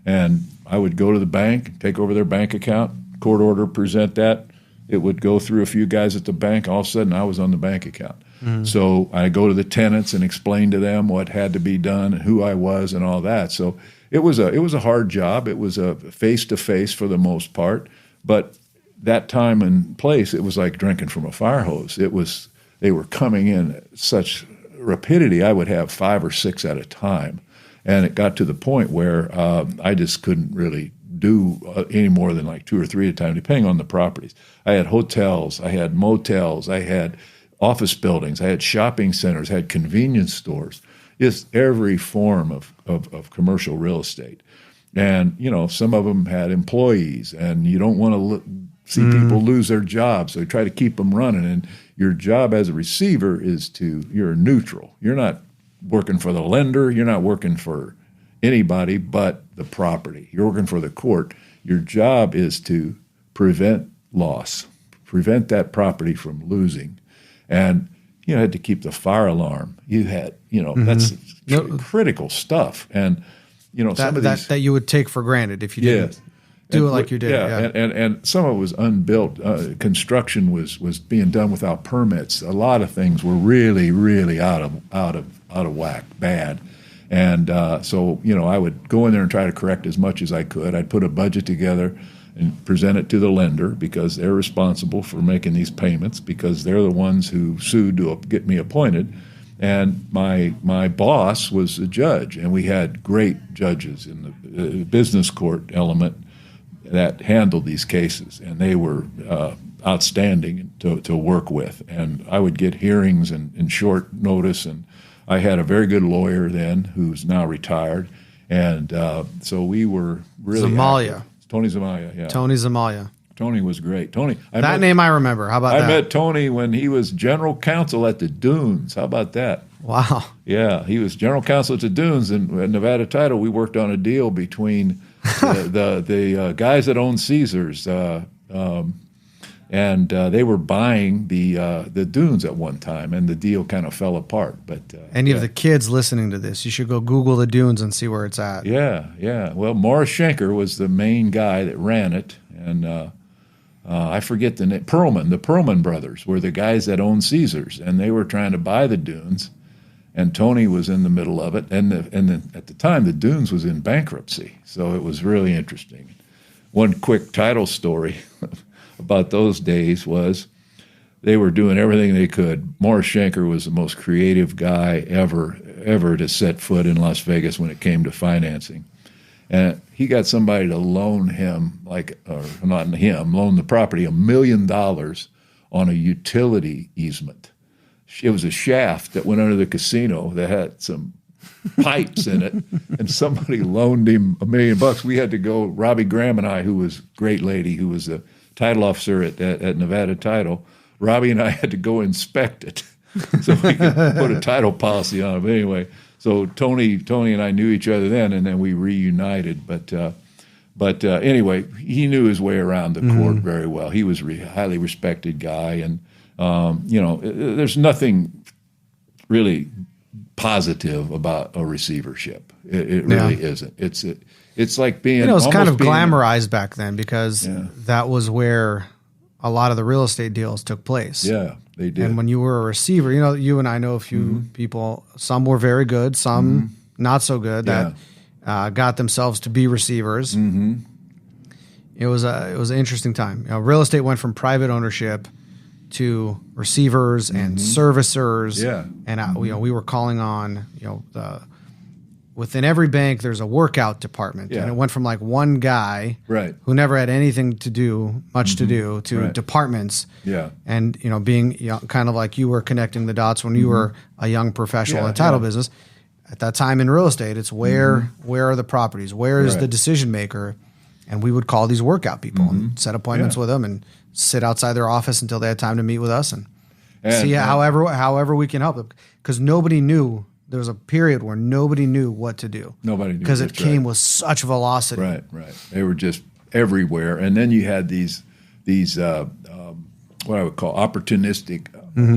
And I would go to the bank, take over their bank account, court order, present that. It would go through a few guys at the bank. All of a sudden, I was on the bank account. Mm-hmm. So I go to the tenants and explain to them what had to be done and who I was and all that. So it was a hard job. It was a face-to-face for the most part. But that time and place, it was like drinking from a fire hose. They were coming in at such rapidity. I would have 5 or 6 at a time. And it got to the point where I just couldn't really do any more than like 2 or 3 at a time, depending on the properties. I had hotels, I had motels, I had office buildings, I had shopping centers, I had convenience stores, just every form of commercial real estate. And, some of them had employees, and you don't want to see people lose their jobs, so you try to keep them running. And your job as a receiver is you're neutral. You're not working for the lender. You're not working for anybody but the property. You're working for the court. Your job is to prevent loss, prevent that property from losing. And you had to keep the fire alarm. You had, that's critical stuff. And, some of these that you would take for granted if you didn't do it like you did. Yeah. And some of it was unbuilt. Construction was being done without permits. A lot of things were really, really out of whack, bad. And so I would go in there and try to correct as much as I could. I'd put a budget together and present it to the lender because they're responsible for making these payments because they're the ones who sued to get me appointed. And my boss was a judge, and we had great judges in the business court element that handled these cases, and they were outstanding to work with. And I would get hearings in short notice, and I had a very good lawyer then who's now retired. And so we were really Zamalia. Tony Zamalia, yeah. Tony Zamalia. Tony was great. Name I remember. How about that? I met Tony when he was general counsel at the Dunes. How about that? Wow. Yeah, he was general counsel at the Dunes. And at Nevada Title, we worked on a deal between the guys that owned Caesars, and they were buying the Dunes at one time, and the deal kind of fell apart. But any of the kids listening to this, you should go Google the Dunes and see where it's at. Yeah. Well, Morris Schenker was the main guy that ran it, and I forget the name. The Perlman brothers were the guys that owned Caesars, and they were trying to buy the Dunes, and Tony was in the middle of it. And at the time, the Dunes was in bankruptcy, so it was really interesting. One quick title story about those days was they were doing everything they could. Morris Schenker was the most creative guy ever to set foot in Las Vegas when it came to financing. And he got somebody to loan him, loan the property $1 million on a utility easement. It was a shaft that went under the casino that had some pipes in it, and somebody loaned him $1 million. We had to go, Robbie Graham and I, who was a great lady, who was a title officer at Nevada Title, Robbie and I had to go inspect it so we could put a title policy on it. But anyway, so Tony and I knew each other then, and then we reunited. But anyway, he knew his way around the court very well. He was a highly respected guy, and there's nothing really positive about a receivership. It really isn't. It's like being. It was kind of glamorized back then because that was where a lot of the real estate deals took place. Yeah, they did. And when you were a receiver, you and I know a few people. Some were very good, some not so good. That got themselves to be receivers. It was an interesting time. Real estate went from private ownership to receivers and servicers. Yeah, and we were calling on within every bank, there's a workout department, and it went from like one guy who never had anything to do, to do, to departments. Yeah, and being kind of like you were connecting the dots when you were a young professional in the title business. At that time in real estate, it's where are the properties, where is the decision maker, and we would call these workout people and set appointments with them and sit outside their office until they had time to meet with us and see however we can help them, because nobody knew. There was a period where nobody knew what to do. Nobody knew. Because it came with such velocity. Right. They were just everywhere. And then you had these what I would call opportunistic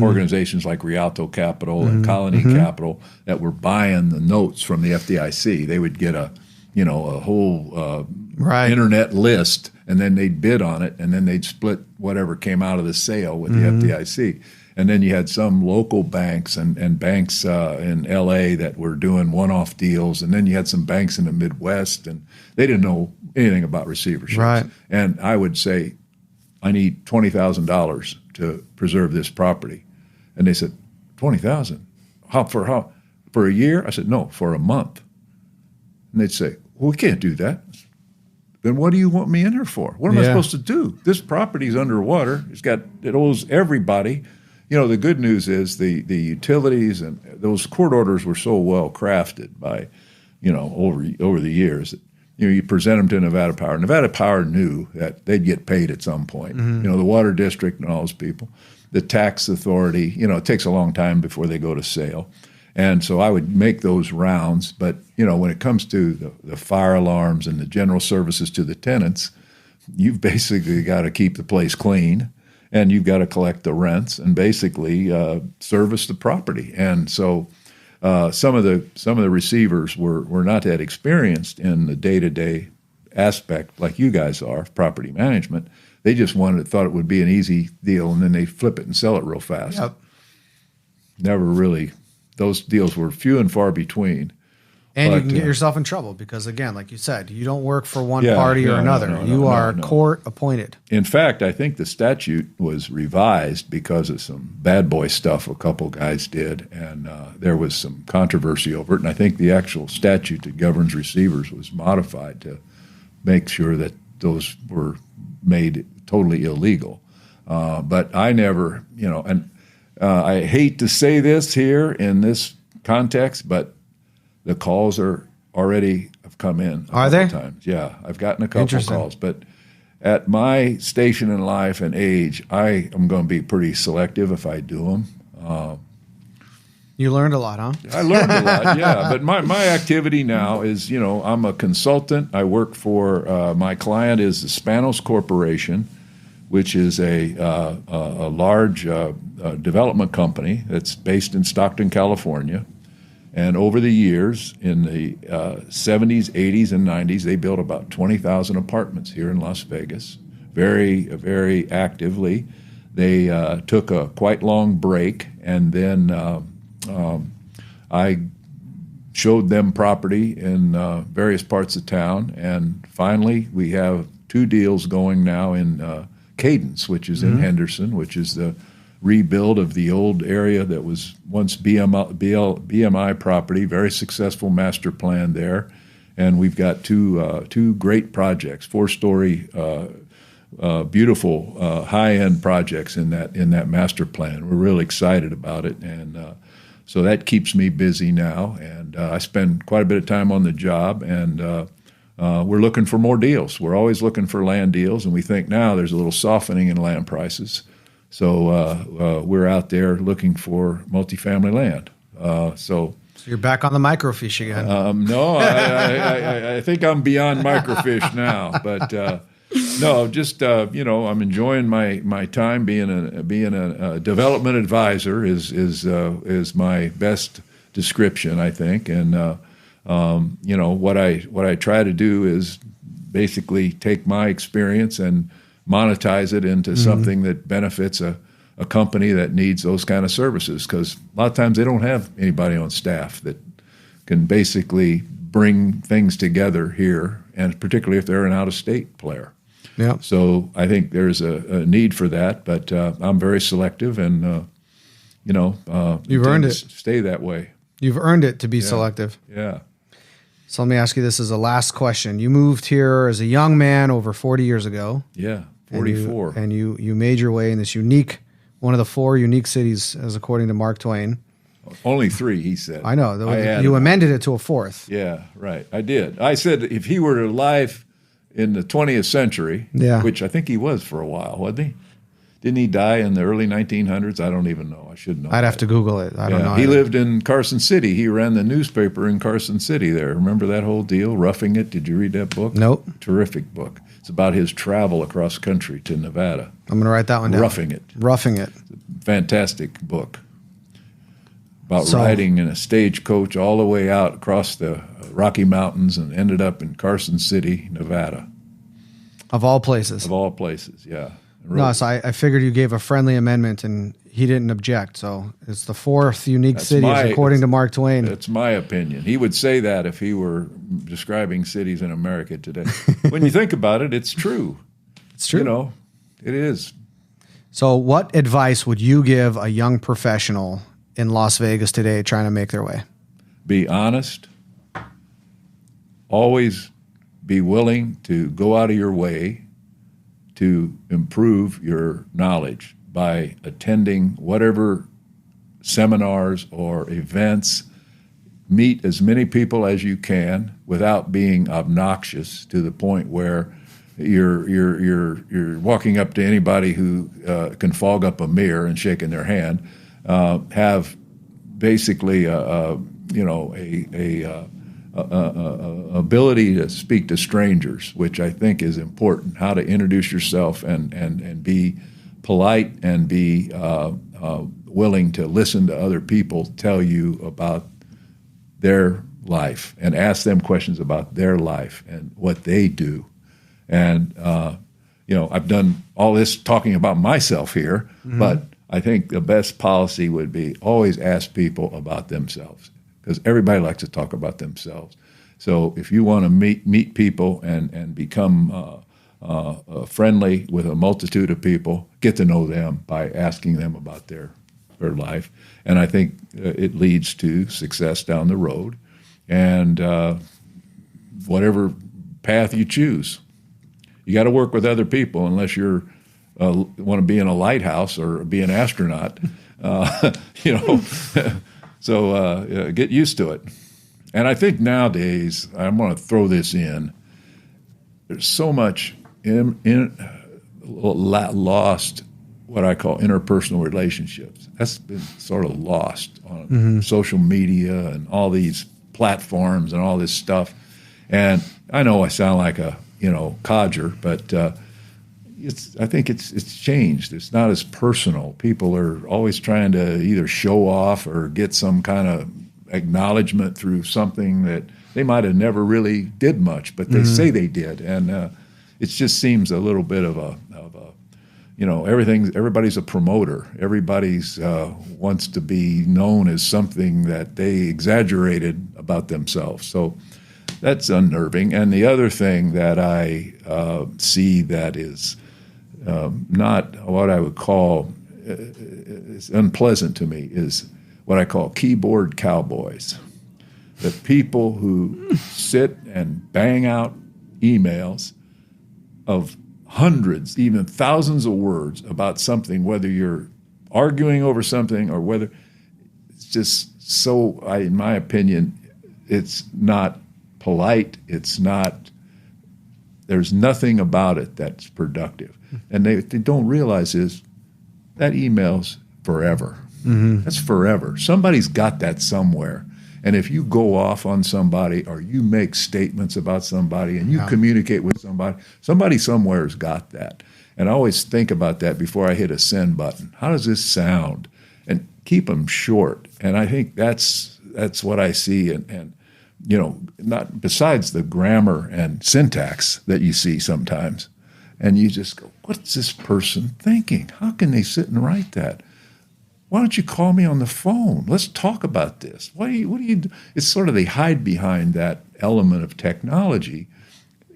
organizations like Rialto Capital and Colony Capital that were buying the notes from the FDIC. They would get a whole internet list, and then they'd bid on it, and then they'd split whatever came out of the sale with the FDIC. And then you had some local banks and banks in L.A. that were doing one-off deals. And then you had some banks in the Midwest, and they didn't know anything about receiverships. Right. And I would say, I need $20,000 to preserve this property. And they said, $20,000? How? For a year? I said, no, for a month. And they'd say, well, we can't do that. Then what do you want me in here for? What am I supposed to do? This property's underwater. It owes everybody. The good news is the utilities and those court orders were so well crafted by, over the years that, you present them to Nevada Power. Nevada Power knew that they'd get paid at some point. The water district and all those people, the tax authority, it takes a long time before they go to sale. And so I would make those rounds. But, when it comes to the fire alarms and the general services to the tenants, you've basically got to keep the place clean, and you've got to collect the rents and basically service the property. And so some of the receivers were not that experienced in the day-to-day aspect like you guys are, property management. They just thought it would be an easy deal, and then they flip it and sell it real fast. Yep. Never really. Those deals were few and far between. And you can get yourself in trouble because, again, like you said, you don't work for one party or another. You are court appointed. In fact, I think the statute was revised because of some bad boy stuff a couple guys did, and there was some controversy over it. And I think the actual statute that governs receivers was modified to make sure that those were made totally illegal. But I never, and I hate to say this here in this context, but the calls have come in. Are they? Times. Yeah, I've gotten a couple calls. But at my station in life and age, I am going to be pretty selective if I do them. You learned a lot, huh? I learned a lot, yeah. But my activity now is, I'm a consultant. I work for, my client is the Spanos Corporation, which is a large development company that's based in Stockton, California. And over the years, in the 70s, 80s, and 90s, they built about 20,000 apartments here in Las Vegas, very, very actively. They took a quite long break, and then I showed them property in various parts of town. And finally, we have 2 deals going now in Cadence, which is in Henderson, which is the rebuild of the old area that was once BMI property, very successful master plan there. And we've got two great projects, 4-story, beautiful high-end projects in that master plan. We're really excited about it. And so that keeps me busy now. And I spend quite a bit of time on the job, and we're looking for more deals. We're always looking for land deals, and we think now there's a little softening in land prices. So we're out there looking for multifamily land. So you're back on the microfiche again. No, I think I'm beyond microfiche now. But no, just I'm enjoying my time being a development advisor is my best description, I think. And what I try to do is basically take my experience and monetize it into something that benefits a company that needs those kind of services, because a lot of times they don't have anybody on staff that can basically bring things together here, and particularly if they're an out-of-state player. Yeah. So I think there's a need for that, but I'm very selective, and you've earned it. Stay that way. You've earned it to be selective. Yeah. So let me ask you this as a last question. You moved here as a young man over 40 years ago. Yeah, 44. And you made your way in this one of the 4 unique cities, as according to Mark Twain. Only 3, he said. I know. You amended it to a 4th. Yeah, right. I did. I said if he were alive in the 20th century, which I think he was for a while, wasn't he? Didn't he die in the early 1900s? I don't even know. I should know. I'd have to Google it. I don't know. He lived in Carson City. He ran the newspaper in Carson City there. Remember that whole deal, Roughing It? Did you read that book? Nope. Terrific book. It's about his travel across country to Nevada. I'm going to write that one down. Roughing It. Roughing It. Fantastic book about riding in a stagecoach all the way out across the Rocky Mountains and ended up in Carson City, Nevada. Of all places. Of all places, yeah. No, so I figured you gave a friendly amendment and he didn't object. So it's the 4th unique city, according to Mark Twain. That's my opinion. He would say that if he were describing cities in America today. When you think about it, it's true. It's true. It is. So what advice would you give a young professional in Las Vegas today trying to make their way? Be honest. Always be willing to go out of your way to improve your knowledge by attending whatever seminars or events. Meet as many people as you can without being obnoxious to the point where you're walking up to anybody who can fog up a mirror and shaking their hand. Have basically ability to speak to strangers, which I think is important. How to introduce yourself and be polite and be willing to listen to other people tell you about their life and ask them questions about their life and what they do. And I've done all this talking about myself here, but I think the best policy would be always ask people about themselves, because everybody likes to talk about themselves. So if you want to meet people and become friendly with a multitude of people, get to know them by asking them about their life. And I think it leads to success down the road, and whatever path you choose. You got to work with other people unless you're want to be in a lighthouse or be an astronaut, So get used to it. And I think nowadays, I'm going to throw this in. There's so much lost, what I call interpersonal relationships. That's been sort of lost on social media and all these platforms and all this stuff. And I know I sound like a codger, but I think it's changed. It's not as personal. People are always trying to either show off or get some kind of acknowledgement through something that they might have never really did much, but they say they did, and it just seems a little bit of a everybody's a promoter. Everybody's wants to be known as something that they exaggerated about themselves. So that's unnerving. And the other thing that I see that is not what I would call is unpleasant to me is what I call keyboard cowboys. The people who sit and bang out emails of hundreds, even thousands of words about something, whether you're arguing over something or whether it's just so, in my opinion, it's not polite. It's not, there's nothing about it that's productive. And they don't realize is that email's forever. That's forever. Somebody's got that somewhere. And if you go off on somebody or you make statements about somebody and you communicate with somebody somewhere's got that. And I always think about that before I hit a send button. How does this sound? And keep them short. And I think that's what I see. And not besides the grammar and syntax that you see sometimes. And you just go, what's this person thinking? How can they sit and write that? Why don't you call me on the phone? Let's talk about this. What do you do? It's sort of they hide behind that element of technology.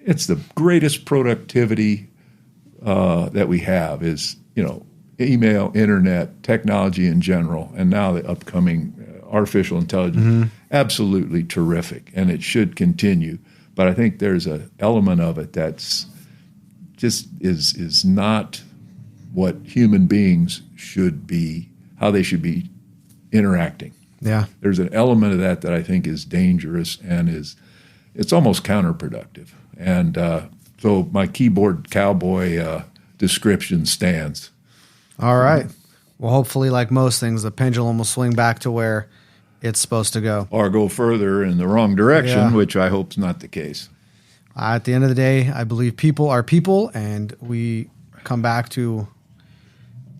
It's the greatest productivity that we have is, email, internet, technology in general, and now the upcoming artificial intelligence. Absolutely terrific, and it should continue. But I think there's an element of it that's just is not what human beings should be, how they should be interacting. Yeah. There's an element of that I think is dangerous and it's almost counterproductive. And so my keyboard cowboy description stands. All right. Well, hopefully, like most things, the pendulum will swing back to where it's supposed to go. Or go further in the wrong direction, which I hope is not the case. At the end of the day, I believe people are people, and we come back to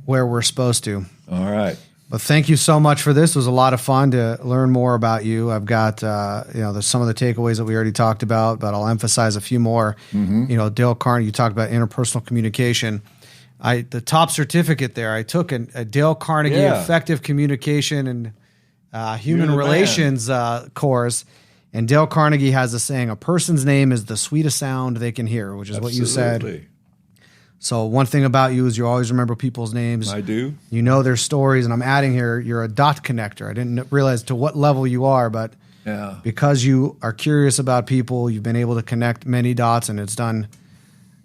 where we're supposed to. All right. But thank you so much for this. It was a lot of fun to learn more about you. I've got, there's some of the takeaways that we already talked about, but I'll emphasize a few more. Dale Carnegie, you talked about interpersonal communication. The top certificate there, I took a Dale Carnegie Effective Communication and Human Relations course. And Dale Carnegie has a saying, a person's name is the sweetest sound they can hear, which is what you said. So one thing about you is you always remember people's names. I do. You know their stories, and I'm adding here, you're a dot connector. I didn't realize to what level you are, but because you are curious about people, you've been able to connect many dots, and it's done,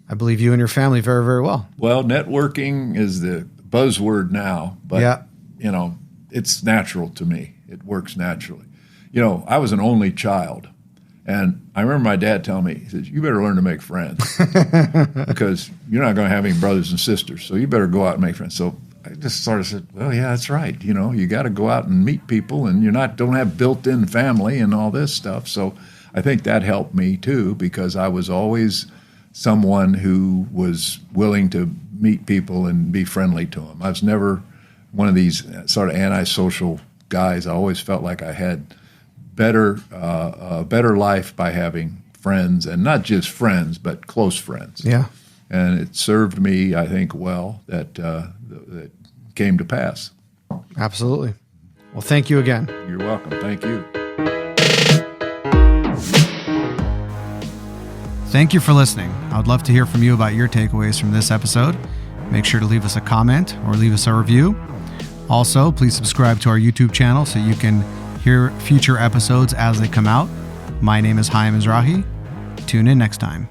I believe, you and your family very, very well. Well, networking is the buzzword now, but it's natural to me. It works naturally. I was an only child. And I remember my dad telling me, he says, you better learn to make friends because you're not going to have any brothers and sisters, so you better go out and make friends. So I just sort of said, well, yeah, that's right. You got to go out and meet people, and don't have built-in family and all this stuff. So I think that helped me too, because I was always someone who was willing to meet people and be friendly to them. I was never one of these sort of antisocial guys. I always felt like I had a better life by having friends, and not just friends, but close friends. Yeah. And it served me, I think, well, that came to pass. Absolutely. Well, thank you again. You're welcome. Thank you. Thank you for listening. I would love to hear from you about your takeaways from this episode. Make sure to leave us a comment or leave us a review. Also, please subscribe to our YouTube channel so you can hear future episodes as they come out. My name is Hayim Mizrahi. Tune in next time.